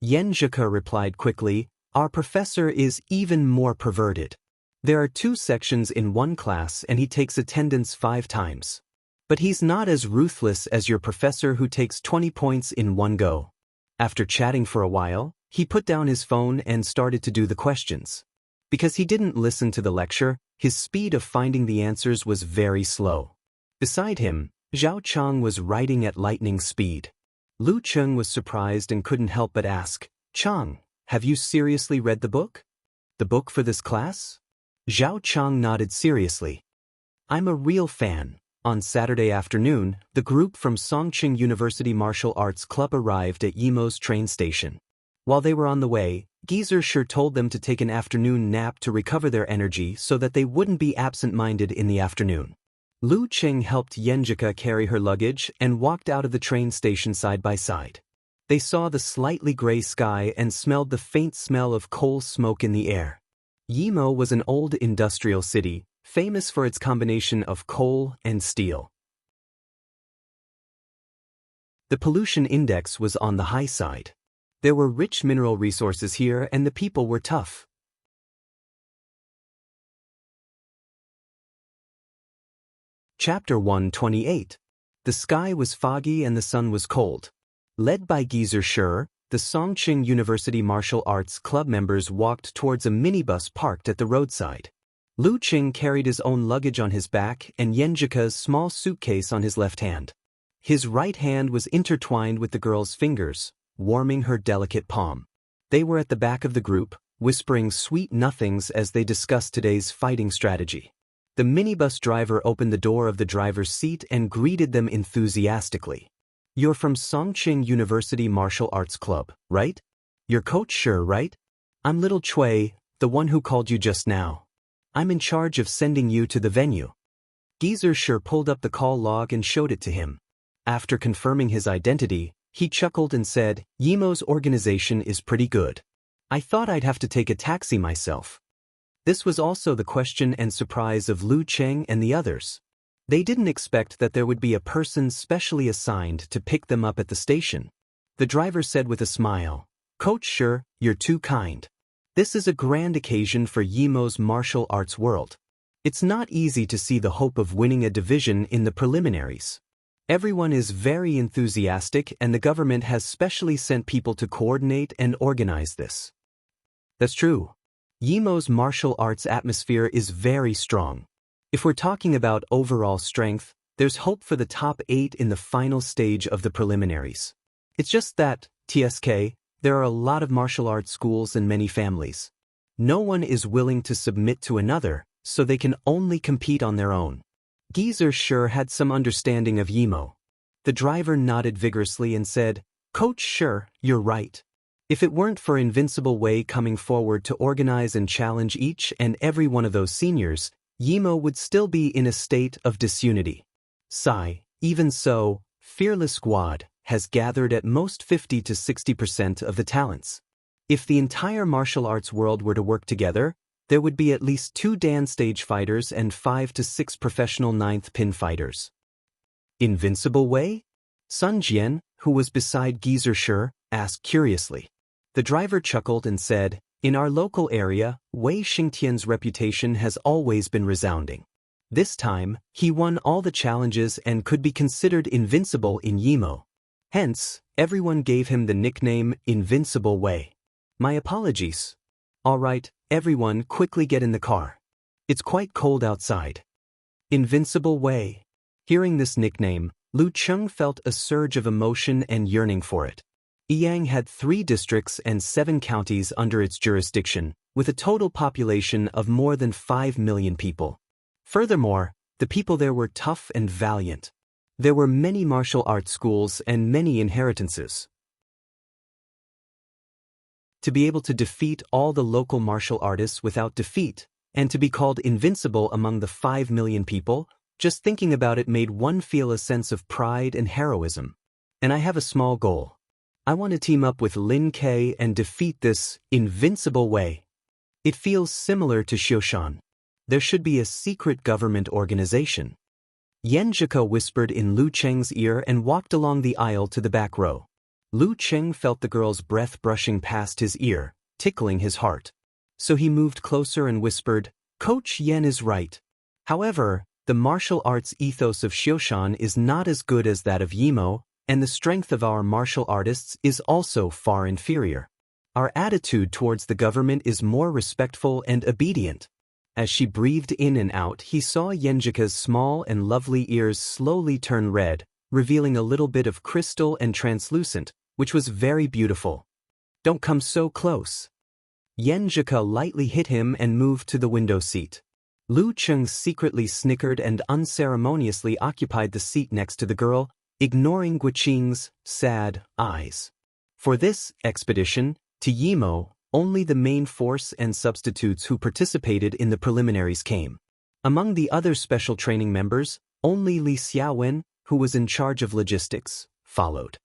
Yenjika replied quickly, "Our professor is even more perverted. There are 2 sections in one class and he takes attendance 5 times. But he's not as ruthless as your professor who takes 20 points in one go." After chatting for a while, he put down his phone and started to do the questions. Because he didn't listen to the lecture, his speed of finding the answers was very slow. Beside him, Zhao Chang was writing at lightning speed. Lu Qing was surprised and couldn't help but ask, "Chang, have you seriously read the book? The book for this class?" Zhao Chang nodded seriously. "I'm a real fan." On Saturday afternoon, the group from Songqing University Martial Arts Club arrived at Yimo's train station. While they were on the way, Geezer sure told them to take an afternoon nap to recover their energy so that they wouldn't be absent-minded in the afternoon. Lu Qing helped Yenjika carry her luggage and walked out of the train station side by side. They saw the slightly gray sky and smelled the faint smell of coal smoke in the air. Yimo was an old industrial city, famous for its combination of coal and steel. The pollution index was on the high side. There were rich mineral resources here and the people were tough. Chapter 128. The sky was foggy and the sun was cold. Led by Geezer Shur, the Songqing University Martial Arts Club members walked towards a minibus parked at the roadside. Lu Qing carried his own luggage on his back and Yenjika's small suitcase on his left hand. His right hand was intertwined with the girl's fingers, warming her delicate palm. They were at the back of the group, whispering sweet nothings as they discussed today's fighting strategy. The minibus driver opened the door of the driver's seat and greeted them enthusiastically. "You're from Songqing University Martial Arts Club, right? You're Coach Shur, right? I'm Little Chui, the one who called you just now. I'm in charge of sending you to the venue." Geezer Shur pulled up the call log and showed it to him. After confirming his identity, he chuckled and said, "Yimo's organization is pretty good. I thought I'd have to take a taxi myself." This was also the question and surprise of Lu Qing and the others. They didn't expect that there would be a person specially assigned to pick them up at the station. The driver said with a smile, "Coach Shur, you're too kind. This is a grand occasion for Yimo's martial arts world. It's not easy to see the hope of winning a division in the preliminaries. Everyone is very enthusiastic and the government has specially sent people to coordinate and organize this." That's true. Yimo's martial arts atmosphere is very strong. If we're talking about overall strength, there's hope for the top 8 in the final stage of the preliminaries. It's just that, TSK, there are a lot of martial arts schools and many families. No one is willing to submit to another, so they can only compete on their own. Geezer Shur had some understanding of Yimo. The driver nodded vigorously and said, "Coach Shur, you're right. If it weren't for Invincible Wei coming forward to organize and challenge each and every one of those seniors, Yimo would still be in a state of disunity. Sigh, even so, Fearless Squad has gathered at most 50 to 60% of the talents. If the entire martial arts world were to work together, there would be at least 2 Dan stage fighters and 5 to 6 professional 9th pin fighters." Invincible Wei? Sun Jian, who was beside Geezer Shur, asked curiously. The driver chuckled and said, "In our local area, Wei Xingtian's reputation has always been resounding. This time, he won all the challenges and could be considered invincible in Yimo. Hence, everyone gave him the nickname Invincible Wei. My apologies. All right, everyone quickly get in the car. It's quite cold outside." Invincible Wei. Hearing this nickname, Lu Qing felt a surge of emotion and yearning for it. Yiyang had 3 districts and 7 counties under its jurisdiction, with a total population of more than 5 million people. Furthermore, the people there were tough and valiant. There were many martial arts schools and many inheritances. To be able to defeat all the local martial artists without defeat, and to be called invincible among the 5 million people, just thinking about it made one feel a sense of pride and heroism. And I have a small goal. I want to team up with Lin Ke and defeat this Invincible Wei. It feels similar to Xiushan. There should be a secret government organization. Yenjika whispered in Lu Cheng's ear and walked along the aisle to the back row. Lu Cheng felt the girl's breath brushing past his ear, tickling his heart. So he moved closer and whispered, "Coach Yen is right. However, the martial arts ethos of Xiushan is not as good as that of Yimo, and the strength of our martial artists is also far inferior. Our attitude towards the government is more respectful and obedient." As she breathed in and out, he saw Yenjika's small and lovely ears slowly turn red, revealing a little bit of crystal and translucent, which was very beautiful. "Don't come so close." Yenjika lightly hit him and moved to the window seat. Lu Cheng secretly snickered and unceremoniously occupied the seat next to the girl, ignoring Guiqing's sad eyes. For this expedition, To Yimo, only the main force and substitutes who participated in the preliminaries came. Among the other special training members, only Li Xiaowen, who was in charge of logistics, followed.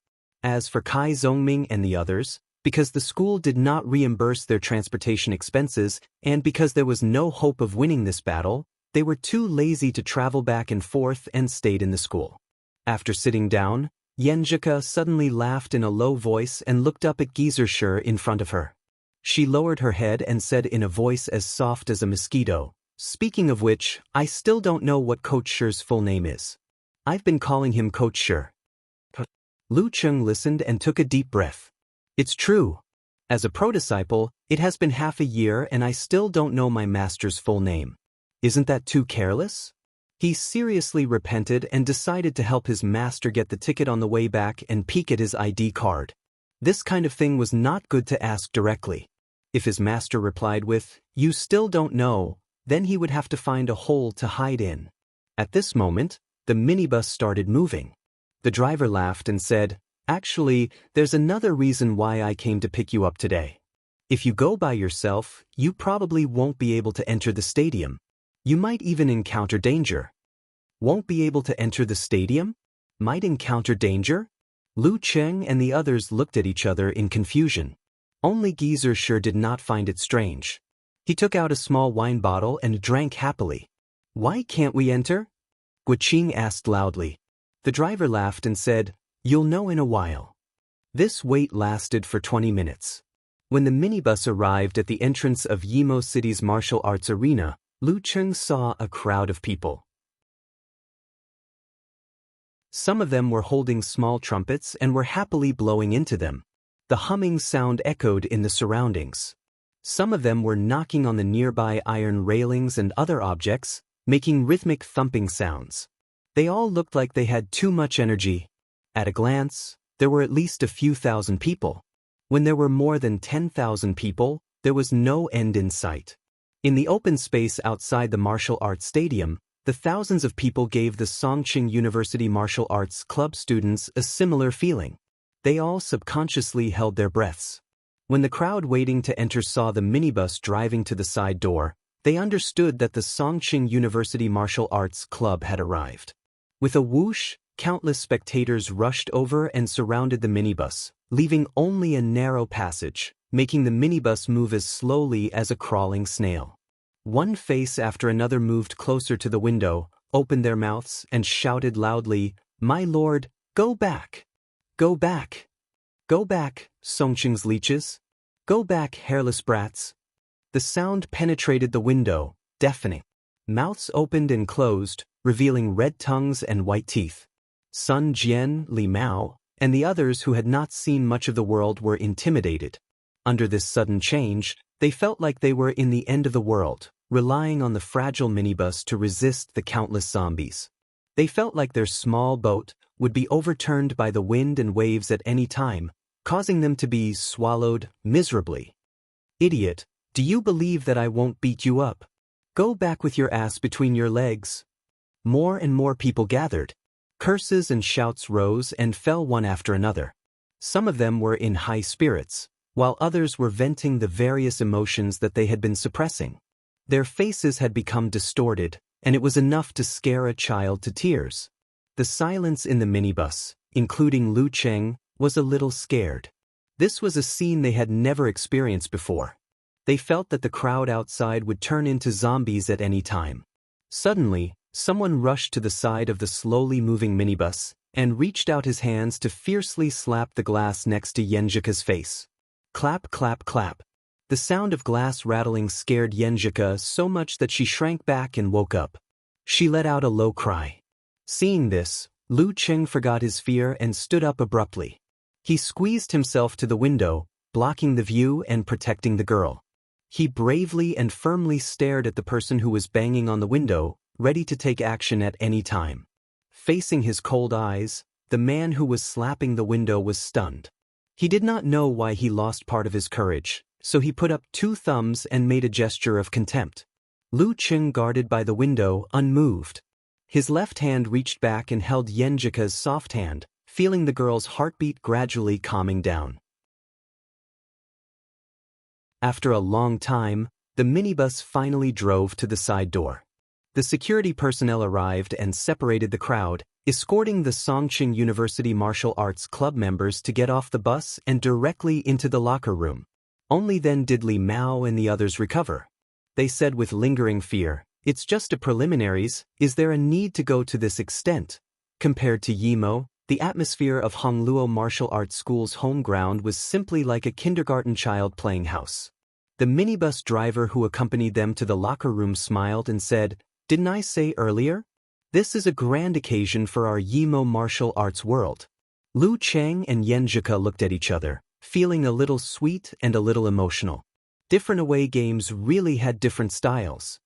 As for Kai Zhongming and the others, because the school did not reimburse their transportation expenses and because there was no hope of winning this battle, they were too lazy to travel back and forth and stayed in the school. After sitting down, Yenjika suddenly laughed in a low voice and looked up at Gizershur in front of her. She lowered her head and said in a voice as soft as a mosquito, "Speaking of which, I still don't know what Coach Shur's full name is. I've been calling him Coach Shur." Lu Cheng listened and took a deep breath. It's true. As a prodisciple, it has been half a year and I still don't know my master's full name. Isn't that too careless? He seriously repented and decided to help his master get the ticket on the way back and peek at his ID card. This kind of thing was not good to ask directly. If his master replied with, "You still don't know," then he would have to find a hole to hide in. At this moment, the minibus started moving. The driver laughed and said, "Actually, there's another reason why I came to pick you up today. If you go by yourself, you probably won't be able to enter the stadium. You might even encounter danger." Won't be able to enter the stadium? Might encounter danger? Lu Cheng and the others looked at each other in confusion. Only Gizershur did not find it strange. He took out a small wine bottle and drank happily. "Why can't we enter?" Guqing asked loudly. The driver laughed and said, "You'll know in a while." This wait lasted for 20 minutes. When the minibus arrived at the entrance of Yimo City's martial arts arena, Lu Cheng saw a crowd of people. Some of them were holding small trumpets and were happily blowing into them. The humming sound echoed in the surroundings. Some of them were knocking on the nearby iron railings and other objects, making rhythmic thumping sounds. They all looked like they had too much energy. At a glance, there were at least a few thousand people. When there were more than 10,000 people, there was no end in sight. In the open space outside the martial arts stadium, the thousands of people gave the Songqing University Martial Arts Club students a similar feeling. They all subconsciously held their breaths. When the crowd waiting to enter saw the minibus driving to the side door, they understood that the Songqing University Martial Arts Club had arrived. With a whoosh, countless spectators rushed over and surrounded the minibus, leaving only a narrow passage, making the minibus move as slowly as a crawling snail. One face after another moved closer to the window, opened their mouths, and shouted loudly, "My lord, go back! Go back! Go back, Songqing's leeches! Go back, hairless brats!" The sound penetrated the window, deafening. Mouths opened and closed, revealing red tongues and white teeth. Sun Jian, Li Mao, and the others who had not seen much of the world were intimidated. Under this sudden change, they felt like they were in the end of the world, relying on the fragile minibus to resist the countless zombies. They felt like their small boat would be overturned by the wind and waves at any time, causing them to be swallowed miserably. "Idiot, do you believe that I won't beat you up? Go back with your ass between your legs." More and more people gathered. Curses and shouts rose and fell one after another. Some of them were in high spirits, while others were venting the various emotions that they had been suppressing. Their faces had become distorted, and it was enough to scare a child to tears. The silence in the minibus, including Lu Cheng, was a little scared. This was a scene they had never experienced before. They felt that the crowd outside would turn into zombies at any time. Suddenly, someone rushed to the side of the slowly moving minibus and reached out his hands to fiercely slap the glass next to Yenjika's face. Clap, clap, clap. The sound of glass rattling scared Yenjika so much that she shrank back and woke up. She let out a low cry. Seeing this, Lu Cheng forgot his fear and stood up abruptly. He squeezed himself to the window, blocking the view and protecting the girl. He bravely and firmly stared at the person who was banging on the window, ready to take action at any time. Facing his cold eyes, the man who was slapping the window was stunned. He did not know why he lost part of his courage, so he put up two thumbs and made a gesture of contempt. Lu Cheng guarded by the window, unmoved. His left hand reached back and held Yenjika's soft hand, feeling the girl's heartbeat gradually calming down. After a long time, the minibus finally drove to the side door. The security personnel arrived and separated the crowd, escorting the Songqing University Martial Arts Club members to get off the bus and directly into the locker room. Only then did Li Mao and the others recover. They said with lingering fear, "It's just a preliminaries, is there a need to go to this extent?" Compared to Yimo, the atmosphere of Hongluo Martial Arts School's home ground was simply like a kindergarten child playing house. The minibus driver who accompanied them to the locker room smiled and said, "Didn't I say earlier? This is a grand occasion for our Yimo martial arts world." Lu Cheng and Yan Zhika looked at each other, feeling a little sweet and a little emotional. Different away games really had different styles.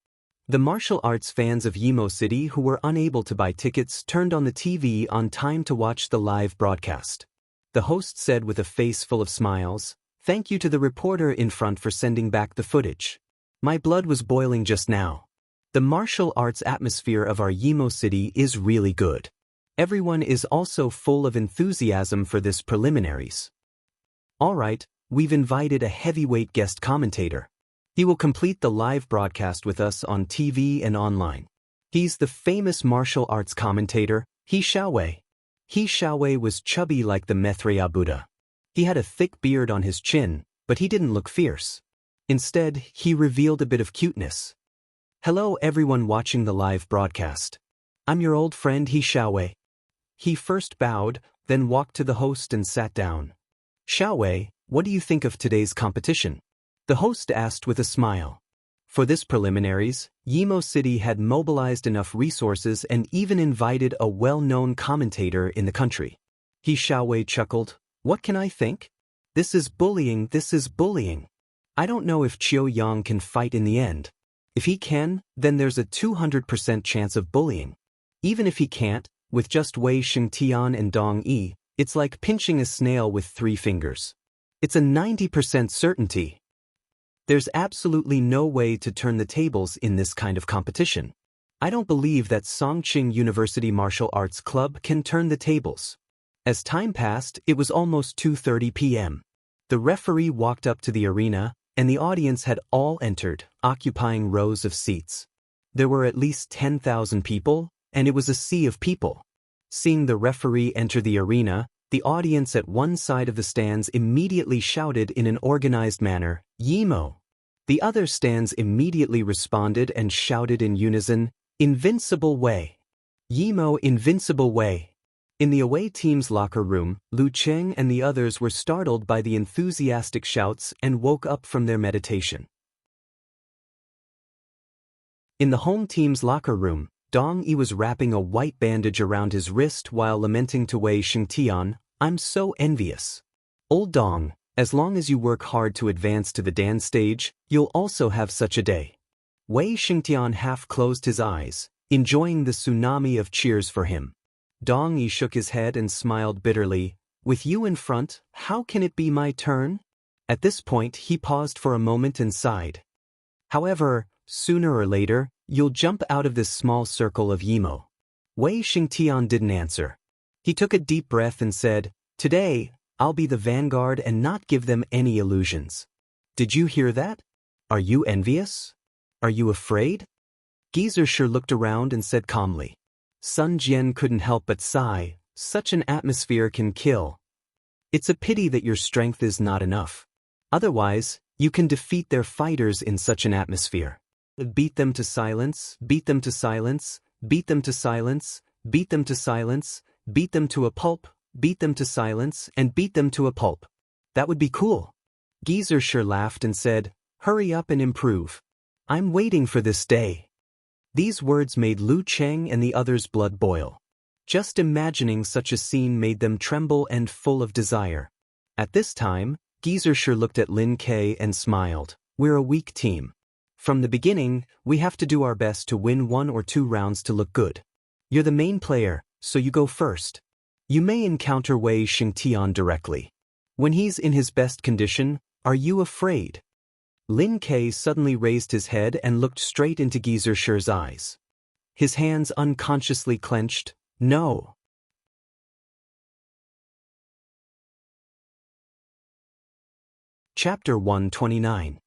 The martial arts fans of Yimo City who were unable to buy tickets turned on the TV on time to watch the live broadcast. The host said with a face full of smiles, "Thank you to the reporter in front for sending back the footage. My blood was boiling just now. The martial arts atmosphere of our Yimo City is really good. Everyone is also full of enthusiasm for this preliminaries. All right, we've invited a heavyweight guest commentator. He will complete the live broadcast with us on TV and online. He's the famous martial arts commentator, He Xiaowei." He Xiaowei was chubby like the Maitreya Buddha. He had a thick beard on his chin, but he didn't look fierce. Instead, he revealed a bit of cuteness. "Hello everyone watching the live broadcast. I'm your old friend He Xiaowei." He first bowed, then walked to the host and sat down. "Xiaowei, what do you think of today's competition?" The host asked with a smile. For this preliminaries, Yimo City had mobilized enough resources and even invited a well-known commentator in the country. He Xiaowei chuckled, "What can I think? This is bullying, this is bullying. I don't know if Qiu Yang can fight in the end. If he can, then there's a 200% chance of bullying. Even if he can't, with just Wei Xingtian and Dong Yi, it's like pinching a snail with 3 fingers. It's a 90% certainty. There's absolutely no way to turn the tables in this kind of competition. I don't believe that Songqing University Martial Arts Club can turn the tables." As time passed, it was almost 2:30 p.m. The referee walked up to the arena, and the audience had all entered, occupying rows of seats. There were at least 10,000 people, and it was a sea of people. Seeing the referee enter the arena, the audience at one side of the stands immediately shouted in an organized manner, "Yimo!" The other stands immediately responded and shouted in unison, "Invincible Wei! Yimo Invincible Wei!" In the away team's locker room, Lu Cheng and the others were startled by the enthusiastic shouts and woke up from their meditation. In the home team's locker room, Dong Yi was wrapping a white bandage around his wrist while lamenting to Wei Xingtian, "I'm so envious. Old Dong, as long as you work hard to advance to the Dan stage, you'll also have such a day." Wei Xingtian half closed his eyes, enjoying the tsunami of cheers for him. Dong Yi shook his head and smiled bitterly, "With you in front, how can it be my turn?" At this point he paused for a moment and sighed. "However, sooner or later, you'll jump out of this small circle of Yimo." Wei Xingtian didn't answer. He took a deep breath and said, "Today, I'll be the vanguard and not give them any illusions." Did you hear that? Are you envious? Are you afraid? Geyser looked around and said calmly. Sun Jian couldn't help but sigh, "Such an atmosphere can kill. It's a pity that your strength is not enough. Otherwise, you can defeat their fighters in such an atmosphere. Beat them to silence, beat them to silence, beat them to silence, beat them to silence, beat them to a pulp, beat them to silence, and beat them to a pulp. That would be cool." Geyser laughed and said, "Hurry up and improve. I'm waiting for this day." These words made Lu Cheng and the others' blood boil. Just imagining such a scene made them tremble and full of desire. At this time, Geyser looked at Lin Kei and smiled. "We're a weak team. From the beginning, we have to do our best to win 1 or 2 rounds to look good. You're the main player, so you go first. You may encounter Wei Xingtian directly. When he's in his best condition, are you afraid?" Lin Kei suddenly raised his head and looked straight into Geyser's eyes. His hands unconsciously clenched. "No." Chapter 129.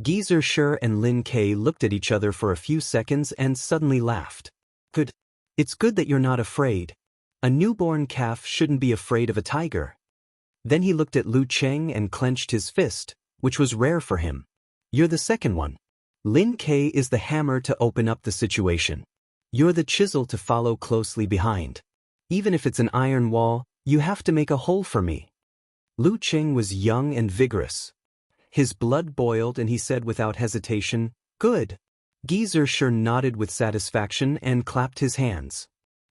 Geezer Shi and Lin Kei looked at each other for a few seconds and suddenly laughed. Good. It's good that you're not afraid. A newborn calf shouldn't be afraid of a tiger. Then he looked at Lu Cheng and clenched his fist, which was rare for him. You're the second one. Lin Kei is the hammer to open up the situation. You're the chisel to follow closely behind. Even if it's an iron wall, you have to make a hole for me. Lu Cheng was young and vigorous. His blood boiled and he said without hesitation, Good. Geezer Shi nodded with satisfaction and clapped his hands.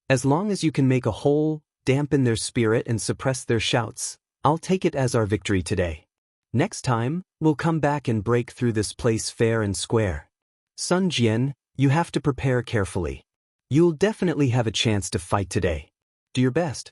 As long as you can make a hole, dampen their spirit and suppress their shouts, I'll take it as our victory today. Next time, we'll come back and break through this place fair and square. Sun Jian, you have to prepare carefully. You'll definitely have a chance to fight today. Do your best.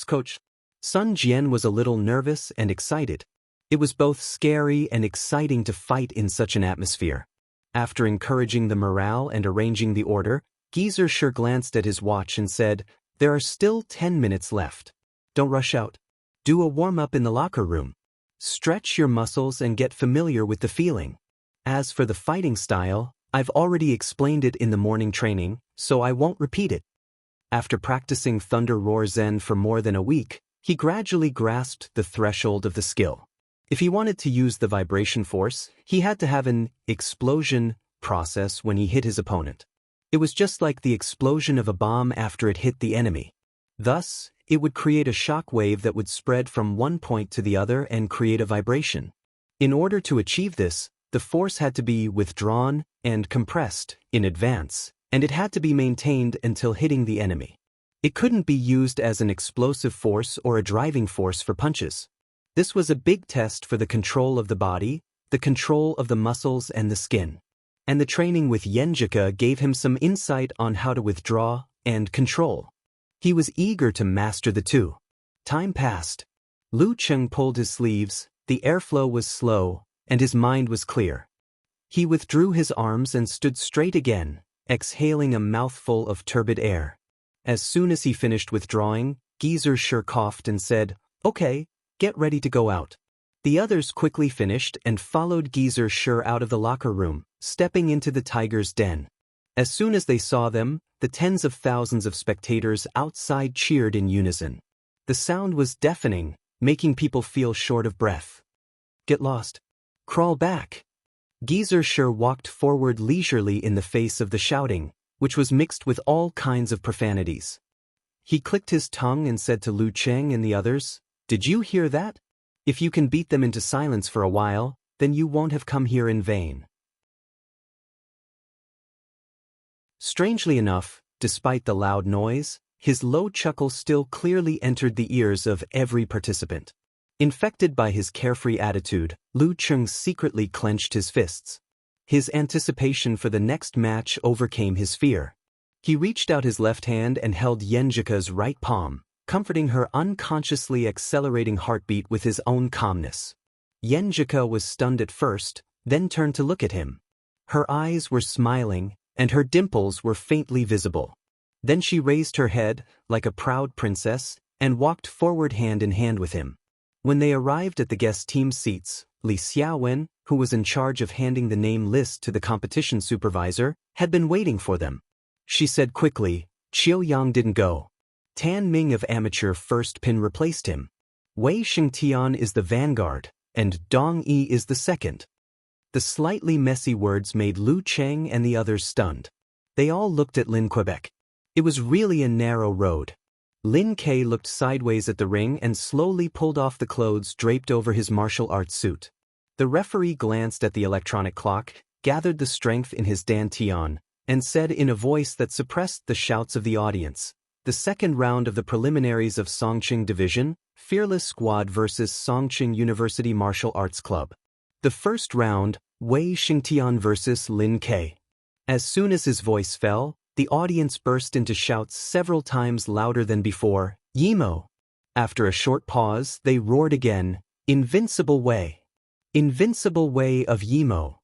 Coach. Sun Jian was a little nervous and excited. It was both scary and exciting to fight in such an atmosphere. After encouraging the morale and arranging the order, Geezer Shi glanced at his watch and said, There are still 10 minutes left. Don't rush out. Do a warm-up in the locker room. Stretch your muscles and get familiar with the feeling. As for the fighting style, I've already explained it in the morning training, so I won't repeat it. After practicing Thunder Roar Zen for more than a week, he gradually grasped the threshold of the skill. If he wanted to use the vibration force, he had to have an explosion process when he hit his opponent. It was just like the explosion of a bomb after it hit the enemy. Thus, it would create a shock wave that would spread from one point to the other and create a vibration. In order to achieve this, the force had to be withdrawn and compressed in advance, and it had to be maintained until hitting the enemy. It couldn't be used as an explosive force or a driving force for punches. This was a big test for the control of the body, the control of the muscles and the skin. And the training with Yenjika gave him some insight on how to withdraw and control. He was eager to master the two. Time passed. Lu Cheng pulled his sleeves, the airflow was slow, and his mind was clear. He withdrew his arms and stood straight again, exhaling a mouthful of turbid air. As soon as he finished withdrawing, Geezer Shi coughed and said, Okay, get ready to go out. The others quickly finished and followed Geezer Shi out of the locker room, stepping into the tiger's den. As soon as they saw them, the tens of thousands of spectators outside cheered in unison. The sound was deafening, making people feel short of breath. Get lost. Crawl back. Geezer Shi walked forward leisurely in the face of the shouting, which was mixed with all kinds of profanities. He clicked his tongue and said to Lu Cheng and the others, Did you hear that? If you can beat them into silence for a while, then you won't have come here in vain. Strangely enough, despite the loud noise, his low chuckle still clearly entered the ears of every participant. Infected by his carefree attitude, Lu Cheng secretly clenched his fists. His anticipation for the next match overcame his fear. He reached out his left hand and held Yenjika's right palm, comforting her unconsciously accelerating heartbeat with his own calmness. Yenjika was stunned at first, then turned to look at him. Her eyes were smiling, and her dimples were faintly visible. Then she raised her head, like a proud princess, and walked forward hand in hand with him. When they arrived at the guest team seats, Li Xiaowen, who was in charge of handing the name list to the competition supervisor, had been waiting for them. She said quickly, Qiu Yang didn't go. Tan Ming of amateur first pin replaced him. Wei Xingtian is the vanguard, and Dong Yi is the second. The slightly messy words made Lu Cheng and the others stunned. They all looked at Lin Quebec. It was really a narrow road. Lin Kei looked sideways at the ring and slowly pulled off the clothes draped over his martial arts suit. The referee glanced at the electronic clock, gathered the strength in his dantian, and said in a voice that suppressed the shouts of the audience, The second round of the preliminaries of Songqing Division, Fearless Squad vs. Songqing University Martial Arts Club. The first round, Wei Xingtian vs. Lin Kei. As soon as his voice fell, the audience burst into shouts several times louder than before, Yimo. After a short pause, they roared again, Invincible Wei. Invincible Wei of Yimo.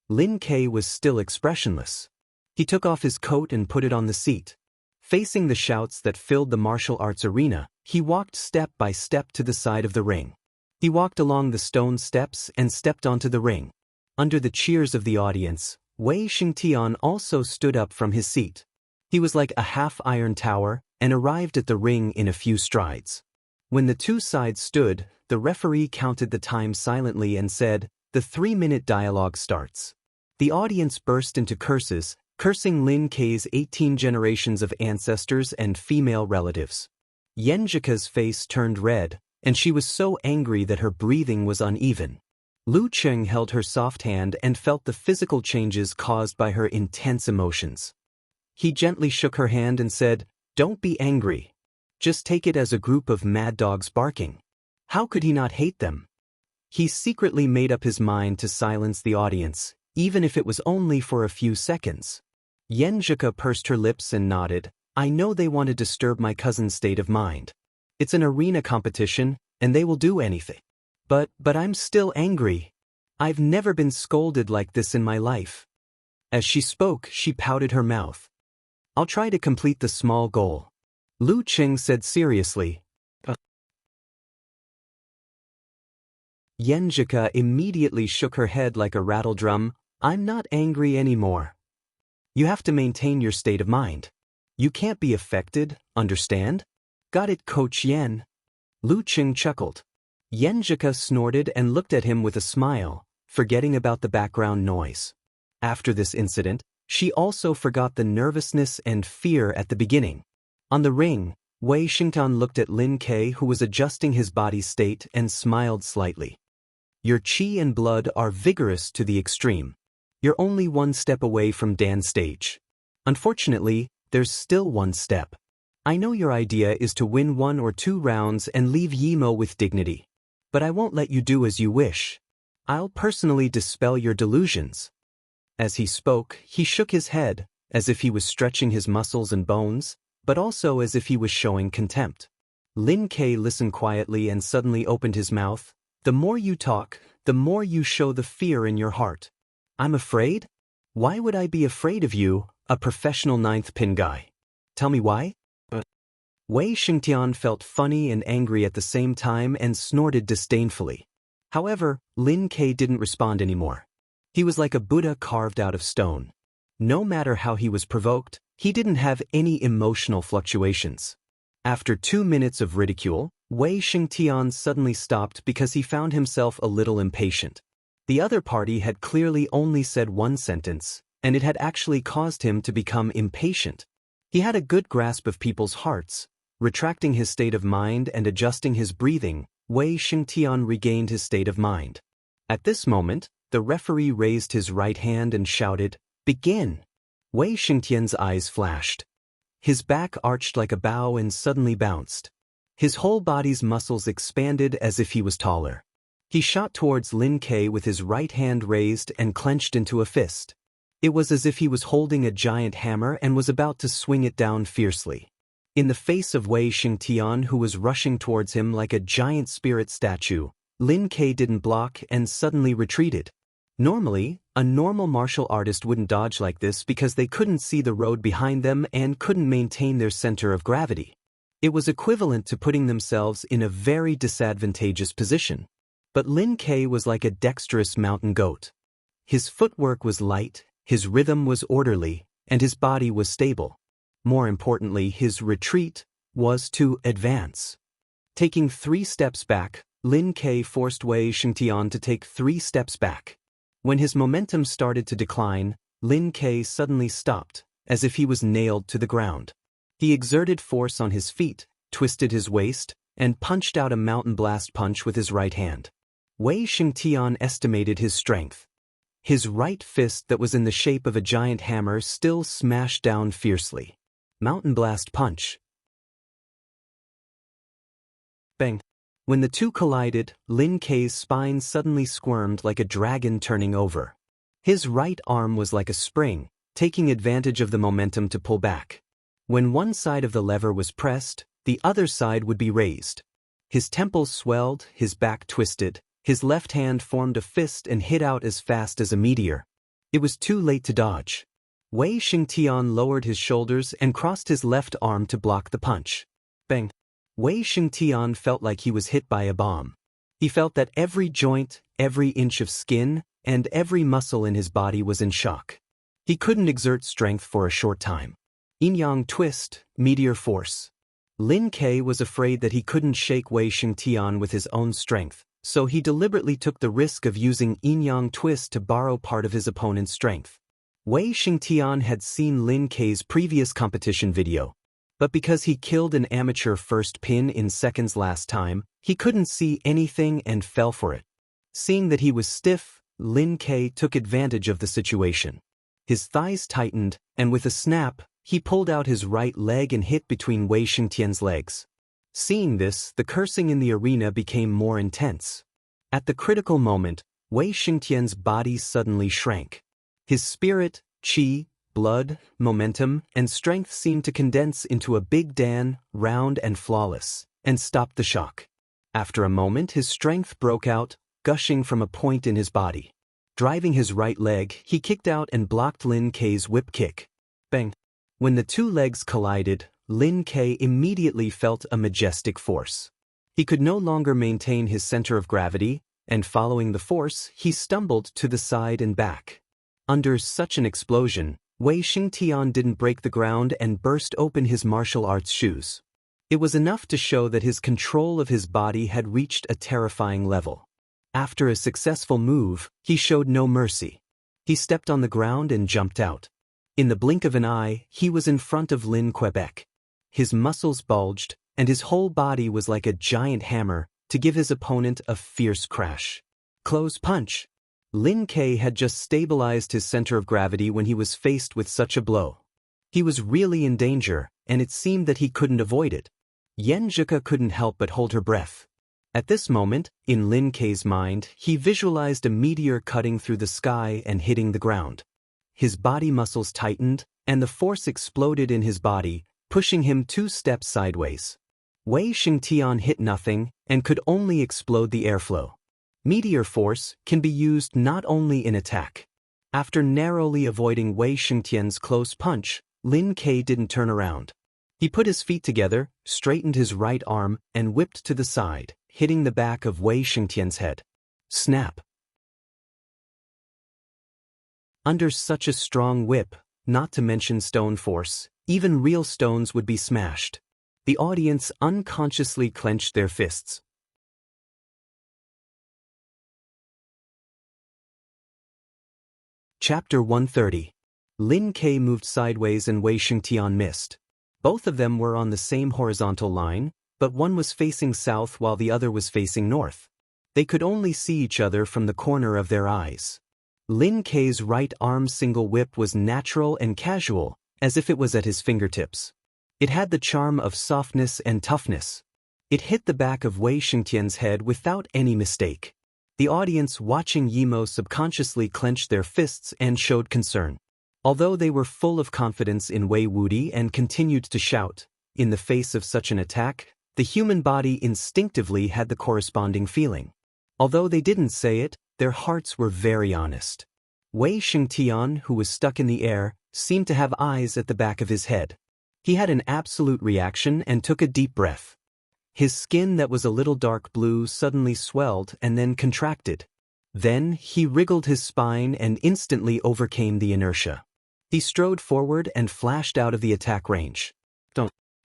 Lin Kei was still expressionless. He took off his coat and put it on the seat. Facing the shouts that filled the martial arts arena, he walked step by step to the side of the ring. He walked along the stone steps and stepped onto the ring. Under the cheers of the audience, Wei Xingtian also stood up from his seat. He was like a half-iron tower and arrived at the ring in a few strides. When the two sides stood, the referee counted the time silently and said, "The 3-minute dialogue starts." The audience burst into curses, cursing Lin Kei's 18 generations of ancestors and female relatives. Yenjika's face turned red, and she was so angry that her breathing was uneven. Lu Cheng held her soft hand and felt the physical changes caused by her intense emotions. He gently shook her hand and said, "Don't be angry. Just take it as a group of mad dogs barking." How could he not hate them? He secretly made up his mind to silence the audience, even if it was only for a few seconds. Yenjika pursed her lips and nodded. "I know they want to disturb my cousin's state of mind. It's an arena competition, and they will do anything. But I'm still angry. I've never been scolded like this in my life." As she spoke, she pouted her mouth. "I'll try to complete the small goal." Lu Cheng said seriously. Yenjika immediately shook her head like a rattle drum. "I'm not angry anymore. You have to maintain your state of mind. You can't be affected, understand? Got it, Coach Yen?" Lu Cheng chuckled. Yenjika snorted and looked at him with a smile, forgetting about the background noise. After this incident, she also forgot the nervousness and fear at the beginning. On the ring, Wei Xingtian looked at Lin Kei, who was adjusting his body state, and smiled slightly. "Your chi and blood are vigorous to the extreme. You're only one step away from Dan's stage. Unfortunately, there's still one step. I know your idea is to win 1 or 2 rounds and leave Yimo with dignity. But I won't let you do as you wish. I'll personally dispel your delusions." As he spoke, he shook his head, as if he was stretching his muscles and bones, but also as if he was showing contempt. Lin Kei listened quietly and suddenly opened his mouth. "The more you talk, the more you show the fear in your heart." "I'm afraid? Why would I be afraid of you, a professional 9th pin guy? Tell me why?" Wei Xingtian felt funny and angry at the same time and snorted disdainfully. However, Lin Kei didn't respond anymore. He was like a Buddha carved out of stone. No matter how he was provoked, he didn't have any emotional fluctuations. After 2 minutes of ridicule, Wei Xingtian suddenly stopped because he found himself a little impatient. The other party had clearly only said one sentence, and it had actually caused him to become impatient. He had a good grasp of people's hearts. Retracting his state of mind and adjusting his breathing, Wei Xingtian regained his state of mind. At this moment, the referee raised his right hand and shouted, "Begin!" Wei Xingtian's eyes flashed. His back arched like a bow and suddenly bounced. His whole body's muscles expanded as if he was taller. He shot towards Lin Kei with his right hand raised and clenched into a fist. It was as if he was holding a giant hammer and was about to swing it down fiercely. In the face of Wei Xingtian, who was rushing towards him like a giant spirit statue, Lin Kei didn't block and suddenly retreated. Normally, a normal martial artist wouldn't dodge like this because they couldn't see the road behind them and couldn't maintain their center of gravity. It was equivalent to putting themselves in a very disadvantageous position. But Lin Kei was like a dexterous mountain goat. His footwork was light, his rhythm was orderly, and his body was stable. More importantly, his retreat was to advance. Taking 3 steps back, Lin Kei forced Wei Xingtian to take 3 steps back. When his momentum started to decline, Lin Kei suddenly stopped, as if he was nailed to the ground. He exerted force on his feet, twisted his waist, and punched out a mountain blast punch with his right hand. Wei Xingtian estimated his strength. His right fist that was in the shape of a giant hammer still smashed down fiercely. Mountain blast punch. Bang. When the two collided, Lin Kei's spine suddenly squirmed like a dragon turning over. His right arm was like a spring, taking advantage of the momentum to pull back. When one side of the lever was pressed, the other side would be raised. His temples swelled, his back twisted, his left hand formed a fist and hit out as fast as a meteor. It was too late to dodge. Wei Xingtian lowered his shoulders and crossed his left arm to block the punch. Bang! Wei Xingtian felt like he was hit by a bomb. He felt that every joint, every inch of skin, and every muscle in his body was in shock. He couldn't exert strength for a short time. Yin-yang twist, meteor force. Lin Ke was afraid that he couldn't shake Wei Xingtian with his own strength, so he deliberately took the risk of using yin-yang twist to borrow part of his opponent's strength. Wei Xingtian had seen Lin Ke's previous competition video, but because he killed an amateur first pin in seconds last time, he couldn't see anything and fell for it. Seeing that he was stiff, Lin Ke took advantage of the situation. His thighs tightened, and with a snap, he pulled out his right leg and hit between Wei Xingtian's legs. Seeing this, the cursing in the arena became more intense. At the critical moment, Wei Xingtian's body suddenly shrank. His spirit, qi, blood, momentum, and strength seemed to condense into a big Dan, round and flawless, and stopped the shock. After a moment, his strength broke out, gushing from a point in his body. Driving his right leg, he kicked out and blocked Lin Ke's whip kick. Bang! When the two legs collided, Lin Ke immediately felt a majestic force. He could no longer maintain his center of gravity, and following the force, he stumbled to the side and back. Under such an explosion, Wei Xingtian didn't break the ground and burst open his martial arts shoes. It was enough to show that his control of his body had reached a terrifying level. After a successful move, he showed no mercy. He stepped on the ground and jumped out. In the blink of an eye, he was in front of Lin Quebec. His muscles bulged, and his whole body was like a giant hammer to give his opponent a fierce crash. Close punch. Lin Ke had just stabilized his center of gravity when he was faced with such a blow. He was really in danger, and it seemed that he couldn't avoid it. Yan Zhika couldn't help but hold her breath. At this moment, in Lin Ke's mind, he visualized a meteor cutting through the sky and hitting the ground. His body muscles tightened, and the force exploded in his body, pushing him 2 steps sideways. Wei Xingtian hit nothing and could only explode the airflow. Meteor force can be used not only in attack. After narrowly avoiding Wei Xingtian's close punch, Lin Ke didn't turn around. He put his feet together, straightened his right arm, and whipped to the side, hitting the back of Wei Xingtian's head. Snap! Under such a strong whip, not to mention stone force, even real stones would be smashed. The audience unconsciously clenched their fists. Chapter 130. Lin Ke moved sideways and Wei Xingtian missed. Both of them were on the same horizontal line, but one was facing south while the other was facing north. They could only see each other from the corner of their eyes. Lin Ke's right arm single whip was natural and casual, as if it was at his fingertips. It had the charm of softness and toughness. It hit the back of Wei Xingtian's head without any mistake. The audience watching Yimo subconsciously clenched their fists and showed concern. Although they were full of confidence in Wei Wuди and continued to shout, in the face of such an attack, the human body instinctively had the corresponding feeling. Although they didn't say it, their hearts were very honest. Wei Xingtian, who was stuck in the air, seemed to have eyes at the back of his head. He had an absolute reaction and took a deep breath. His skin that was a little dark blue suddenly swelled and then contracted. Then he wriggled his spine and instantly overcame the inertia. He strode forward and flashed out of the attack range.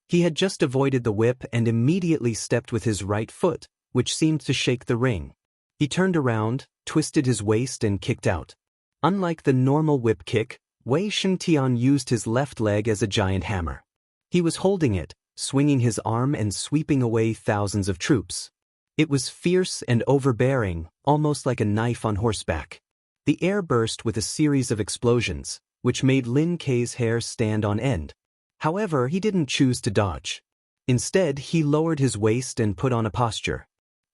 He had just avoided the whip and immediately stepped with his right foot, which seemed to shake the ring. He turned around, twisted his waist and kicked out. Unlike the normal whip kick, Wei Xingtian used his left leg as a giant hammer. He was holding it, swinging his arm and sweeping away thousands of troops. It was fierce and overbearing, almost like a knife on horseback. The air burst with a series of explosions, which made Lin Ke's hair stand on end. However, he didn't choose to dodge. Instead, he lowered his waist and put on a posture.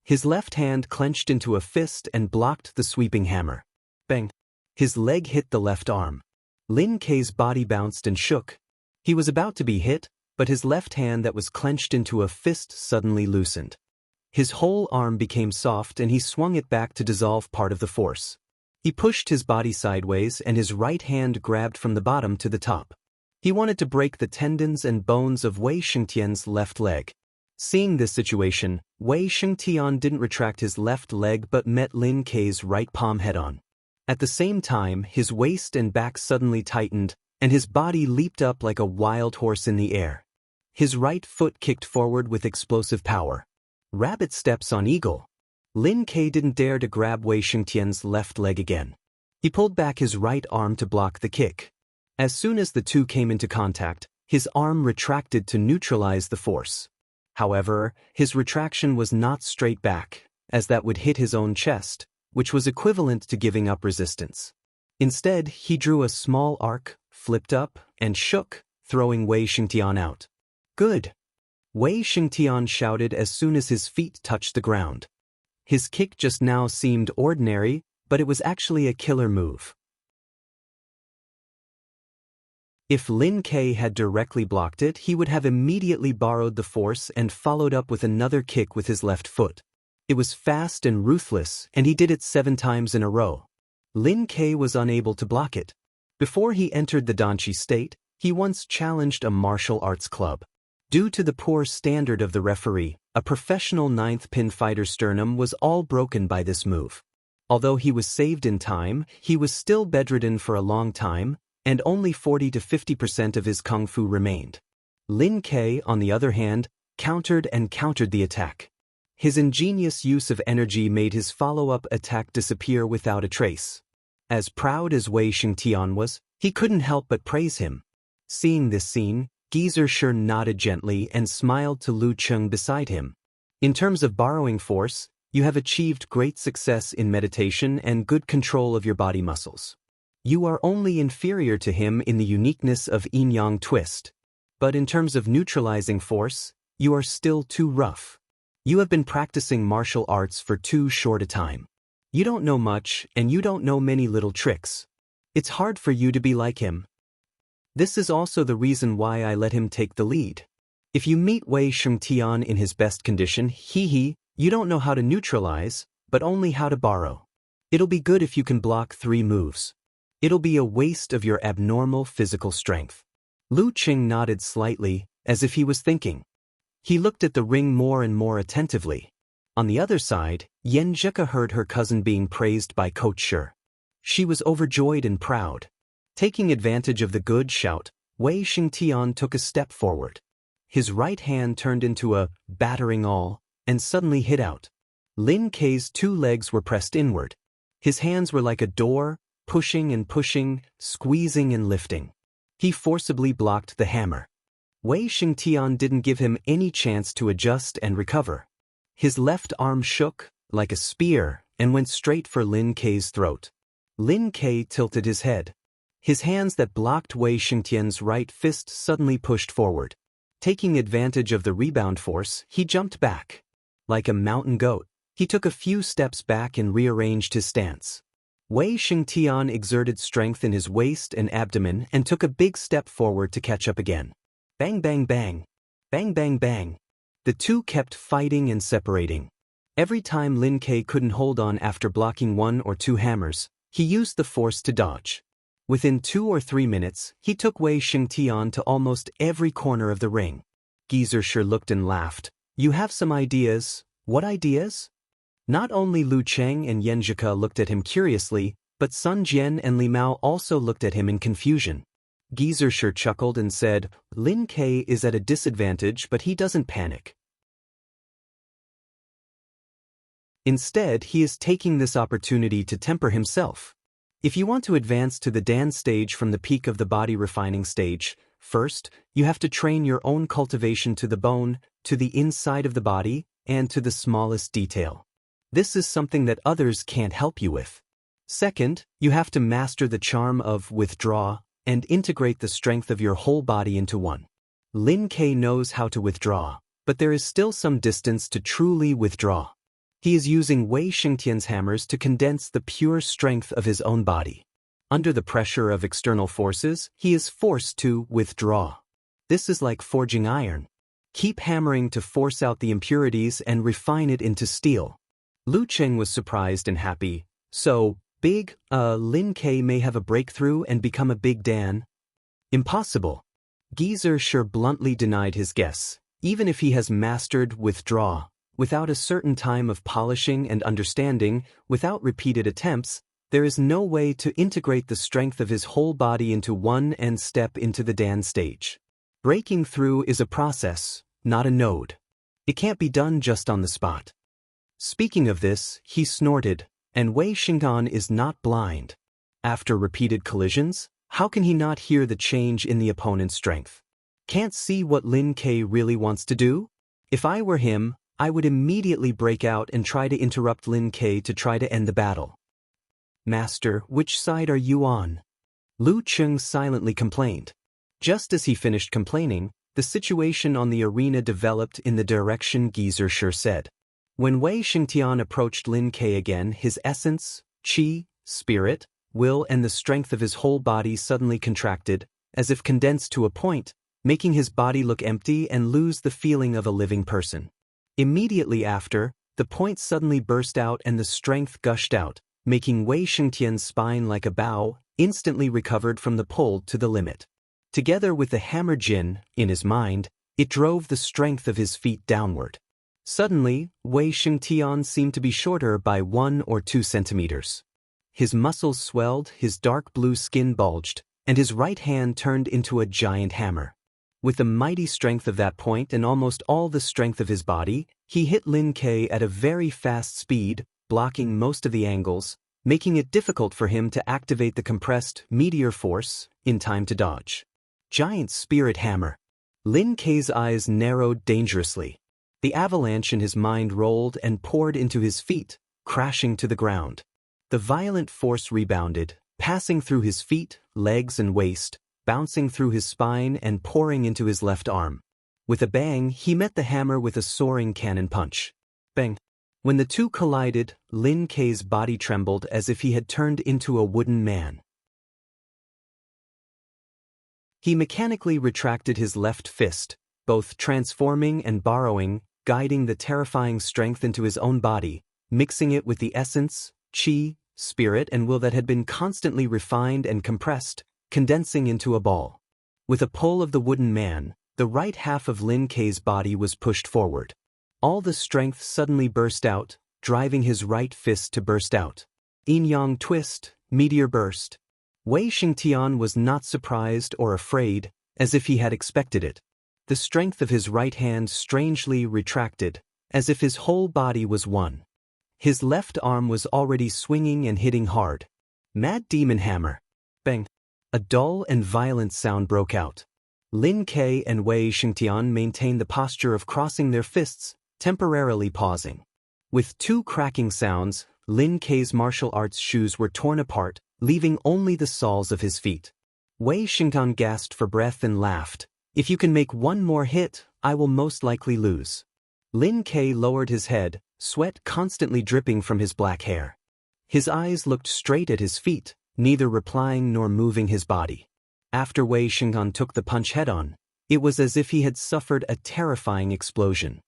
His left hand clenched into a fist and blocked the sweeping hammer. Bang! His leg hit the left arm. Lin Ke's body bounced and shook. He was about to be hit, but his left hand that was clenched into a fist suddenly loosened. His whole arm became soft and he swung it back to dissolve part of the force. He pushed his body sideways and his right hand grabbed from the bottom to the top. He wanted to break the tendons and bones of Wei Xingtian's left leg. Seeing this situation, Wei Xingtian didn't retract his left leg but met Lin Ke's right palm head-on. At the same time, his waist and back suddenly tightened, and his body leaped up like a wild horse in the air. His right foot kicked forward with explosive power. Rabbit steps on eagle. Lin Ke didn't dare to grab Wei Xingtian's left leg again. He pulled back his right arm to block the kick. As soon as the two came into contact, his arm retracted to neutralize the force. However, his retraction was not straight back, as that would hit his own chest, which was equivalent to giving up resistance. Instead, he drew a small arc, flipped up, and shook, throwing Wei Xingtian out. Good! Wei Xingtian shouted as soon as his feet touched the ground. His kick just now seemed ordinary, but it was actually a killer move. If Lin Ke had directly blocked it, he would have immediately borrowed the force and followed up with another kick with his left foot. It was fast and ruthless, and he did it 7 times in a row. Lin Ke was unable to block it. Before he entered the Danchi state, he once challenged a martial arts club. Due to the poor standard of the referee, a professional 9th pin fighter's sternum was all broken by this move. Although he was saved in time, he was still bedridden for a long time, and only 40 to 50% of his kung fu remained. Lin Ke, on the other hand, countered the attack. His ingenious use of energy made his follow-up attack disappear without a trace. As proud as Wei Xingtian was, he couldn't help but praise him. Seeing this scene, Gizur nodded gently and smiled to Lu Cheng beside him. In terms of borrowing force, you have achieved great success in meditation and good control of your body muscles. You are only inferior to him in the uniqueness of yin-yang twist. But in terms of neutralizing force, you are still too rough. You have been practicing martial arts for too short a time. You don't know much, and you don't know many little tricks. It's hard for you to be like him. This is also the reason why I let him take the lead. If you meet Wei Xingtian in his best condition, you don't know how to neutralize, but only how to borrow. It'll be good if you can block 3 moves. It'll be a waste of your abnormal physical strength. Lu Cheng nodded slightly, as if he was thinking. He looked at the ring more and more attentively. On the other side, Yan Zhika heard her cousin being praised by Coach Shi. She was overjoyed and proud. Taking advantage of the good shout, Wei Xingtian took a step forward. His right hand turned into a battering awl, and suddenly hit out. Lin Ke's 2 legs were pressed inward. His hands were like a door, pushing and pushing, squeezing and lifting. He forcibly blocked the hammer. Wei Xingtian didn't give him any chance to adjust and recover. His left arm shook, like a spear, and went straight for Lin Ke's throat. Lin Ke tilted his head. His hands that blocked Wei Xingtian's right fist suddenly pushed forward. Taking advantage of the rebound force, he jumped back. Like a mountain goat, he took a few steps back and rearranged his stance. Wei Xingtian exerted strength in his waist and abdomen and took a big step forward to catch up again. Bang bang bang. Bang bang bang. The two kept fighting and separating. Every time Lin Ke couldn't hold on after blocking 1 or 2 hammers, he used the force to dodge. Within 2 or 3 minutes, he took Wei Xingtian to almost every corner of the ring. Gizur looked and laughed. You have some ideas. What ideas? Not only Lu Cheng and Yan Zhika looked at him curiously, but Sun Jian and Li Mao also looked at him in confusion. Gizur chuckled and said, Lin Ke is at a disadvantage, but he doesn't panic. Instead, he is taking this opportunity to temper himself. If you want to advance to the Dan stage from the peak of the body refining stage, first, you have to train your own cultivation to the bone, to the inside of the body, and to the smallest detail. This is something that others can't help you with. Second, you have to master the charm of withdraw and integrate the strength of your whole body into one. Lin Ke knows how to withdraw, but there is still some distance to truly withdraw. He is using Wei Xingtian's hammers to condense the pure strength of his own body. Under the pressure of external forces, he is forced to withdraw. This is like forging iron. Keep hammering to force out the impurities and refine it into steel. Lu Cheng was surprised and happy. So, Lin Ke may have a breakthrough and become a big Dan? Impossible. Gizur bluntly denied his guess. Even if he has mastered withdraw, without a certain time of polishing and understanding, without repeated attempts, There is no way to integrate the strength of his whole body into one and step into the Dan stage. Breaking through is a process, not a node. It can't be done just on the spot. Speaking of this, he snorted, and Wei Xingtan is not blind. After repeated collisions, how can he not hear the change in the opponent's strength? Can't see what Lin Ke really wants to do? If I were him, I would immediately break out and try to interrupt Lin Ke to try to end the battle. Master, which side are you on? Lu Cheng silently complained. Just as he finished complaining, the situation on the arena developed in the direction Geezer sure said. When Wei Xingtian approached Lin Ke again, his essence, qi, spirit, will and the strength of his whole body suddenly contracted, as if condensed to a point, making his body look empty and lose the feeling of a living person. Immediately after, the point suddenly burst out and the strength gushed out, making Wei Xingtian's spine like a bow, instantly recovered from the pull to the limit. Together with the hammer jin, in his mind, it drove the strength of his feet downward. Suddenly, Wei Xingtian seemed to be shorter by 1 or 2 centimeters. His muscles swelled, his dark blue skin bulged, and his right hand turned into a giant hammer. With the mighty strength of that point and almost all the strength of his body, he hit Lin Ke at a very fast speed, blocking most of the angles, making it difficult for him to activate the compressed meteor force in time to dodge. Giant spirit hammer. Lin Ke's eyes narrowed dangerously. The avalanche in his mind rolled and poured into his feet, crashing to the ground. The violent force rebounded, passing through his feet, legs and waist, bouncing through his spine and pouring into his left arm. With a bang, he met the hammer with a soaring cannon punch. Bang! When the two collided, Lin Ke's body trembled as if he had turned into a wooden man. He mechanically retracted his left fist, both transforming and borrowing, guiding the terrifying strength into his own body, mixing it with the essence, qi, spirit and will that had been constantly refined and compressed, condensing into a ball. With a pull of the wooden man, the right half of Lin Ke's body was pushed forward. All the strength suddenly burst out, driving his right fist to burst out. Yin-yang twist, meteor burst. Wei Xingtian was not surprised or afraid, as if he had expected it. The strength of his right hand strangely retracted, as if his whole body was one. His left arm was already swinging and hitting hard. Mad Demon Hammer. Bang! A dull and violent sound broke out. Lin Ke and Wei Xingtian maintained the posture of crossing their fists, temporarily pausing. With 2 cracking sounds, Lin Ke's martial arts shoes were torn apart, leaving only the soles of his feet. Wei Xingtian gasped for breath and laughed. If you can make one more hit, I will most likely lose. Lin Ke lowered his head, sweat constantly dripping from his black hair. His eyes looked straight at his feet, neither replying nor moving his body. After Wei Xingtian took the punch head-on, it was as if he had suffered a terrifying explosion.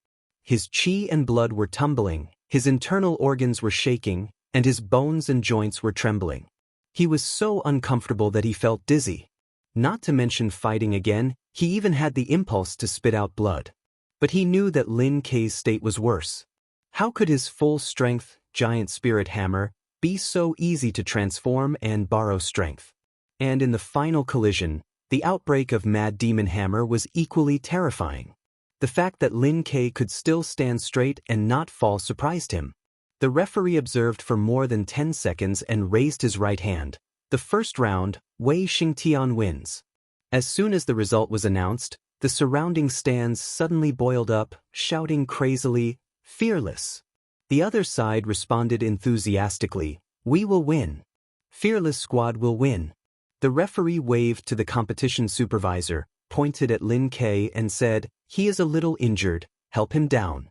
His qi and blood were tumbling, his internal organs were shaking, and his bones and joints were trembling. He was so uncomfortable that he felt dizzy. Not to mention fighting again, he even had the impulse to spit out blood. But he knew that Lin Ke's state was worse. How could his full-strength, giant spirit hammer be so easy to transform and borrow strength? And in the final collision, the outbreak of Mad Demon Hammer was equally terrifying. The fact that Lin Ke could still stand straight and not fall surprised him. The referee observed for more than 10 seconds and raised his right hand. The first round, Wei Xingtian wins. As soon as the result was announced, the surrounding stands suddenly boiled up, shouting crazily, "Fearless!" The other side responded enthusiastically, "We will win. Fearless Squad will win." The referee waved to the competition supervisor, pointed at Lin Ke and said, "He is a little injured, help him down."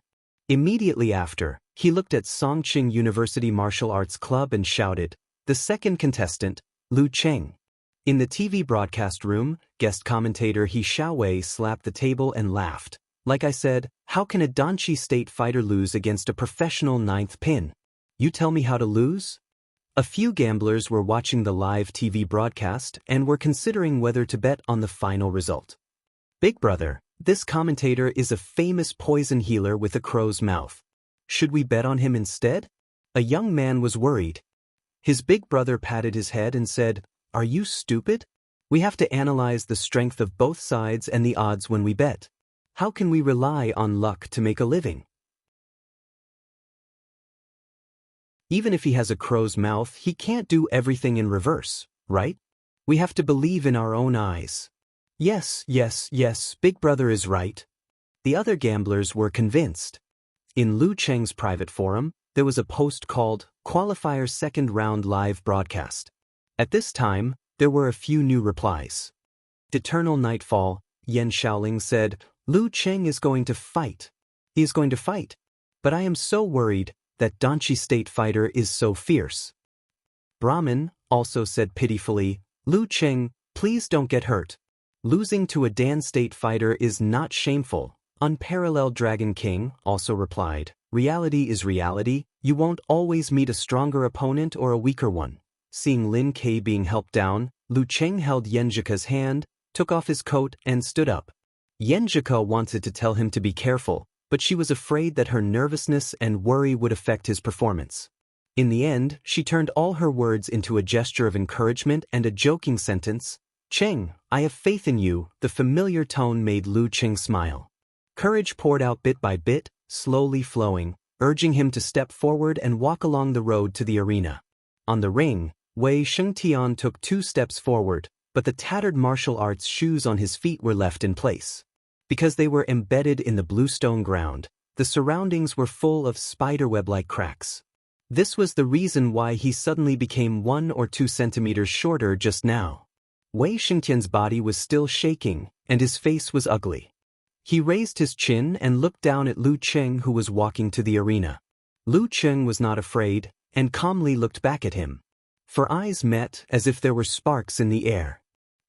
Immediately after, he looked at Songqing University Martial Arts Club and shouted, "The second contestant, Lu Cheng." In the TV broadcast room, guest commentator He Xiaowei slapped the table and laughed. "Like I said, how can a Danqi state fighter lose against a professional ninth pin? You tell me how to lose?" A few gamblers were watching the live TV broadcast and were considering whether to bet on the final result. "Big brother, this commentator is a famous poison healer with a crow's mouth. Should we bet on him instead?" A young man was worried. His big brother patted his head and said, "Are you stupid? We have to analyze the strength of both sides and the odds when we bet. How can we rely on luck to make a living? Even if he has a crow's mouth, he can't do everything in reverse, right? We have to believe in our own eyes." Yes, yes, yes, Big Brother is right. The other gamblers were convinced. In Lu Cheng's private forum, there was a post called Qualifier Second Round Live Broadcast. At this time, there were a few new replies. Eternal Nightfall, Yan Shaoling said, "Lu Cheng is going to fight. He is going to fight. But I am so worried that Danchi State Fighter is so fierce." Brahmin also said pitifully, "Lu Cheng, please don't get hurt. Losing to a Dan State Fighter is not shameful." Unparalleled Dragon King also replied, "Reality is reality. You won't always meet a stronger opponent or a weaker one." Seeing Lin Ke being helped down, Lu Cheng held Yenjika's hand, took off his coat, and stood up. Yenjika wanted to tell him to be careful, but she was afraid that her nervousness and worry would affect his performance. In the end, she turned all her words into a gesture of encouragement and a joking sentence, "Cheng, I have faith in you." The familiar tone made Lu Cheng smile. Courage poured out bit by bit, slowly flowing, urging him to step forward and walk along the road to the arena. On the ring, Wei Shengtian took 2 steps forward, but the tattered martial arts shoes on his feet were left in place. Because they were embedded in the bluestone ground, the surroundings were full of spiderweb-like cracks. This was the reason why he suddenly became 1 or 2 centimeters shorter just now. Wei Shengtian's body was still shaking, and his face was ugly. He raised his chin and looked down at Lu Cheng, who was walking to the arena. Lu Cheng was not afraid, and calmly looked back at him. For eyes met as if there were sparks in the air.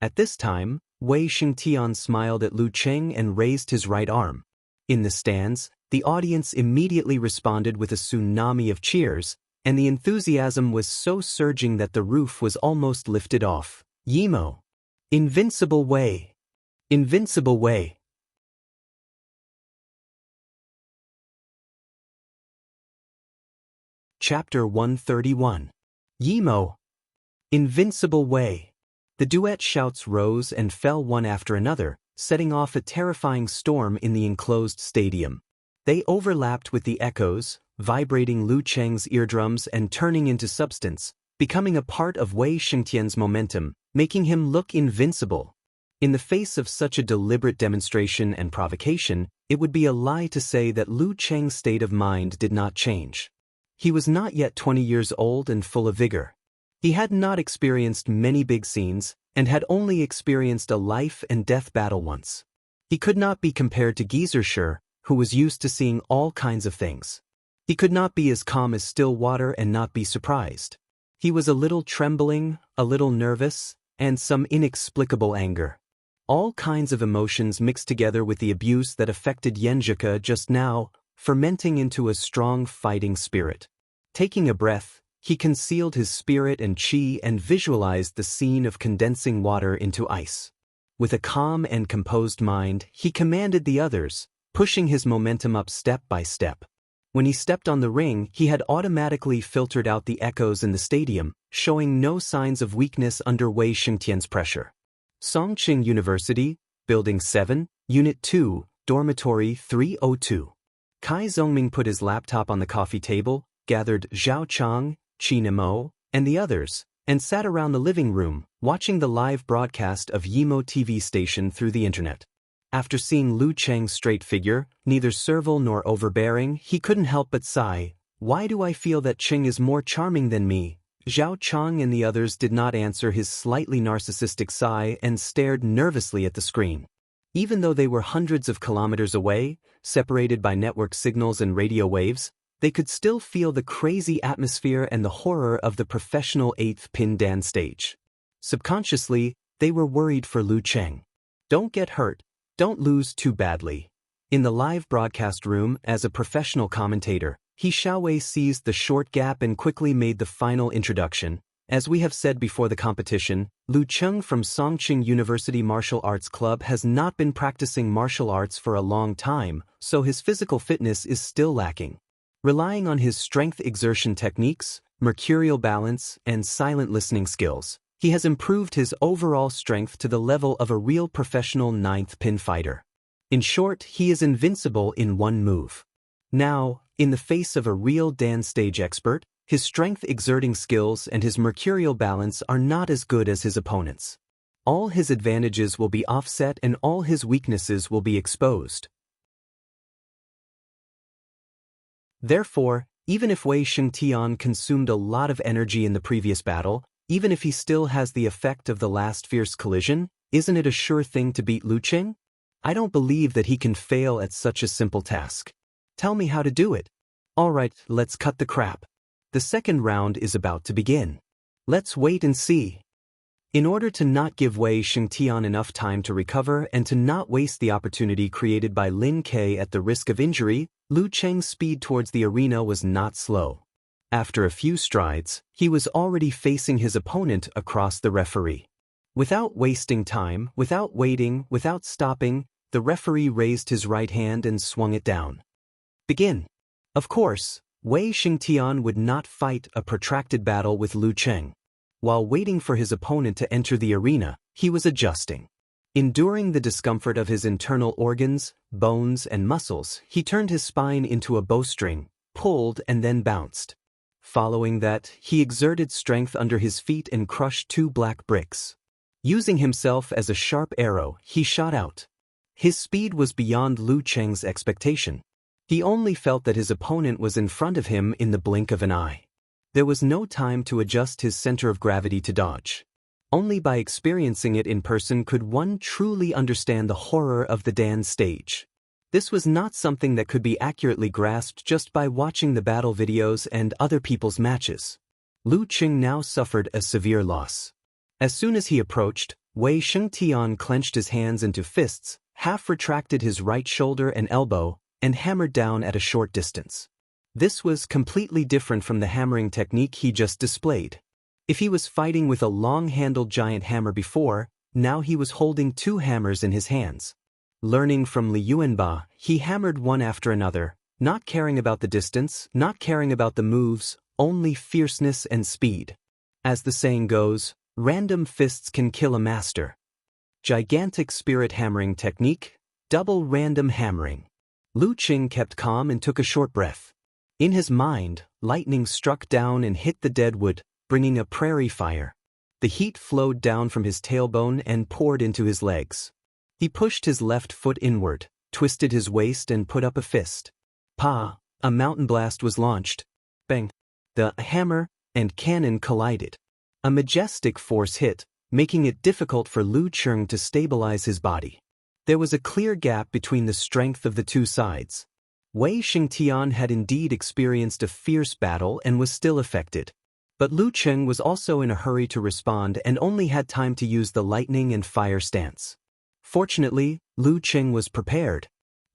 At this time, Wei Shengtian smiled at Lu Cheng and raised his right arm. In the stands, the audience immediately responded with a tsunami of cheers, and the enthusiasm was so surging that the roof was almost lifted off. Yimo. Invincible Wei. Invincible Wei. Chapter 131. Yimo. Invincible Wei. The duet shouts rose and fell one after another, setting off a terrifying storm in the enclosed stadium. They overlapped with the echoes, vibrating Lu Cheng's eardrums and turning into substance, becoming a part of Wei Shengtian's momentum, making him look invincible. In the face of such a deliberate demonstration and provocation, it would be a lie to say that Lu Cheng's state of mind did not change. He was not yet 20 years old and full of vigor. He had not experienced many big scenes, and had only experienced a life-and-death battle once. He could not be compared to Geyser, who was used to seeing all kinds of things. He could not be as calm as still water and not be surprised. He was a little trembling, a little nervous, and some inexplicable anger. All kinds of emotions mixed together with the abuse that affected Yenjika just now, fermenting into a strong fighting spirit. Taking a breath, he concealed his spirit and chi and visualized the scene of condensing water into ice. With a calm and composed mind, he commanded the others, pushing his momentum up step by step. When he stepped on the ring, he had automatically filtered out the echoes in the stadium, showing no signs of weakness under Wei Shengtian's pressure. Songqing University, Building 7, Unit 2, Dormitory 302. Kai Zongming put his laptop on the coffee table, gathered Zhao Chang, Qi Nemo, and the others, and sat around the living room, watching the live broadcast of Yimo TV station through the internet. After seeing Lu Cheng's straight figure, neither servile nor overbearing, he couldn't help but sigh. "Why do I feel that Cheng is more charming than me?" Zhao Chang and the others did not answer his slightly narcissistic sigh and stared nervously at the screen. Even though they were hundreds of kilometers away, separated by network signals and radio waves, they could still feel the crazy atmosphere and the horror of the professional 8th pin dan stage. Subconsciously, they were worried for Lu Cheng. Don't get hurt. Don't lose too badly. In the live broadcast room, as a professional commentator, He Xiaowei seized the short gap and quickly made the final introduction. As we have said before the competition, Lu Cheng from Songqing University Martial Arts Club has not been practicing martial arts for a long time, so his physical fitness is still lacking. Relying on his strength exertion techniques, mercurial balance, and silent listening skills, he has improved his overall strength to the level of a real professional ninth pin fighter. In short, he is invincible in one move. Now, in the face of a real dance stage expert, his strength-exerting skills and his mercurial balance are not as good as his opponent's. All his advantages will be offset and all his weaknesses will be exposed. Therefore, even if Wei Shengtian consumed a lot of energy in the previous battle, even if he still has the effect of the last fierce collision, isn't it a sure thing to beat Lu Qing? I don't believe that he can fail at such a simple task. Tell me how to do it. Alright, let's cut the crap. The second round is about to begin. Let's wait and see. In order to not give Wei Shengtian enough time to recover and to not waste the opportunity created by Lin Ke at the risk of injury, Lu Cheng's speed towards the arena was not slow. After a few strides, he was already facing his opponent across the referee. Without wasting time, without waiting, without stopping, the referee raised his right hand and swung it down. Begin. Of course, Wei Shengtian would not fight a protracted battle with Lu Cheng. While waiting for his opponent to enter the arena, he was adjusting. Enduring the discomfort of his internal organs, bones, and muscles, he turned his spine into a bowstring, pulled and then bounced. Following that, he exerted strength under his feet and crushed 2 black bricks. Using himself as a sharp arrow, he shot out. His speed was beyond Lu Cheng's expectation. He only felt that his opponent was in front of him in the blink of an eye. There was no time to adjust his center of gravity to dodge. Only by experiencing it in person could one truly understand the horror of the dance stage. This was not something that could be accurately grasped just by watching the battle videos and other people's matches. Lu Qing now suffered a severe loss. As soon as he approached, Wei Shengtian clenched his hands into fists, half retracted his right shoulder and elbow, and hammered down at a short distance. This was completely different from the hammering technique he just displayed. If he was fighting with a long-handled giant hammer before, now he was holding 2 hammers in his hands. Learning from Li Yuanba, he hammered one after another, not caring about the distance, not caring about the moves, only fierceness and speed. As the saying goes, random fists can kill a master. Gigantic spirit hammering technique, double random hammering. Lu Qing kept calm and took a short breath. In his mind, lightning struck down and hit the dead wood, bringing a prairie fire. The heat flowed down from his tailbone and poured into his legs. He pushed his left foot inward, twisted his waist and put up a fist. Pa! A mountain blast was launched. Bang! The hammer and cannon collided. A majestic force hit, making it difficult for Lu Qing to stabilize his body. There was a clear gap between the strength of the 2 sides. Wei Shengtian had indeed experienced a fierce battle and was still affected. But Lu Qing was also in a hurry to respond and only had time to use the lightning and fire stance. Fortunately, Lu Qing was prepared.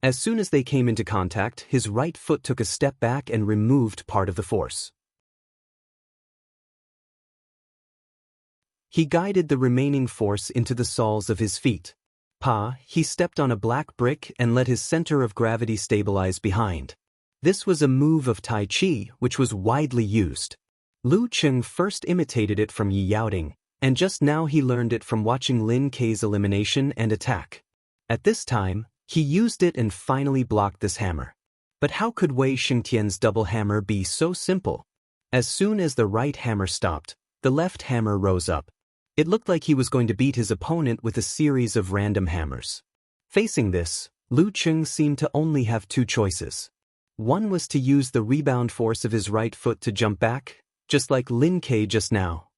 As soon as they came into contact, his right foot took a step back and removed part of the force. He guided the remaining force into the soles of his feet. He stepped on a black brick and let his center of gravity stabilize behind. This was a move of Tai Chi which was widely used. Lu Qing first imitated it from Yi Yaoding, and just now he learned it from watching Lin Ke's elimination and attack. At this time, he used it and finally blocked this hammer. But how could Wei Shengtian's double hammer be so simple? As soon as the right hammer stopped, the left hammer rose up. It looked like he was going to beat his opponent with a series of random hammers. Facing this, Lu Qing seemed to only have 2 choices. One was to use the rebound force of his right foot to jump back, just like Lin Ke just now.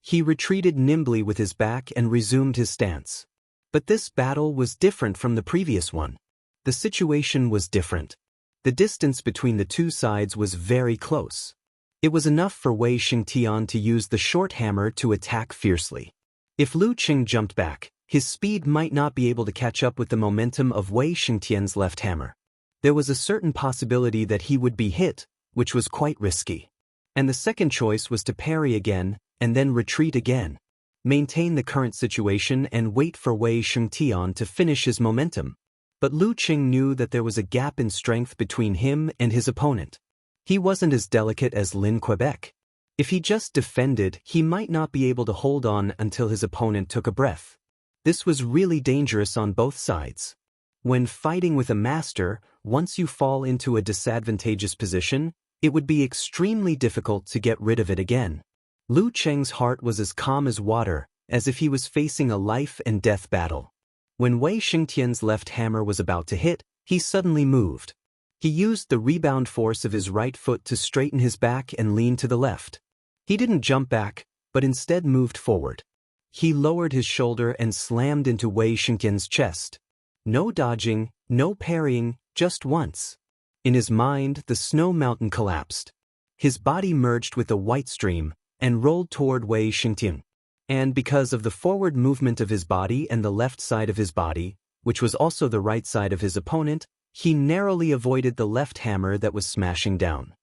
He retreated nimbly with his back and resumed his stance. But this battle was different from the previous one. The situation was different. The distance between the 2 sides was very close. It was enough for Wei Shengtian to use the short hammer to attack fiercely. If Lu Qing jumped back, his speed might not be able to catch up with the momentum of Wei Shengtian's left hammer. There was a certain possibility that he would be hit, which was quite risky. And the second choice was to parry again, and then retreat again. Maintain the current situation and wait for Wei Shengtian to finish his momentum. But Lu Qing knew that there was a gap in strength between him and his opponent. He wasn't as delicate as Lin Quebec. If he just defended, he might not be able to hold on until his opponent took a breath. This was really dangerous on both sides. When fighting with a master, once you fall into a disadvantageous position, it would be extremely difficult to get rid of it again. Lu Cheng's heart was as calm as water, as if he was facing a life-and-death battle. When Wei Xingtian's left hammer was about to hit, he suddenly moved. He used the rebound force of his right foot to straighten his back and lean to the left. He didn't jump back, but instead moved forward. He lowered his shoulder and slammed into Wei Xingtian's chest. No dodging, no parrying, just once. In his mind, the snow mountain collapsed. His body merged with the white stream and rolled toward Wei Xingtian. And because of the forward movement of his body and the left side of his body, which was also the right side of his opponent, he narrowly avoided the left hammer that was smashing down.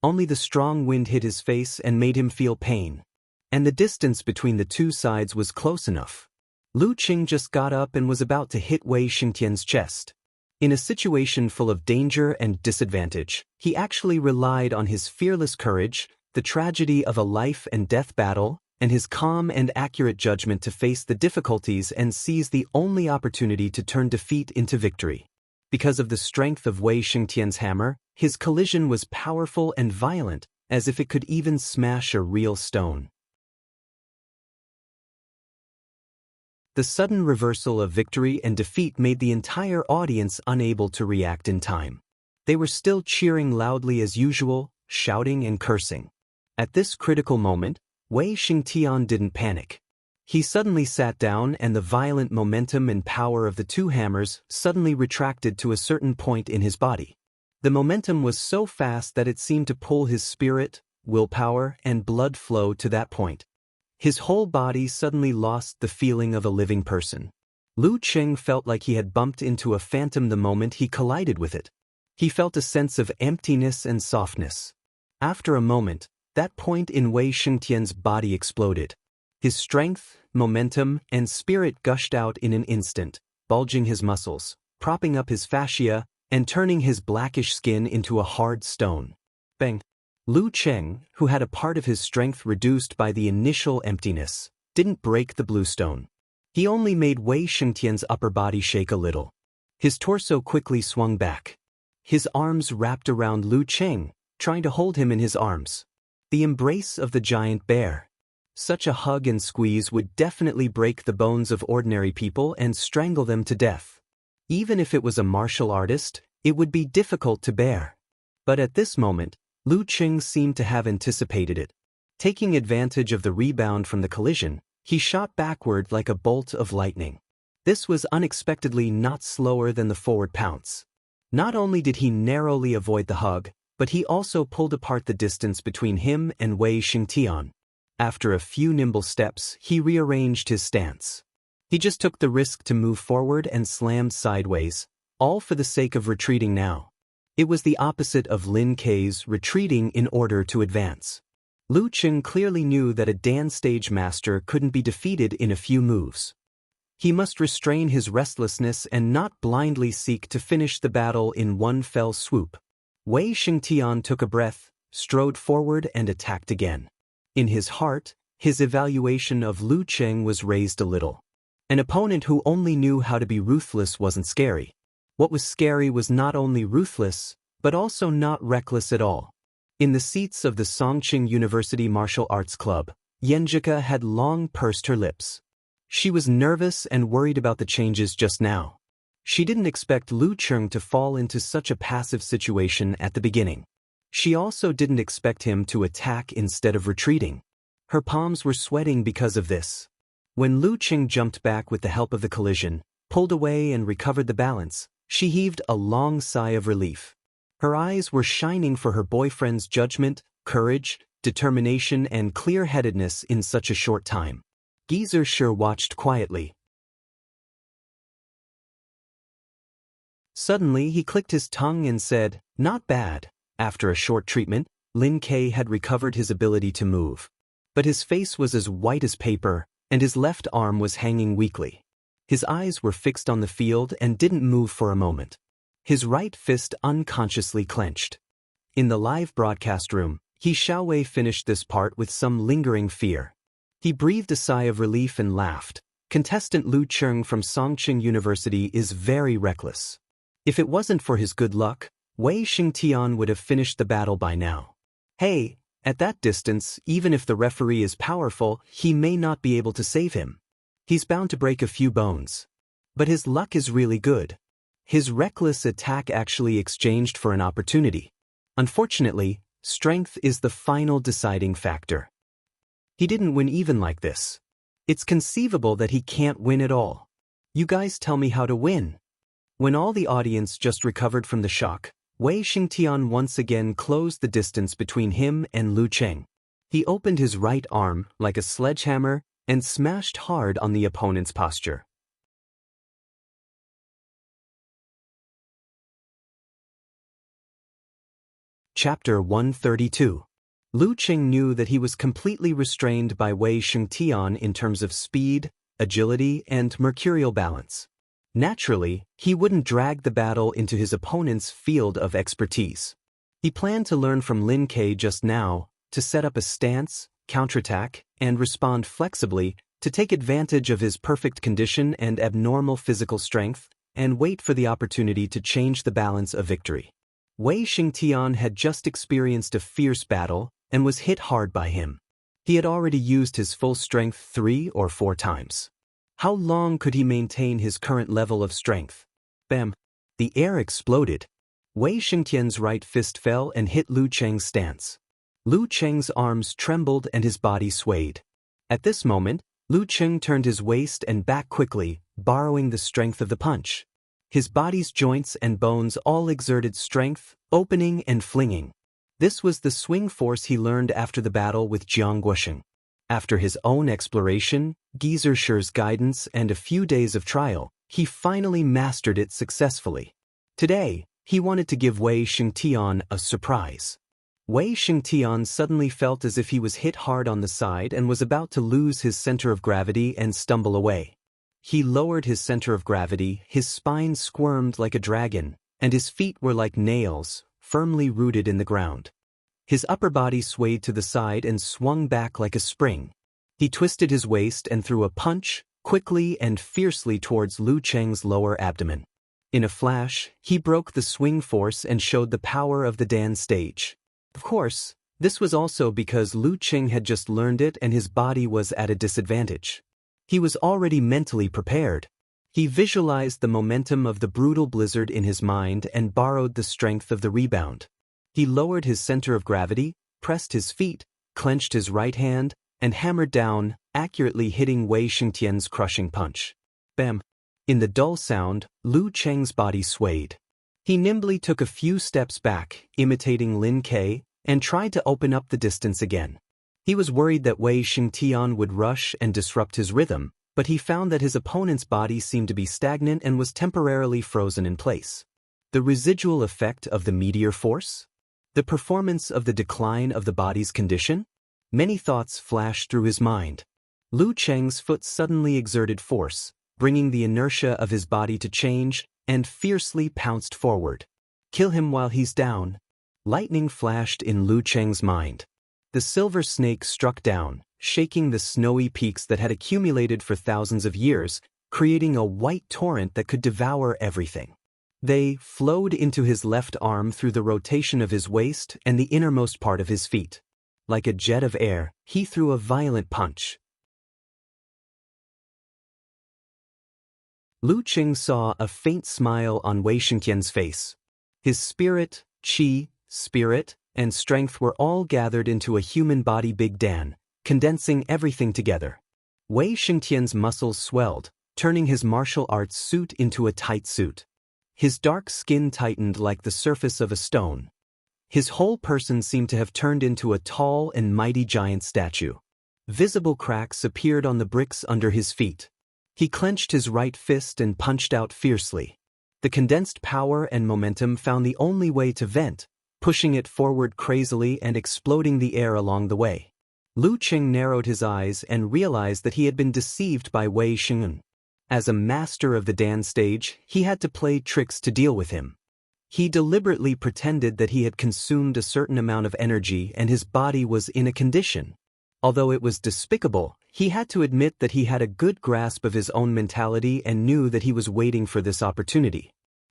Only the strong wind hit his face and made him feel pain. And the distance between the two sides was close enough. Lu Qing just got up and was about to hit Wei Xingtian's chest. In a situation full of danger and disadvantage, he actually relied on his fearless courage, the tragedy of a life-and-death battle, and his calm and accurate judgment to face the difficulties and seize the only opportunity to turn defeat into victory. Because of the strength of Wei Xingtian's hammer, his collision was powerful and violent, as if it could even smash a real stone. The sudden reversal of victory and defeat made the entire audience unable to react in time. They were still cheering loudly as usual, shouting and cursing. At this critical moment, Wei Xingtian didn't panic. He suddenly sat down and the violent momentum and power of the two hammers suddenly retracted to a certain point in his body. The momentum was so fast that it seemed to pull his spirit, willpower, and blood flow to that point. His whole body suddenly lost the feeling of a living person. Lu Qing felt like he had bumped into a phantom the moment he collided with it. He felt a sense of emptiness and softness. After a moment, that point in Wei Xingtian's body exploded. His strength, momentum, and spirit gushed out in an instant, bulging his muscles, propping up his fascia, and turning his blackish skin into a hard stone. Bang! Lu Qing, who had a part of his strength reduced by the initial emptiness, didn't break the blue stone. He only made Wei Xingtian's upper body shake a little. His torso quickly swung back. His arms wrapped around Lu Qing, trying to hold him in his arms. The embrace of the giant bear. Such a hug and squeeze would definitely break the bones of ordinary people and strangle them to death. Even if it was a martial artist, it would be difficult to bear. But at this moment, Lu Qing seemed to have anticipated it. Taking advantage of the rebound from the collision, he shot backward like a bolt of lightning. This was unexpectedly not slower than the forward pounce. Not only did he narrowly avoid the hug, but he also pulled apart the distance between him and Wei Xingtian. After a few nimble steps, he rearranged his stance. He just took the risk to move forward and slammed sideways, all for the sake of retreating now. It was the opposite of Lin Kei's retreating in order to advance. Lu Qing clearly knew that a Dan stage master couldn't be defeated in a few moves. He must restrain his restlessness and not blindly seek to finish the battle in one fell swoop. Wei Xingtian took a breath, strode forward and attacked again. In his heart, his evaluation of Lu Qing was raised a little. An opponent who only knew how to be ruthless wasn't scary. What was scary was not only ruthless, but also not reckless at all. In the seats of the Songqing University Martial Arts Club, Yanjika had long pursed her lips. She was nervous and worried about the changes just now. She didn't expect Lu Qing to fall into such a passive situation at the beginning. She also didn't expect him to attack instead of retreating. Her palms were sweating because of this. When Lu Qing jumped back with the help of the collision, pulled away and recovered the balance, she heaved a long sigh of relief. Her eyes were shining for her boyfriend's judgment, courage, determination, and clear-headedness in such a short time. Geezer sure watched quietly. Suddenly he clicked his tongue and said, "Not bad." After a short treatment, Lin Kei had recovered his ability to move. But his face was as white as paper, and his left arm was hanging weakly. His eyes were fixed on the field and didn't move for a moment. His right fist unconsciously clenched. In the live broadcast room, He Xiaowei finished this part with some lingering fear. He breathed a sigh of relief and laughed. Contestant Lu Cheng from Songqing University is very reckless. If it wasn't for his good luck, Wei Xingtian would have finished the battle by now. Hey, at that distance, even if the referee is powerful, he may not be able to save him. He's bound to break a few bones. But his luck is really good. His reckless attack actually exchanged for an opportunity. Unfortunately, strength is the final deciding factor. He didn't win even like this. It's conceivable that he can't win at all. You guys tell me how to win. When all the audience just recovered from the shock, Wei Xingtian once again closed the distance between him and Lu Cheng. He opened his right arm like a sledgehammer and smashed hard on the opponent's posture. Chapter 132. Lu Cheng knew that he was completely restrained by Wei Xingtian in terms of speed, agility, and mercurial balance. Naturally, he wouldn't drag the battle into his opponent's field of expertise. He planned to learn from Lin Ke just now, to set up a stance, counterattack, and respond flexibly, to take advantage of his perfect condition and abnormal physical strength, and wait for the opportunity to change the balance of victory. Wei Xingtian had just experienced a fierce battle and was hit hard by him. He had already used his full strength 3 or 4 times. How long could he maintain his current level of strength? Bam! The air exploded. Wei Xingtian's right fist fell and hit Lu Cheng's stance. Lu Cheng's arms trembled and his body swayed. At this moment, Lu Cheng turned his waist and back quickly, borrowing the strength of the punch. His body's joints and bones all exerted strength, opening and flinging. This was the swing force he learned after the battle with Jiang Guosheng. After his own exploration, Geezer Shi's guidance, and a few days of trial, he finally mastered it successfully. Today, he wanted to give Wei Xingtian a surprise. Wei Xingtian suddenly felt as if he was hit hard on the side and was about to lose his center of gravity and stumble away. He lowered his center of gravity, his spine squirmed like a dragon, and his feet were like nails, firmly rooted in the ground. His upper body swayed to the side and swung back like a spring. He twisted his waist and threw a punch, quickly and fiercely towards Lu Cheng's lower abdomen. In a flash, he broke the swing force and showed the power of the Dan stage. Of course, this was also because Lu Cheng had just learned it and his body was at a disadvantage. He was already mentally prepared. He visualized the momentum of the brutal blizzard in his mind and borrowed the strength of the rebound. He lowered his center of gravity, pressed his feet, clenched his right hand, and hammered down, accurately hitting Wei Xingtian's crushing punch. Bam! In the dull sound, Lu Cheng's body swayed. He nimbly took a few steps back, imitating Lin Ke, and tried to open up the distance again. He was worried that Wei Xingtian would rush and disrupt his rhythm, but he found that his opponent's body seemed to be stagnant and was temporarily frozen in place. The residual effect of the meteor force? The performance of the decline of the body's condition? Many thoughts flashed through his mind. Lu Cheng's foot suddenly exerted force, bringing the inertia of his body to change, and fiercely pounced forward. Kill him while he's down. Lightning flashed in Lu Cheng's mind. The silver snake struck down, shaking the snowy peaks that had accumulated for thousands of years, creating a white torrent that could devour everything. They flowed into his left arm through the rotation of his waist and the innermost part of his feet. Like a jet of air, he threw a violent punch. Lu Cheng saw a faint smile on Wei Xingtian's face. His spirit, qi, spirit, and strength were all gathered into a human body Big Dan, condensing everything together. Wei Xingtian's muscles swelled, turning his martial arts suit into a tight suit. His dark skin tightened like the surface of a stone. His whole person seemed to have turned into a tall and mighty giant statue. Visible cracks appeared on the bricks under his feet. He clenched his right fist and punched out fiercely. The condensed power and momentum found the only way to vent, pushing it forward crazily and exploding the air along the way. Lu Cheng narrowed his eyes and realized that he had been deceived by Wei Xingtian. As a master of the Dan stage, he had to play tricks to deal with him. He deliberately pretended that he had consumed a certain amount of energy and his body was in a condition. Although it was despicable, he had to admit that he had a good grasp of his own mentality and knew that he was waiting for this opportunity.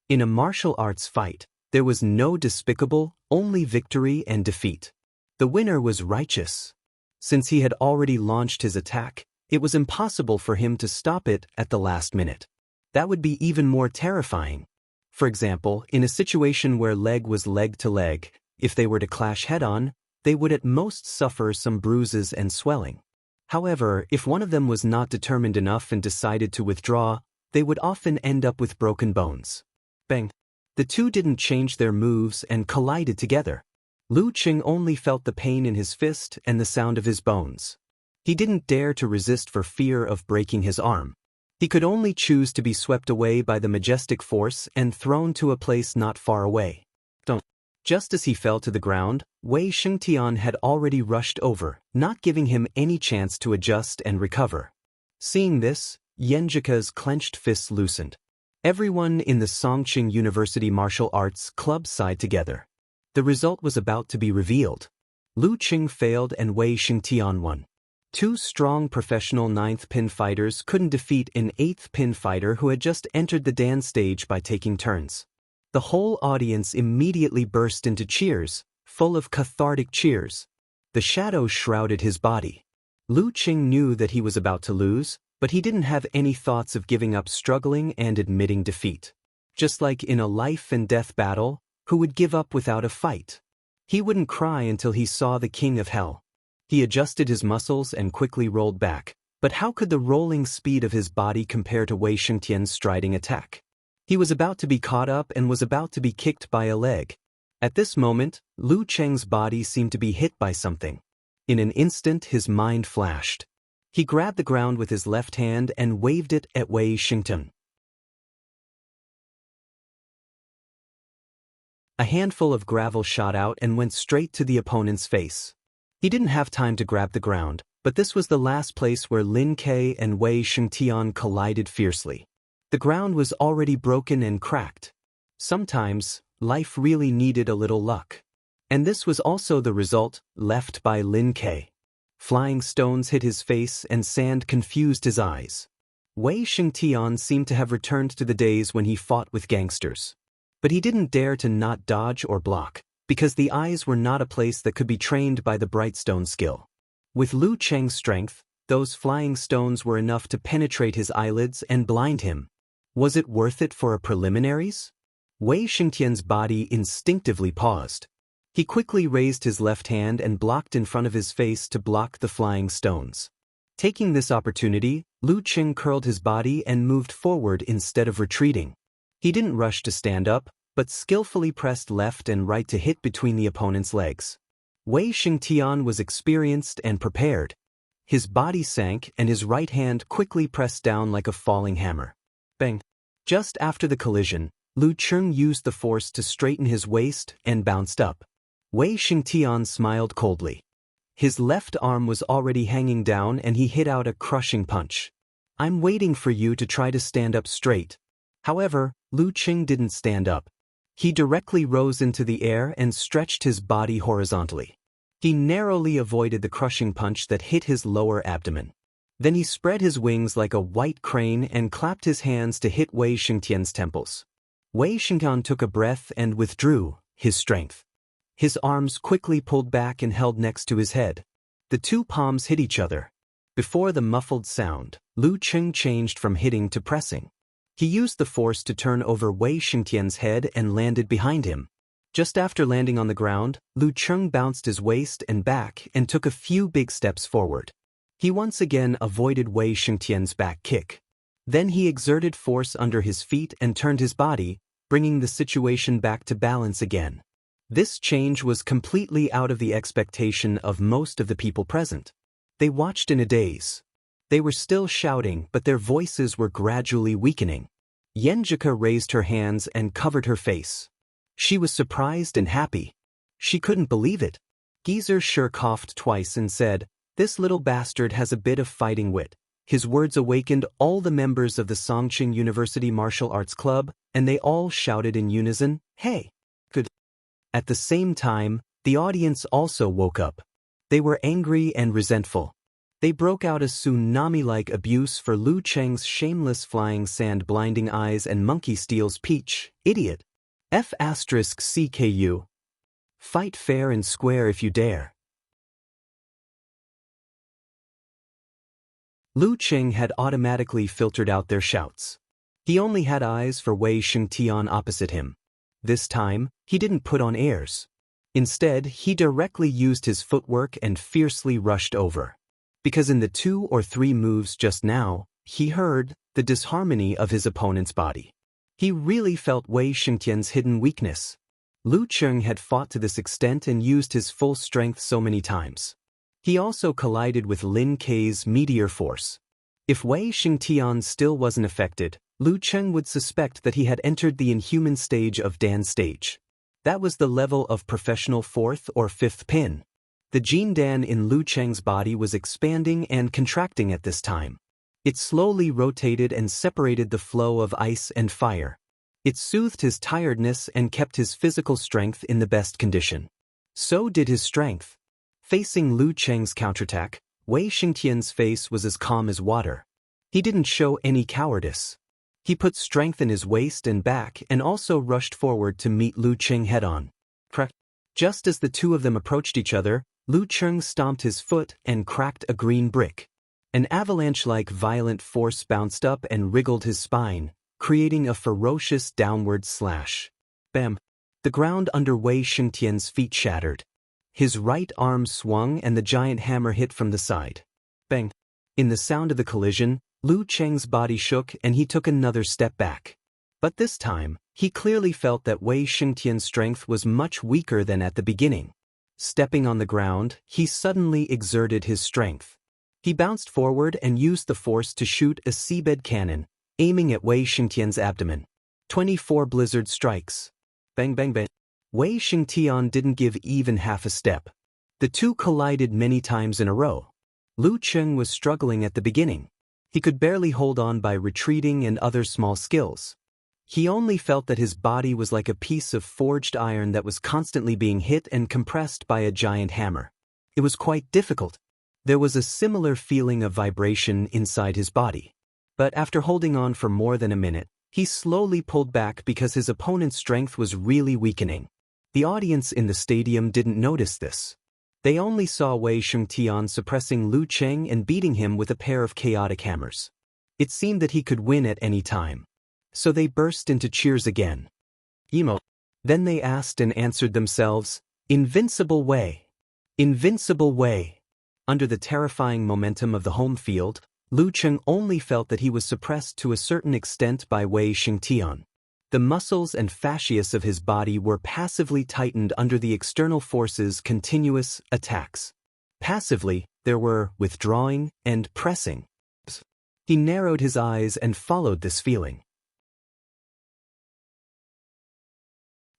In a martial arts fight, there was no despicable, only victory and defeat. The winner was righteous. Since he had already launched his attack, it was impossible for him to stop it at the last minute. That would be even more terrifying. For example, in a situation where leg was leg to leg, if they were to clash head-on, they would at most suffer some bruises and swelling. However, if one of them was not determined enough and decided to withdraw, they would often end up with broken bones. Bang! The two didn't change their moves and collided together. Lu Qing only felt the pain in his fist and the sound of his bones. He didn't dare to resist for fear of breaking his arm. He could only choose to be swept away by the majestic force and thrown to a place not far away. Just as he fell to the ground, Wei Shengtian had already rushed over, not giving him any chance to adjust and recover. Seeing this, Yenjika's clenched fists loosened. Everyone in the Songqing University Martial Arts Club sighed together. The result was about to be revealed. Lu Qing failed and Wei Shengtian won. Two strong professional 9th pin fighters couldn't defeat an 8th pin fighter who had just entered the dance stage by taking turns. The whole audience immediately burst into cheers, full of cathartic cheers. The shadows shrouded his body. Lu Qing knew that he was about to lose, but he didn't have any thoughts of giving up struggling and admitting defeat. Just like in a life-and-death battle, who would give up without a fight? He wouldn't cry until he saw the king of hell. He adjusted his muscles and quickly rolled back, but how could the rolling speed of his body compare to Wei Shengtian's striding attack? He was about to be caught up and was about to be kicked by a leg. At this moment, Lu Cheng's body seemed to be hit by something. In an instant his mind flashed. He grabbed the ground with his left hand and waved it at Wei Shengtian. A handful of gravel shot out and went straight to the opponent's face. He didn't have time to grab the ground, but this was the last place where Lin Ke and Wei Shengtian collided fiercely. The ground was already broken and cracked. Sometimes, life really needed a little luck. And this was also the result, left by Lin Ke. Flying stones hit his face and sand confused his eyes. Wei Shengtian seemed to have returned to the days when he fought with gangsters. But he didn't dare to not dodge or block, because the eyes were not a place that could be trained by the Brightstone skill. With Lu Cheng's strength, those flying stones were enough to penetrate his eyelids and blind him. Was it worth it for a preliminaries? Wei Shengtian's body instinctively paused. He quickly raised his left hand and blocked in front of his face to block the flying stones. Taking this opportunity, Lu Qing curled his body and moved forward instead of retreating. He didn't rush to stand up, but skillfully pressed left and right to hit between the opponent's legs. Wei Shengtian was experienced and prepared. His body sank and his right hand quickly pressed down like a falling hammer. Bang! Just after the collision, Lu Qing used the force to straighten his waist and bounced up. Wei Shengtian smiled coldly. His left arm was already hanging down and he hit out a crushing punch. "I'm waiting for you to try to stand up straight." However, Lu Qing didn't stand up. He directly rose into the air and stretched his body horizontally. He narrowly avoided the crushing punch that hit his lower abdomen. Then he spread his wings like a white crane and clapped his hands to hit Wei Shengtian's temples. Wei Shengtian took a breath and withdrew his strength. His arms quickly pulled back and held next to his head. The two palms hit each other. Before the muffled sound, Lu Qing changed from hitting to pressing. He used the force to turn over Wei Shengtian's head and landed behind him. Just after landing on the ground, Lu Qing bounced his waist and back and took a few big steps forward. He once again avoided Wei Shengtian's back kick. Then he exerted force under his feet and turned his body, bringing the situation back to balance again. This change was completely out of the expectation of most of the people present. They watched in a daze. They were still shouting, but their voices were gradually weakening. Yenjika raised her hands and covered her face. She was surprised and happy. She couldn't believe it. Geezer sure coughed twice and said, "This little bastard has a bit of fighting wit. His words awakened all the members of the Songqing University Martial Arts Club, and they all shouted in unison, "Hey! Good!" At the same time, the audience also woke up. They were angry and resentful. They broke out a tsunami-like abuse for Lu Cheng's shameless flying sand blinding eyes and monkey steals peach, idiot. F***CKU. Fight fair and square if you dare. Lu Cheng had automatically filtered out their shouts. He only had eyes for Wei Xingtian opposite him. This time, he didn't put on airs. Instead, he directly used his footwork and fiercely rushed over. Because in the 2 or 3 moves just now, he heard the disharmony of his opponent's body. He really felt Wei Xingtian's hidden weakness. Lu Cheng had fought to this extent and used his full strength so many times. He also collided with Lin Kei's meteor force. If Wei Xingtian still wasn't affected, Lu Cheng would suspect that he had entered the inhuman stage of Dan's stage. That was the level of professional 4th or 5th pin. The Jin Dan in Lu Cheng's body was expanding and contracting at this time. It slowly rotated and separated the flow of ice and fire. It soothed his tiredness and kept his physical strength in the best condition. So did his strength. Facing Lu Cheng's counterattack, Wei Xingtian's face was as calm as water. He didn't show any cowardice. He put strength in his waist and back and also rushed forward to meet Lu Cheng head-on. Just as the two of them approached each other, Lu Cheng stomped his foot and cracked a green brick. An avalanche-like violent force bounced up and wriggled his spine, creating a ferocious downward slash. Bam! The ground under Wei Xingtian's feet shattered. His right arm swung and the giant hammer hit from the side. Bang! In the sound of the collision, Lu Cheng's body shook and he took another step back. But this time, he clearly felt that Wei Xingtian's strength was much weaker than at the beginning. Stepping on the ground, he suddenly exerted his strength. He bounced forward and used the force to shoot a seabed cannon, aiming at Wei Xingtian's abdomen. 24 blizzard strikes. Bang bang bang. Wei Xingtian didn't give even half a step. The two collided many times in a row. Lu Cheng was struggling at the beginning. He could barely hold on by retreating and other small skills. He only felt that his body was like a piece of forged iron that was constantly being hit and compressed by a giant hammer. It was quite difficult. There was a similar feeling of vibration inside his body. But after holding on for more than a minute, he slowly pulled back because his opponent's strength was really weakening. The audience in the stadium didn't notice this. They only saw Wei Xingtian suppressing Lu Cheng and beating him with a pair of chaotic hammers. It seemed that he could win at any time. So they burst into cheers again. Emo. Then they asked and answered themselves, "Invincible Wei! Invincible Wei!" Under the terrifying momentum of the home field, Lu Cheng only felt that he was suppressed to a certain extent by Wei Xingtian. The muscles and fascias of his body were passively tightened under the external force's continuous attacks. Passively, there were withdrawing and pressing. He narrowed his eyes and followed this feeling.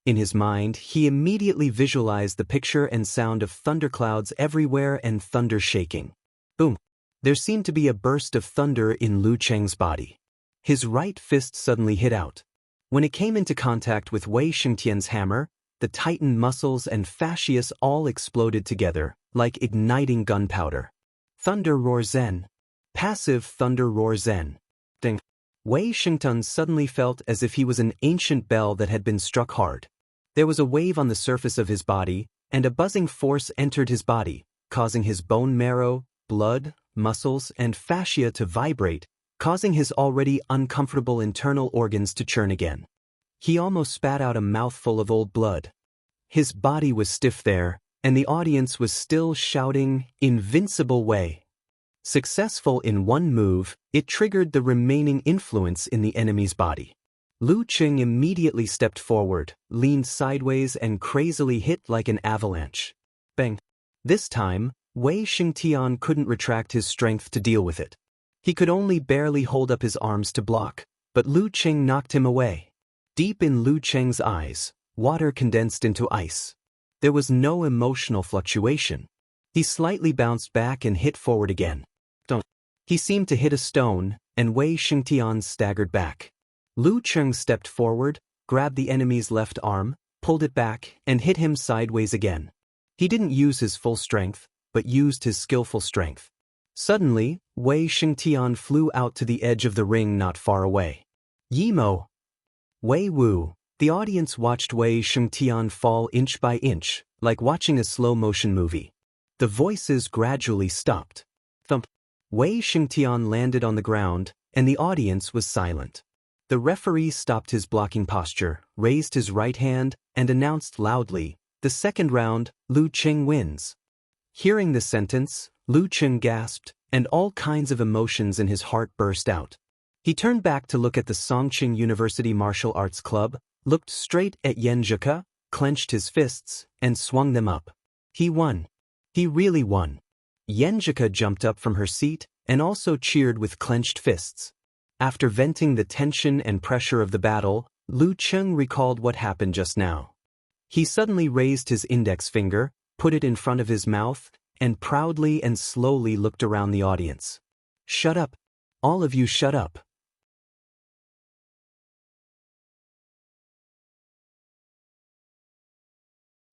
In his mind, he immediately visualized the picture and sound of thunderclouds everywhere and thunder shaking. Boom! There seemed to be a burst of thunder in Lu Cheng's body. His right fist suddenly hit out. When it came into contact with Wei Xingtian's hammer, the tightened muscles and fascias all exploded together, like igniting gunpowder. Thunder Roar Zen. Passive Thunder Roar Zen. Ding! Wei Xingtian suddenly felt as if he was an ancient bell that had been struck hard. There was a wave on the surface of his body, and a buzzing force entered his body, causing his bone marrow, blood, muscles, and fascia to vibrate, causing his already uncomfortable internal organs to churn again. He almost spat out a mouthful of old blood. His body was stiff there, and the audience was still shouting, "Invincible Wei!" Successful in one move, it triggered the remaining influence in the enemy's body. Lu Cheng immediately stepped forward, leaned sideways and crazily hit like an avalanche. Bang! This time, Wei Xingtian couldn't retract his strength to deal with it. He could only barely hold up his arms to block, but Lu Cheng knocked him away. Deep in Lu Cheng's eyes, water condensed into ice. There was no emotional fluctuation. He slightly bounced back and hit forward again. Don't. He seemed to hit a stone, and Wei Xingtian staggered back. Lu Cheng stepped forward, grabbed the enemy's left arm, pulled it back, and hit him sideways again. He didn't use his full strength, but used his skillful strength. Suddenly, Wei Xingtian flew out to the edge of the ring not far away. Yimo! Wei Wu! The audience watched Wei Xingtian fall inch by inch, like watching a slow-motion movie. The voices gradually stopped. Thump! Wei Xingtian landed on the ground, and the audience was silent. The referee stopped his blocking posture, raised his right hand, and announced loudly, "The second round, Lu Cheng wins." Hearing the sentence, Lu Cheng gasped, and all kinds of emotions in his heart burst out. He turned back to look at the Songqing University Martial Arts Club, looked straight at Yenjika, clenched his fists, and swung them up. He won. He really won. Yenjika jumped up from her seat and also cheered with clenched fists. After venting the tension and pressure of the battle, Lu Cheng recalled what happened just now. He suddenly raised his index finger, put it in front of his mouth, and proudly and slowly looked around the audience. "Shut up. All of you shut up."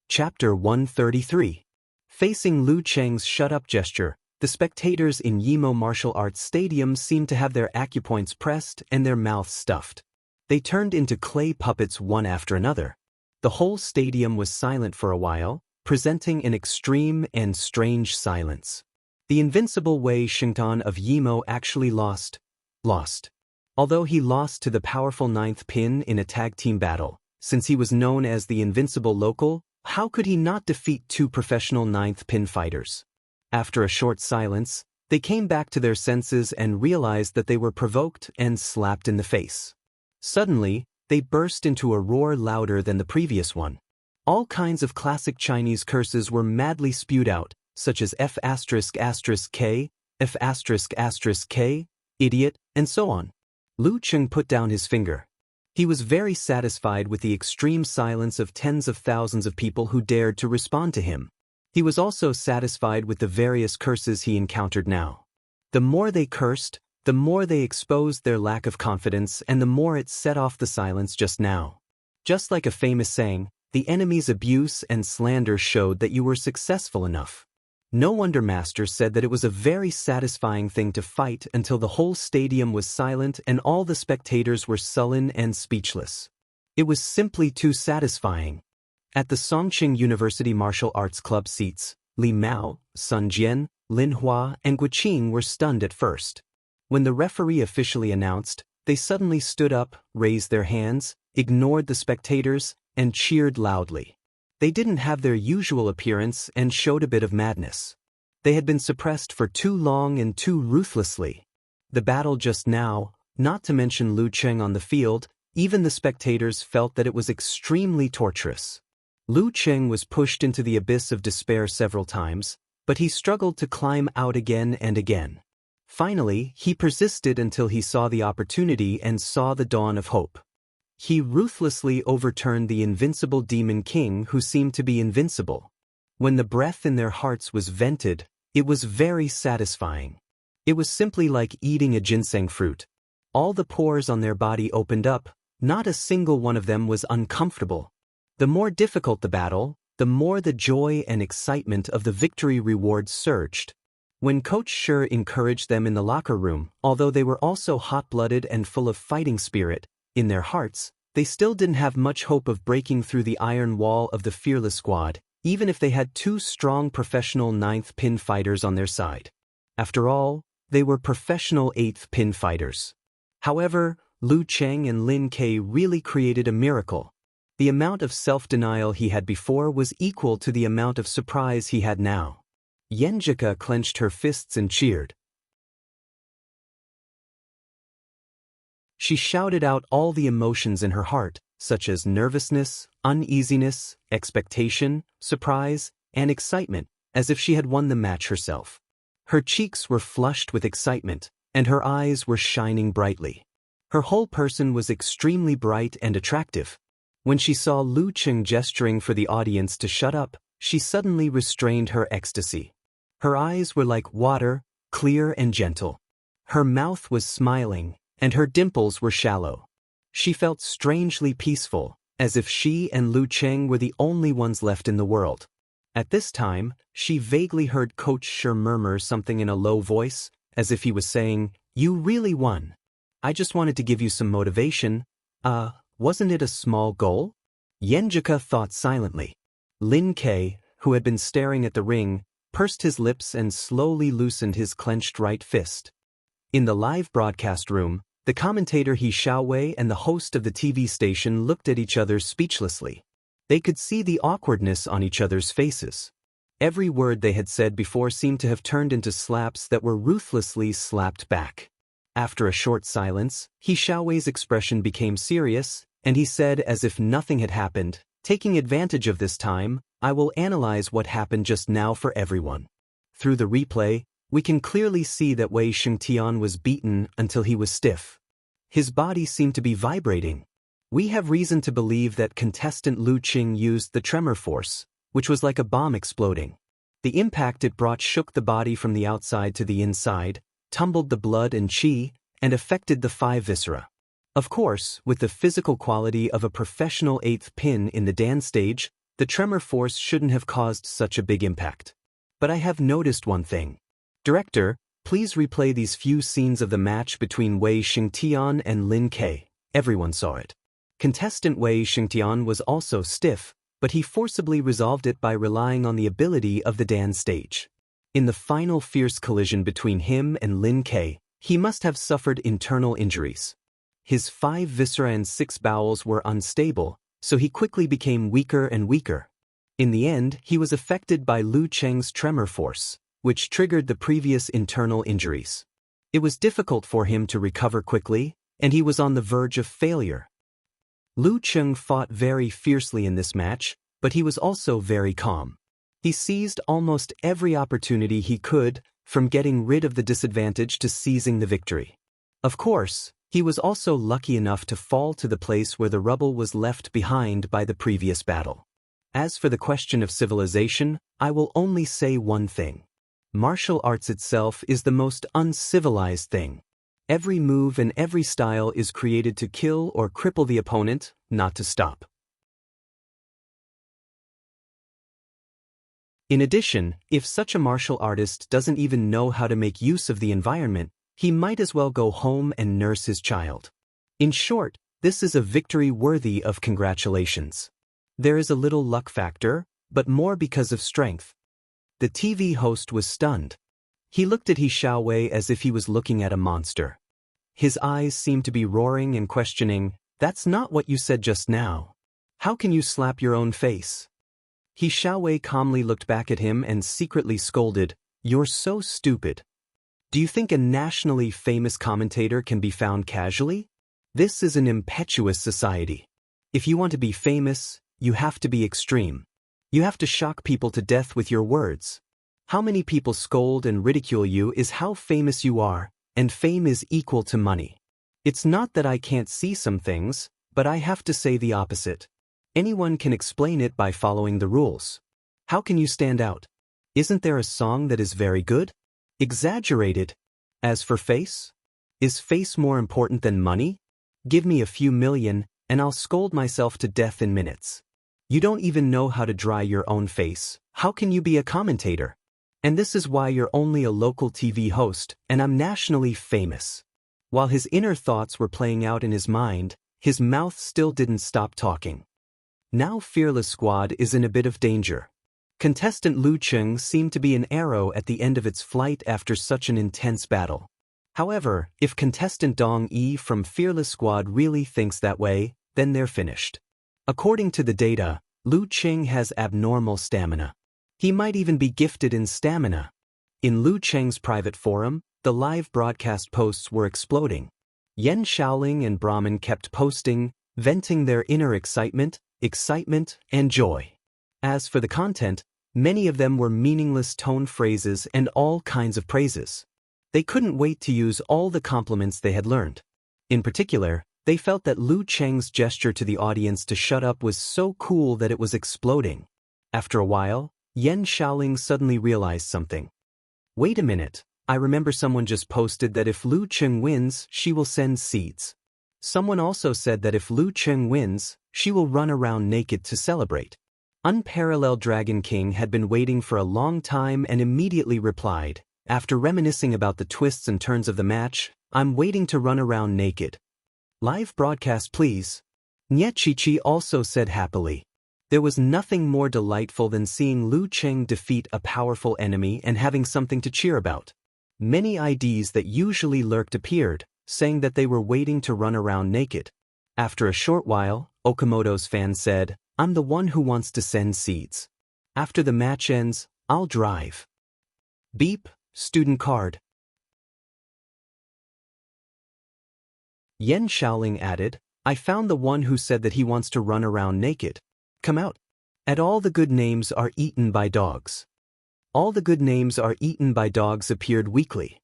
Chapter 133. Facing Lu Cheng's shut-up gesture, the spectators in Yimo Martial Arts Stadium seemed to have their acupoints pressed and their mouths stuffed. They turned into clay puppets one after another. The whole stadium was silent for a while, presenting an extreme and strange silence. The invincible Wei Xingtian of Yimo actually lost. Although he lost to the powerful ninth pin in a tag team battle, since he was known as the invincible local, how could he not defeat two professional ninth pin fighters? After a short silence, they came back to their senses and realized that they were provoked and slapped in the face. Suddenly, they burst into a roar louder than the previous one. All kinds of classic Chinese curses were madly spewed out, such as F***K, F***K, idiot, and so on. Lu Cheng put down his finger. He was very satisfied with the extreme silence of tens of thousands of people who dared to respond to him. He was also satisfied with the various curses he encountered now. The more they cursed, the more they exposed their lack of confidence, and the more it set off the silence just now. Just like a famous saying, the enemy's abuse and slander showed that you were successful enough. No wonder Master said that it was a very satisfying thing to fight until the whole stadium was silent and all the spectators were sullen and speechless. It was simply too satisfying. At the Songqing University Martial Arts Club seats, Li Mao, Sun Jian, Lin Hua, and Guqing were stunned at first. When the referee officially announced, they suddenly stood up, raised their hands, ignored the spectators, and cheered loudly. They didn't have their usual appearance and showed a bit of madness. They had been suppressed for too long and too ruthlessly. The battle just now, not to mention Lu Cheng on the field, even the spectators felt that it was extremely torturous. Lu Cheng was pushed into the abyss of despair several times, but he struggled to climb out again and again. Finally, he persisted until he saw the opportunity and saw the dawn of hope. He ruthlessly overturned the invincible demon king who seemed to be invincible. When the breath in their hearts was vented, it was very satisfying. It was simply like eating a ginseng fruit. All the pores on their body opened up, not a single one of them was uncomfortable. The more difficult the battle, the more the joy and excitement of the victory rewards surged. When Coach Shi encouraged them in the locker room, although they were also hot-blooded and full of fighting spirit, in their hearts, they still didn't have much hope of breaking through the iron wall of the fearless squad, even if they had two strong professional ninth pin fighters on their side. After all, they were professional eighth pin fighters. However, Lu Cheng and Lin Ke really created a miracle. The amount of self-denial he had before was equal to the amount of surprise he had now. Yenjika clenched her fists and cheered. She shouted out all the emotions in her heart, such as nervousness, uneasiness, expectation, surprise, and excitement, as if she had won the match herself. Her cheeks were flushed with excitement, and her eyes were shining brightly. Her whole person was extremely bright and attractive. When she saw Lu Cheng gesturing for the audience to shut up, she suddenly restrained her ecstasy. Her eyes were like water, clear and gentle. Her mouth was smiling, and her dimples were shallow. She felt strangely peaceful, as if she and Lu Cheng were the only ones left in the world. At this time, she vaguely heard Coach Shi murmur something in a low voice, as if he was saying, "You really won. I just wanted to give you some motivation. Wasn't it a small goal?" Yenjika thought silently. Lin Kei, who had been staring at the ring, pursed his lips and slowly loosened his clenched right fist. In the live broadcast room, the commentator He Xiaowei and the host of the TV station looked at each other speechlessly. They could see the awkwardness on each other's faces. Every word they had said before seemed to have turned into slaps that were ruthlessly slapped back. After a short silence, He Xiaowei's expression became serious, and he said as if nothing had happened, "Taking advantage of this time, I will analyze what happened just now for everyone." Through the replay, we can clearly see that Wei Shengtian was beaten until he was stiff. His body seemed to be vibrating. We have reason to believe that contestant Lu Qing used the tremor force, which was like a bomb exploding. The impact it brought shook the body from the outside to the inside, tumbled the blood and qi, and affected the 5 viscera. Of course, with the physical quality of a professional 8th pin in the Dan stage, the tremor force shouldn't have caused such a big impact. But I have noticed one thing. Director, please replay these few scenes of the match between Wei Shengtian and Lin Kei. Everyone saw it. Contestant Wei Shengtian was also stiff, but he forcibly resolved it by relying on the ability of the Dan stage. In the final fierce collision between him and Lin Kei, he must have suffered internal injuries. His 5 viscera and 6 bowels were unstable, so he quickly became weaker and weaker. In the end, he was affected by Lu Cheng's tremor force, which triggered the previous internal injuries. It was difficult for him to recover quickly, and he was on the verge of failure. Lu Cheng fought very fiercely in this match, but he was also very calm. He seized almost every opportunity he could, from getting rid of the disadvantage to seizing the victory. Of course, he was also lucky enough to fall to the place where the rubble was left behind by the previous battle. As for the question of civilization, I will only say one thing. Martial arts itself is the most uncivilized thing. Every move and every style is created to kill or cripple the opponent, not to stop. In addition, if such a martial artist doesn't even know how to make use of the environment, he might as well go home and nurse his child. In short, this is a victory worthy of congratulations. There is a little luck factor, but more because of strength. The TV host was stunned. He looked at He Xiaowei as if he was looking at a monster. His eyes seemed to be roaring and questioning, "That's not what you said just now. How can you slap your own face?" He Xiaowei calmly looked back at him and secretly scolded, "You're so stupid. Do you think a nationally famous commentator can be found casually? This is an impetuous society. If you want to be famous, you have to be extreme. You have to shock people to death with your words. How many people scold and ridicule you is how famous you are, and fame is equal to money. It's not that I can't see some things, but I have to say the opposite. Anyone can explain it by following the rules. How can you stand out? Isn't there a song that is very good? Exaggerated. As for face? Is face more important than money? Give me a few million, and I'll scold myself to death in minutes. You don't even know how to dry your own face. How can you be a commentator? And this is why you're only a local TV host, and I'm nationally famous." While his inner thoughts were playing out in his mind, his mouth still didn't stop talking. Now Fearless Squad is in a bit of danger. Contestant Lu Cheng seemed to be an arrow at the end of its flight after such an intense battle. However, if contestant Dong Yi from Fearless Squad really thinks that way, then they're finished. According to the data, Lu Cheng has abnormal stamina. He might even be gifted in stamina. In Lu Cheng's private forum, the live broadcast posts were exploding. Yan Shaoling and Brahman kept posting, venting their inner excitement, and joy. As for the content, many of them were meaningless tone phrases and all kinds of praises. They couldn't wait to use all the compliments they had learned. In particular, they felt that Lu Cheng's gesture to the audience to shut up was so cool that it was exploding. After a while, Yan Shaoling suddenly realized something. Wait a minute, I remember someone just posted that if Lu Cheng wins, she will send seeds. Someone also said that if Lu Cheng wins, she will run around naked to celebrate. Unparalleled Dragon King had been waiting for a long time and immediately replied, after reminiscing about the twists and turns of the match, I'm waiting to run around naked. Live broadcast please. Nye Chi also said happily. There was nothing more delightful than seeing Lu Cheng defeat a powerful enemy and having something to cheer about. Many IDs that usually lurked appeared, saying that they were waiting to run around naked. After a short while, Okamoto's fan said, I'm the one who wants to send seeds. After the match ends, I'll drive. Beep, student card. Yen Shaoling added, I found the one who said that he wants to run around naked. Come out. And all the good names are eaten by dogs. All the good names are eaten by dogs appeared weekly.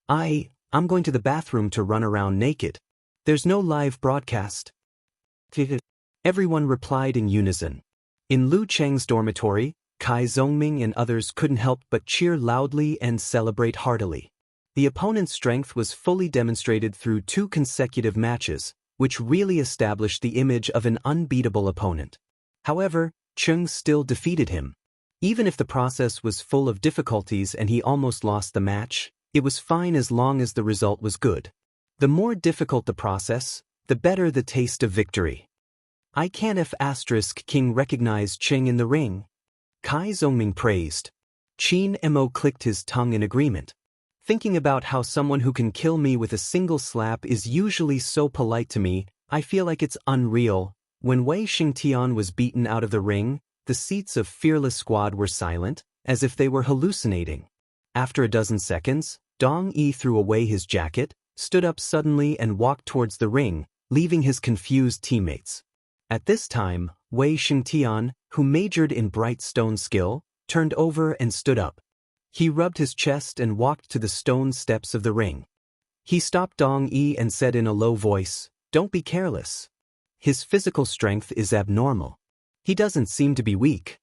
I'm going to the bathroom to run around naked. There's no live broadcast. Everyone replied in unison. In Lu Cheng's dormitory, Kai Zhongming and others couldn't help but cheer loudly and celebrate heartily. The opponent's strength was fully demonstrated through 2 consecutive matches, which really established the image of an unbeatable opponent. However, Cheng still defeated him. Even if the process was full of difficulties and he almost lost the match, it was fine as long as the result was good. The more difficult the process, the better the taste of victory. I can't if King recognized Cheng in the ring. Kai Zhongming praised. Qin Mo clicked his tongue in agreement. Thinking about how someone who can kill me with a single slap is usually so polite to me, I feel like it's unreal. When Wei Xingtian was beaten out of the ring, the seats of Fearless Squad were silent, as if they were hallucinating. After a dozen seconds, Dong Yi threw away his jacket, stood up suddenly and walked towards the ring, leaving his confused teammates. At this time, Wei Xingtian, who majored in bright stone skill, turned over and stood up. He rubbed his chest and walked to the stone steps of the ring. He stopped Dong Yi and said in a low voice, Don't be careless. His physical strength is abnormal. He doesn't seem to be weak.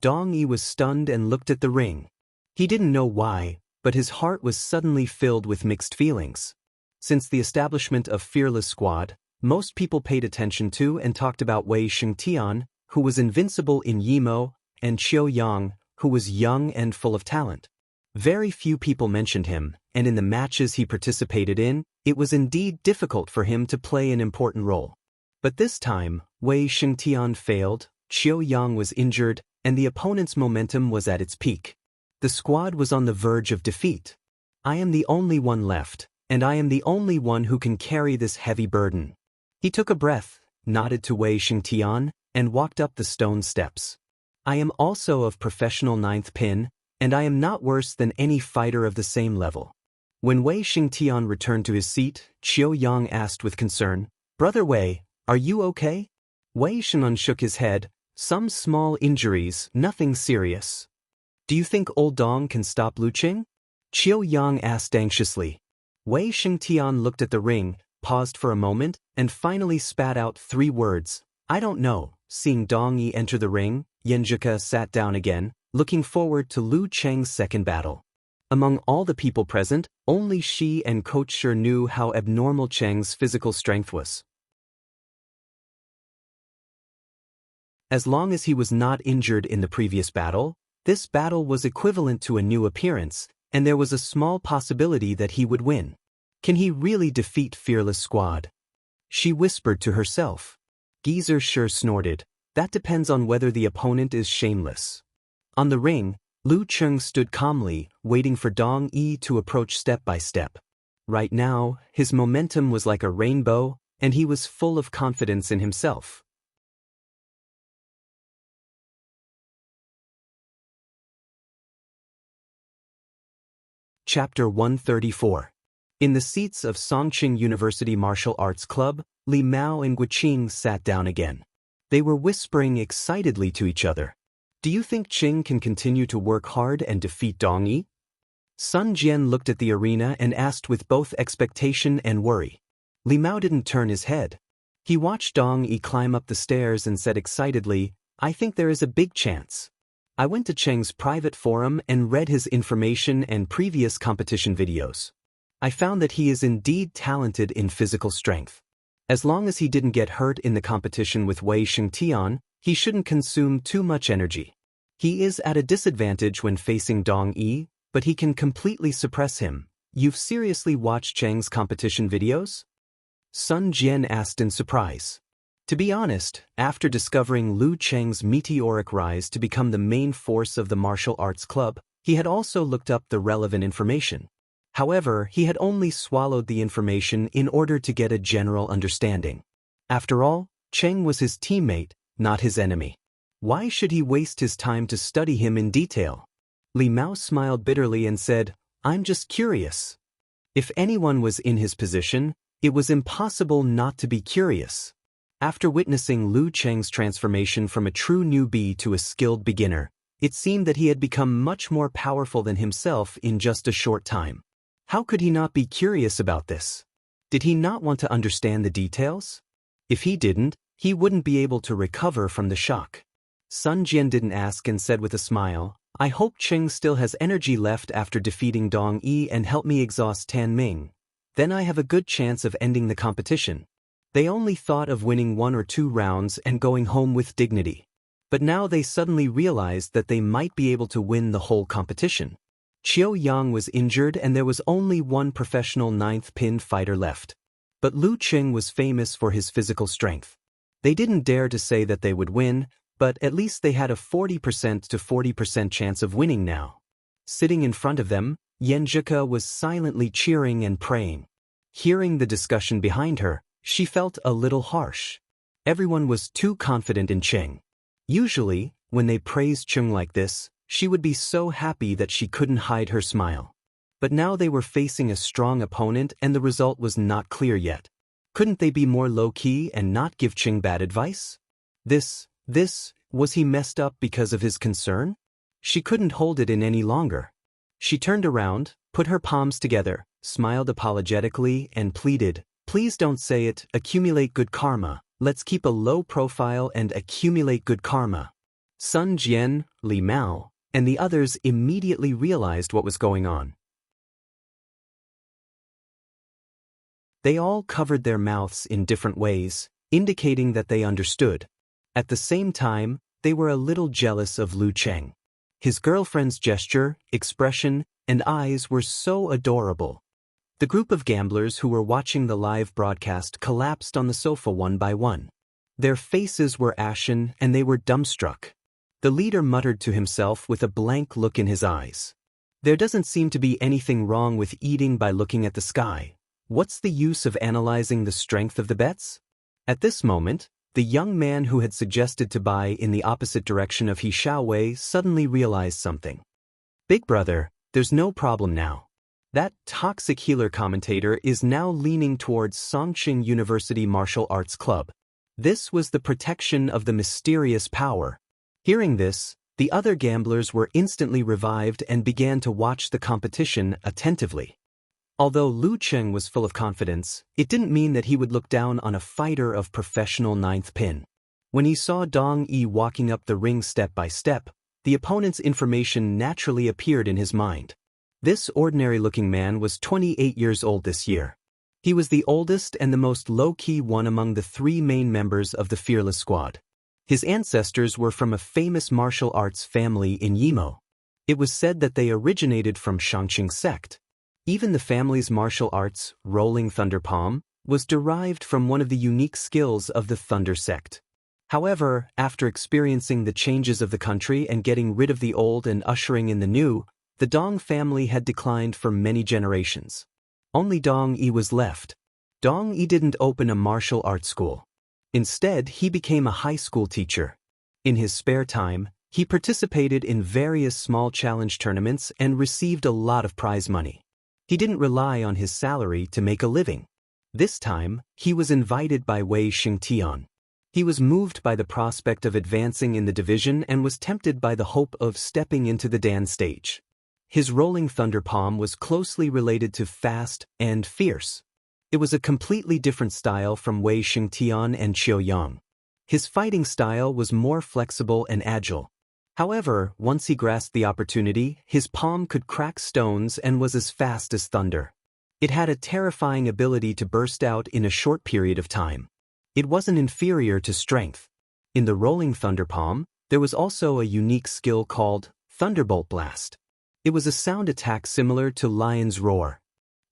Dong Yi was stunned and looked at the ring. He didn't know why, but his heart was suddenly filled with mixed feelings. Since the establishment of Fearless Squad, most people paid attention to and talked about Wei Xingtian, who was invincible in Yimo, and Qiu Yang, who was young and full of talent. Very few people mentioned him, and in the matches he participated in, it was indeed difficult for him to play an important role. But this time, Wei Xingtian failed, Qiu Yang was injured, and the opponent's momentum was at its peak. The squad was on the verge of defeat. I am the only one left, and I am the only one who can carry this heavy burden. He took a breath, nodded to Wei Xingtian, and walked up the stone steps. I am also of professional 9th pin, and I am not worse than any fighter of the same level. When Wei Xingtian returned to his seat, Qiu Yang asked with concern, Brother Wei, are you okay? Wei Xinan shook his head, some small injuries, nothing serious. Do you think old Dong can stop Lu Cheng? Qiu Yang asked anxiously. Wei Xingtian looked at the ring, paused for a moment, and finally spat out 3 words, I don't know. Seeing Dong Yi enter the ring, Yanjika sat down again, looking forward to Lu Cheng's second battle. Among all the people present, only she and Coach Shi knew how abnormal Cheng's physical strength was. As long as he was not injured in the previous battle, this battle was equivalent to a new appearance, and there was a small possibility that he would win. Can he really defeat Fearless Squad? She whispered to herself. Geezer sure snorted. That depends on whether the opponent is shameless. On the ring, Lu Cheng stood calmly, waiting for Dong Yi to approach step by step. Right now, his momentum was like a rainbow, and he was full of confidence in himself. Chapter 134. In the seats of Songqing University Martial Arts Club, Li Mao and Guqing sat down again. They were whispering excitedly to each other. Do you think Qing can continue to work hard and defeat Dong Yi? Sun Jian looked at the arena and asked with both expectation and worry. Li Mao didn't turn his head. He watched Dong Yi climb up the stairs and said excitedly, I think there is a big chance. I went to Cheng's private forum and read his information and previous competition videos. I found that he is indeed talented in physical strength. As long as he didn't get hurt in the competition with Wei Xingtian, he shouldn't consume too much energy. He is at a disadvantage when facing Dong Yi, but he can completely suppress him. You've seriously watched Cheng's competition videos? Sun Jian asked in surprise. To be honest, after discovering Lu Cheng's meteoric rise to become the main force of the martial arts club, he had also looked up the relevant information. However, he had only swallowed the information in order to get a general understanding. After all, Cheng was his teammate, not his enemy. Why should he waste his time to study him in detail? Li Mao smiled bitterly and said, "I'm just curious." If anyone was in his position, it was impossible not to be curious. After witnessing Lu Cheng's transformation from a true newbie to a skilled beginner, it seemed that he had become much more powerful than himself in just a short time. How could he not be curious about this? Did he not want to understand the details? If he didn't, he wouldn't be able to recover from the shock. Sun Jian didn't ask and said with a smile, "I hope Cheng still has energy left after defeating Dong Yi and help me exhaust Tan Ming. Then I have a good chance of ending the competition." They only thought of winning 1 or 2 rounds and going home with dignity. But now they suddenly realized that they might be able to win the whole competition. Qiu Yang was injured and there was only one professional 9th pin fighter left. But Lu Cheng was famous for his physical strength. They didn't dare to say that they would win, but at least they had a 40% to 40% chance of winning now. Sitting in front of them, Yan Zhike was silently cheering and praying. Hearing the discussion behind her, she felt a little harsh. Everyone was too confident in Cheng. Usually, when they praised Cheng like this, she would be so happy that she couldn't hide her smile. But now they were facing a strong opponent and the result was not clear yet. Couldn't they be more low-key and not give Cheng bad advice? Was he messed up because of his concern? She couldn't hold it in any longer. She turned around, put her palms together, smiled apologetically and pleaded, "Please don't say it, accumulate good karma. Let's keep a low profile and accumulate good karma." Sun Jian, Li Mao, and the others immediately realized what was going on. They all covered their mouths in different ways, indicating that they understood. At the same time, they were a little jealous of Lu Cheng. His girlfriend's gesture, expression, and eyes were so adorable. The group of gamblers who were watching the live broadcast collapsed on the sofa one by one. Their faces were ashen and they were dumbstruck. The leader muttered to himself with a blank look in his eyes. There doesn't seem to be anything wrong with eating by looking at the sky. What's the use of analyzing the strength of the bets? At this moment, the young man who had suggested to buy in the opposite direction of He Xiaowei suddenly realized something. "Big brother, there's no problem now." That toxic healer commentator is now leaning towards Songqing University Martial Arts Club. This was the protection of the mysterious power. Hearing this, the other gamblers were instantly revived and began to watch the competition attentively. Although Lu Cheng was full of confidence, it didn't mean that he would look down on a fighter of professional 9th pin. When he saw Dong Yi walking up the ring step by step, the opponent's information naturally appeared in his mind. This ordinary-looking man was 28 years old this year. He was the oldest and the most low-key one among the 3 main members of the Fearless Squad. His ancestors were from a famous martial arts family in Yimo. It was said that they originated from Shangqing sect. Even the family's martial arts, Rolling Thunder Palm, was derived from one of the unique skills of the Thunder sect. However, after experiencing the changes of the country and getting rid of the old and ushering in the new, the Dong family had declined for many generations. Only Dong Yi was left. Dong Yi didn't open a martial arts school. Instead, he became a high school teacher. In his spare time, he participated in various small challenge tournaments and received a lot of prize money. He didn't rely on his salary to make a living. This time, he was invited by Wei Xingtian. He was moved by the prospect of advancing in the division and was tempted by the hope of stepping into the Dan stage. His Rolling Thunder Palm was closely related to fast and fierce. It was a completely different style from Wei Xingtian and Qiu Yang. His fighting style was more flexible and agile. However, once he grasped the opportunity, his palm could crack stones and was as fast as thunder. It had a terrifying ability to burst out in a short period of time. It wasn't inferior to strength. In the rolling thunder palm, there was also a unique skill called Thunderbolt Blast. It was a sound attack similar to lion's roar.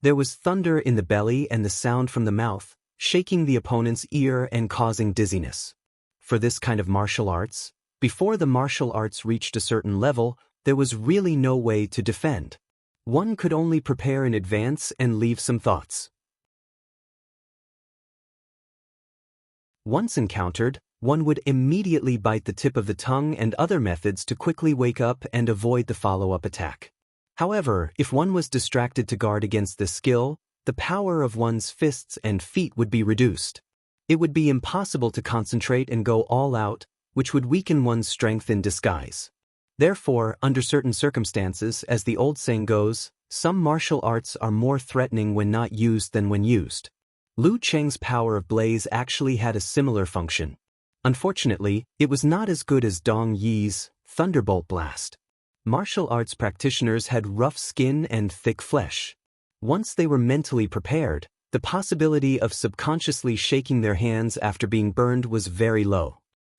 There was thunder in the belly and the sound from the mouth, shaking the opponent's ear and causing dizziness. For this kind of martial arts, before the martial arts reached a certain level, there was really no way to defend. One could only prepare in advance and leave some thoughts. Once encountered, one would immediately bite the tip of the tongue and other methods to quickly wake up and avoid the follow-up attack. However, if one was distracted to guard against this skill, the power of one's fists and feet would be reduced. It would be impossible to concentrate and go all out, which would weaken one's strength in disguise. Therefore, under certain circumstances, as the old saying goes, some martial arts are more threatening when not used than when used. Lu Cheng's power of blaze actually had a similar function. Unfortunately, it was not as good as Dong Yi's Thunderbolt Blast. Martial arts practitioners had rough skin and thick flesh. Once they were mentally prepared, the possibility of subconsciously shaking their hands after being burned was very low.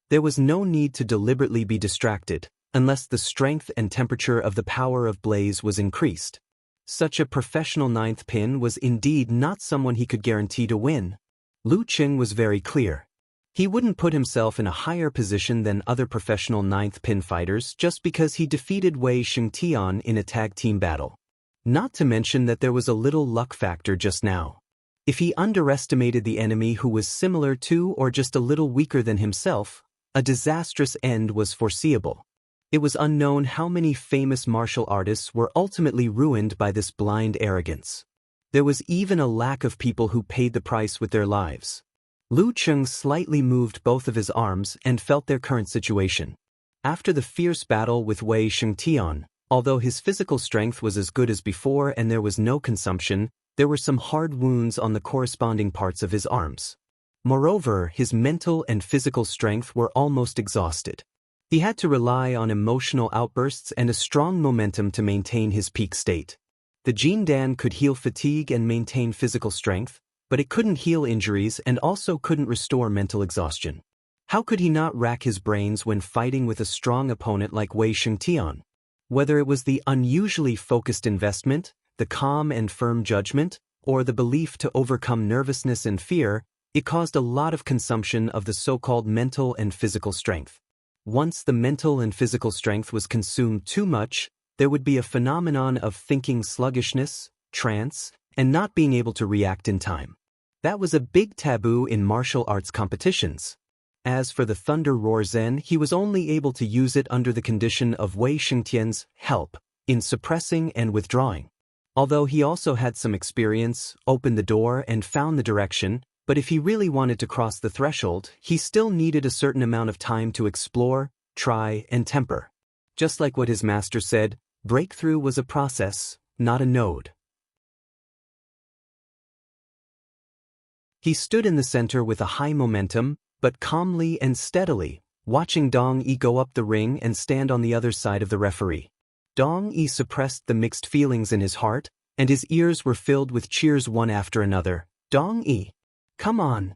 There was no need to deliberately be distracted, unless the strength and temperature of the power of blaze was increased. Such a professional ninth pin was indeed not someone he could guarantee to win. Lu Cheng was very clear. He wouldn't put himself in a higher position than other professional ninth pin fighters just because he defeated Wei Shengtian in a tag team battle. Not to mention that there was a little luck factor just now. If he underestimated the enemy who was similar to or just a little weaker than himself, a disastrous end was foreseeable. It was unknown how many famous martial artists were ultimately ruined by this blind arrogance. There was even a lack of people who paid the price with their lives. Lu Cheng slightly moved both of his arms and felt their current situation. After the fierce battle with Wei Shengtian, although his physical strength was as good as before and there was no consumption, there were some hard wounds on the corresponding parts of his arms. Moreover, his mental and physical strength were almost exhausted. He had to rely on emotional outbursts and a strong momentum to maintain his peak state. The Jin Dan could heal fatigue and maintain physical strength, but it couldn't heal injuries and also couldn't restore mental exhaustion. How could he not rack his brains when fighting with a strong opponent like Wei Shengtian? Whether it was the unusually focused investment, the calm and firm judgment, or the belief to overcome nervousness and fear, it caused a lot of consumption of the so-called mental and physical strength. Once the mental and physical strength was consumed too much, there would be a phenomenon of thinking sluggishness, trance, and not being able to react in time. That was a big taboo in martial arts competitions. As for the Thunder Roar Zen, he was only able to use it under the condition of Wei Shengtian's help in suppressing and withdrawing. Although he also had some experience, opened the door and found the direction, but if he really wanted to cross the threshold, he still needed a certain amount of time to explore, try, and temper. Just like what his master said, breakthrough was a process, not a node. He stood in the center with a high momentum, but calmly and steadily, watching Dong Yi go up the ring and stand on the other side of the referee. Dong Yi suppressed the mixed feelings in his heart, and his ears were filled with cheers one after another. Dong Yi, come on!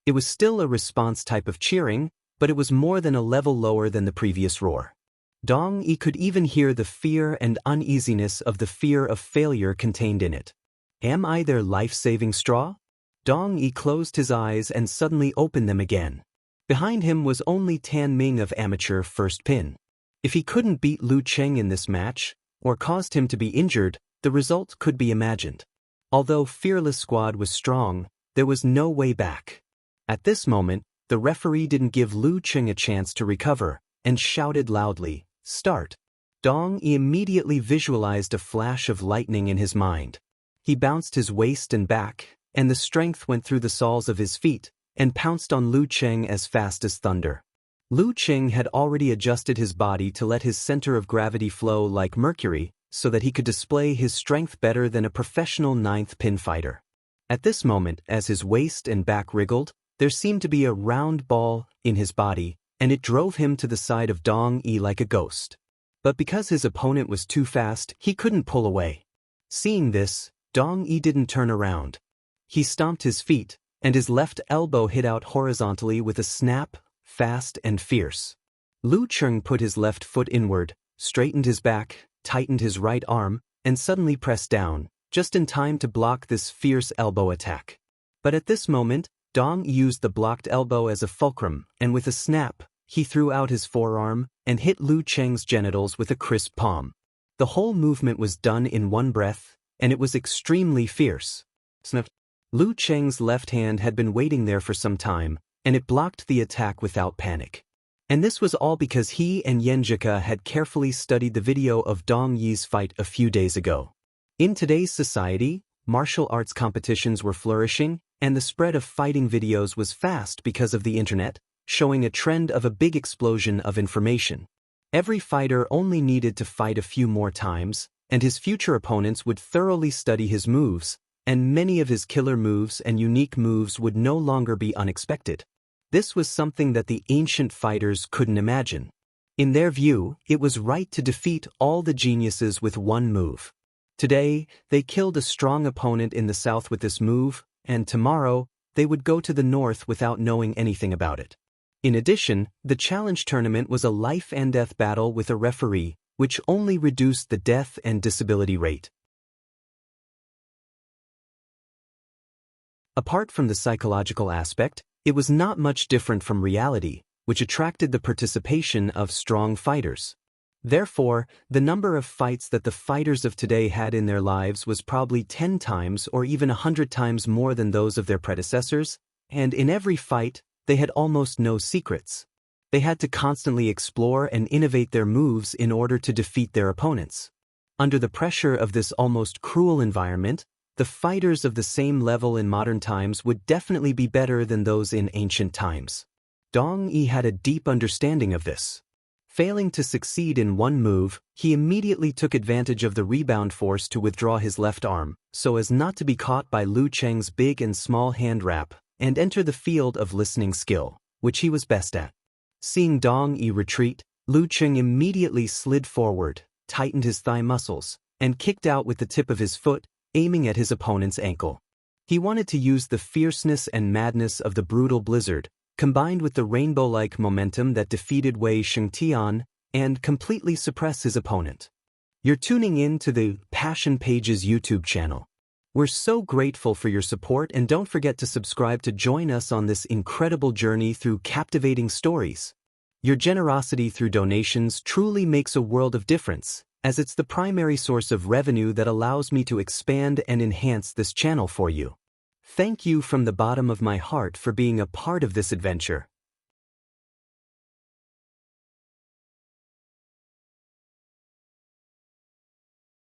It was still a response type of cheering, but it was more than a level lower than the previous roar. Dong Yi could even hear the fear and uneasiness of the fear of failure contained in it. Am I their life-saving straw? Dong Yi closed his eyes and suddenly opened them again. Behind him was only Tan Ming of amateur first pin. If he couldn't beat Lu Cheng in this match, or caused him to be injured, the result could be imagined. Although Fearless Squad was strong, there was no way back. At this moment, the referee didn't give Lu Cheng a chance to recover, and shouted loudly, "Start!" Dong Yi immediately visualized a flash of lightning in his mind. He bounced his waist and back, and the strength went through the soles of his feet, and pounced on Lu Cheng as fast as thunder. Lu Cheng had already adjusted his body to let his center of gravity flow like mercury, so that he could display his strength better than a professional ninth pin fighter. At this moment, as his waist and back wriggled, there seemed to be a round ball in his body, and it drove him to the side of Dong Yi like a ghost. But because his opponent was too fast, he couldn't pull away. Seeing this, Dong Yi didn't turn around. He stomped his feet, and his left elbow hit out horizontally with a snap, fast and fierce. Lu Cheng put his left foot inward, straightened his back, tightened his right arm, and suddenly pressed down, just in time to block this fierce elbow attack. But at this moment, Dong used the blocked elbow as a fulcrum, and with a snap, he threw out his forearm and hit Lu Cheng's genitals with a crisp palm. The whole movement was done in one breath, and it was extremely fierce. Sniff. Lu Cheng's left hand had been waiting there for some time, and it blocked the attack without panic. And this was all because he and Yenjika had carefully studied the video of Dong Yi's fight a few days ago. In today's society, martial arts competitions were flourishing, and the spread of fighting videos was fast because of the internet, showing a trend of a big explosion of information. Every fighter only needed to fight a few more times, and his future opponents would thoroughly study his moves, and many of his killer moves and unique moves would no longer be unexpected. This was something that the ancient fighters couldn't imagine. In their view, it was right to defeat all the geniuses with one move. Today, they killed a strong opponent in the south with this move, and tomorrow, they would go to the north without knowing anything about it. In addition, the challenge tournament was a life-and-death battle with a referee, which only reduced the death and disability rate. Apart from the psychological aspect, it was not much different from reality, which attracted the participation of strong fighters. Therefore, the number of fights that the fighters of today had in their lives was probably 10 times or even 100 times more than those of their predecessors, and in every fight, they had almost no secrets. They had to constantly explore and innovate their moves in order to defeat their opponents. Under the pressure of this almost cruel environment, the fighters of the same level in modern times would definitely be better than those in ancient times. Dong Yi had a deep understanding of this. Failing to succeed in one move, he immediately took advantage of the rebound force to withdraw his left arm, so as not to be caught by Lu Cheng's big and small hand wrap, and enter the field of listening skill, which he was best at. Seeing Dong Yi retreat, Lu Cheng immediately slid forward, tightened his thigh muscles, and kicked out with the tip of his foot, aiming at his opponent's ankle. He wanted to use the fierceness and madness of the brutal blizzard, combined with the rainbow-like momentum that defeated Wei Shengtian, and completely suppress his opponent. You're tuning in to the Passion Pages YouTube channel. We're so grateful for your support, and don't forget to subscribe to join us on this incredible journey through captivating stories. Your generosity through donations truly makes a world of difference, as it's the primary source of revenue that allows me to expand and enhance this channel for you. Thank you from the bottom of my heart for being a part of this adventure.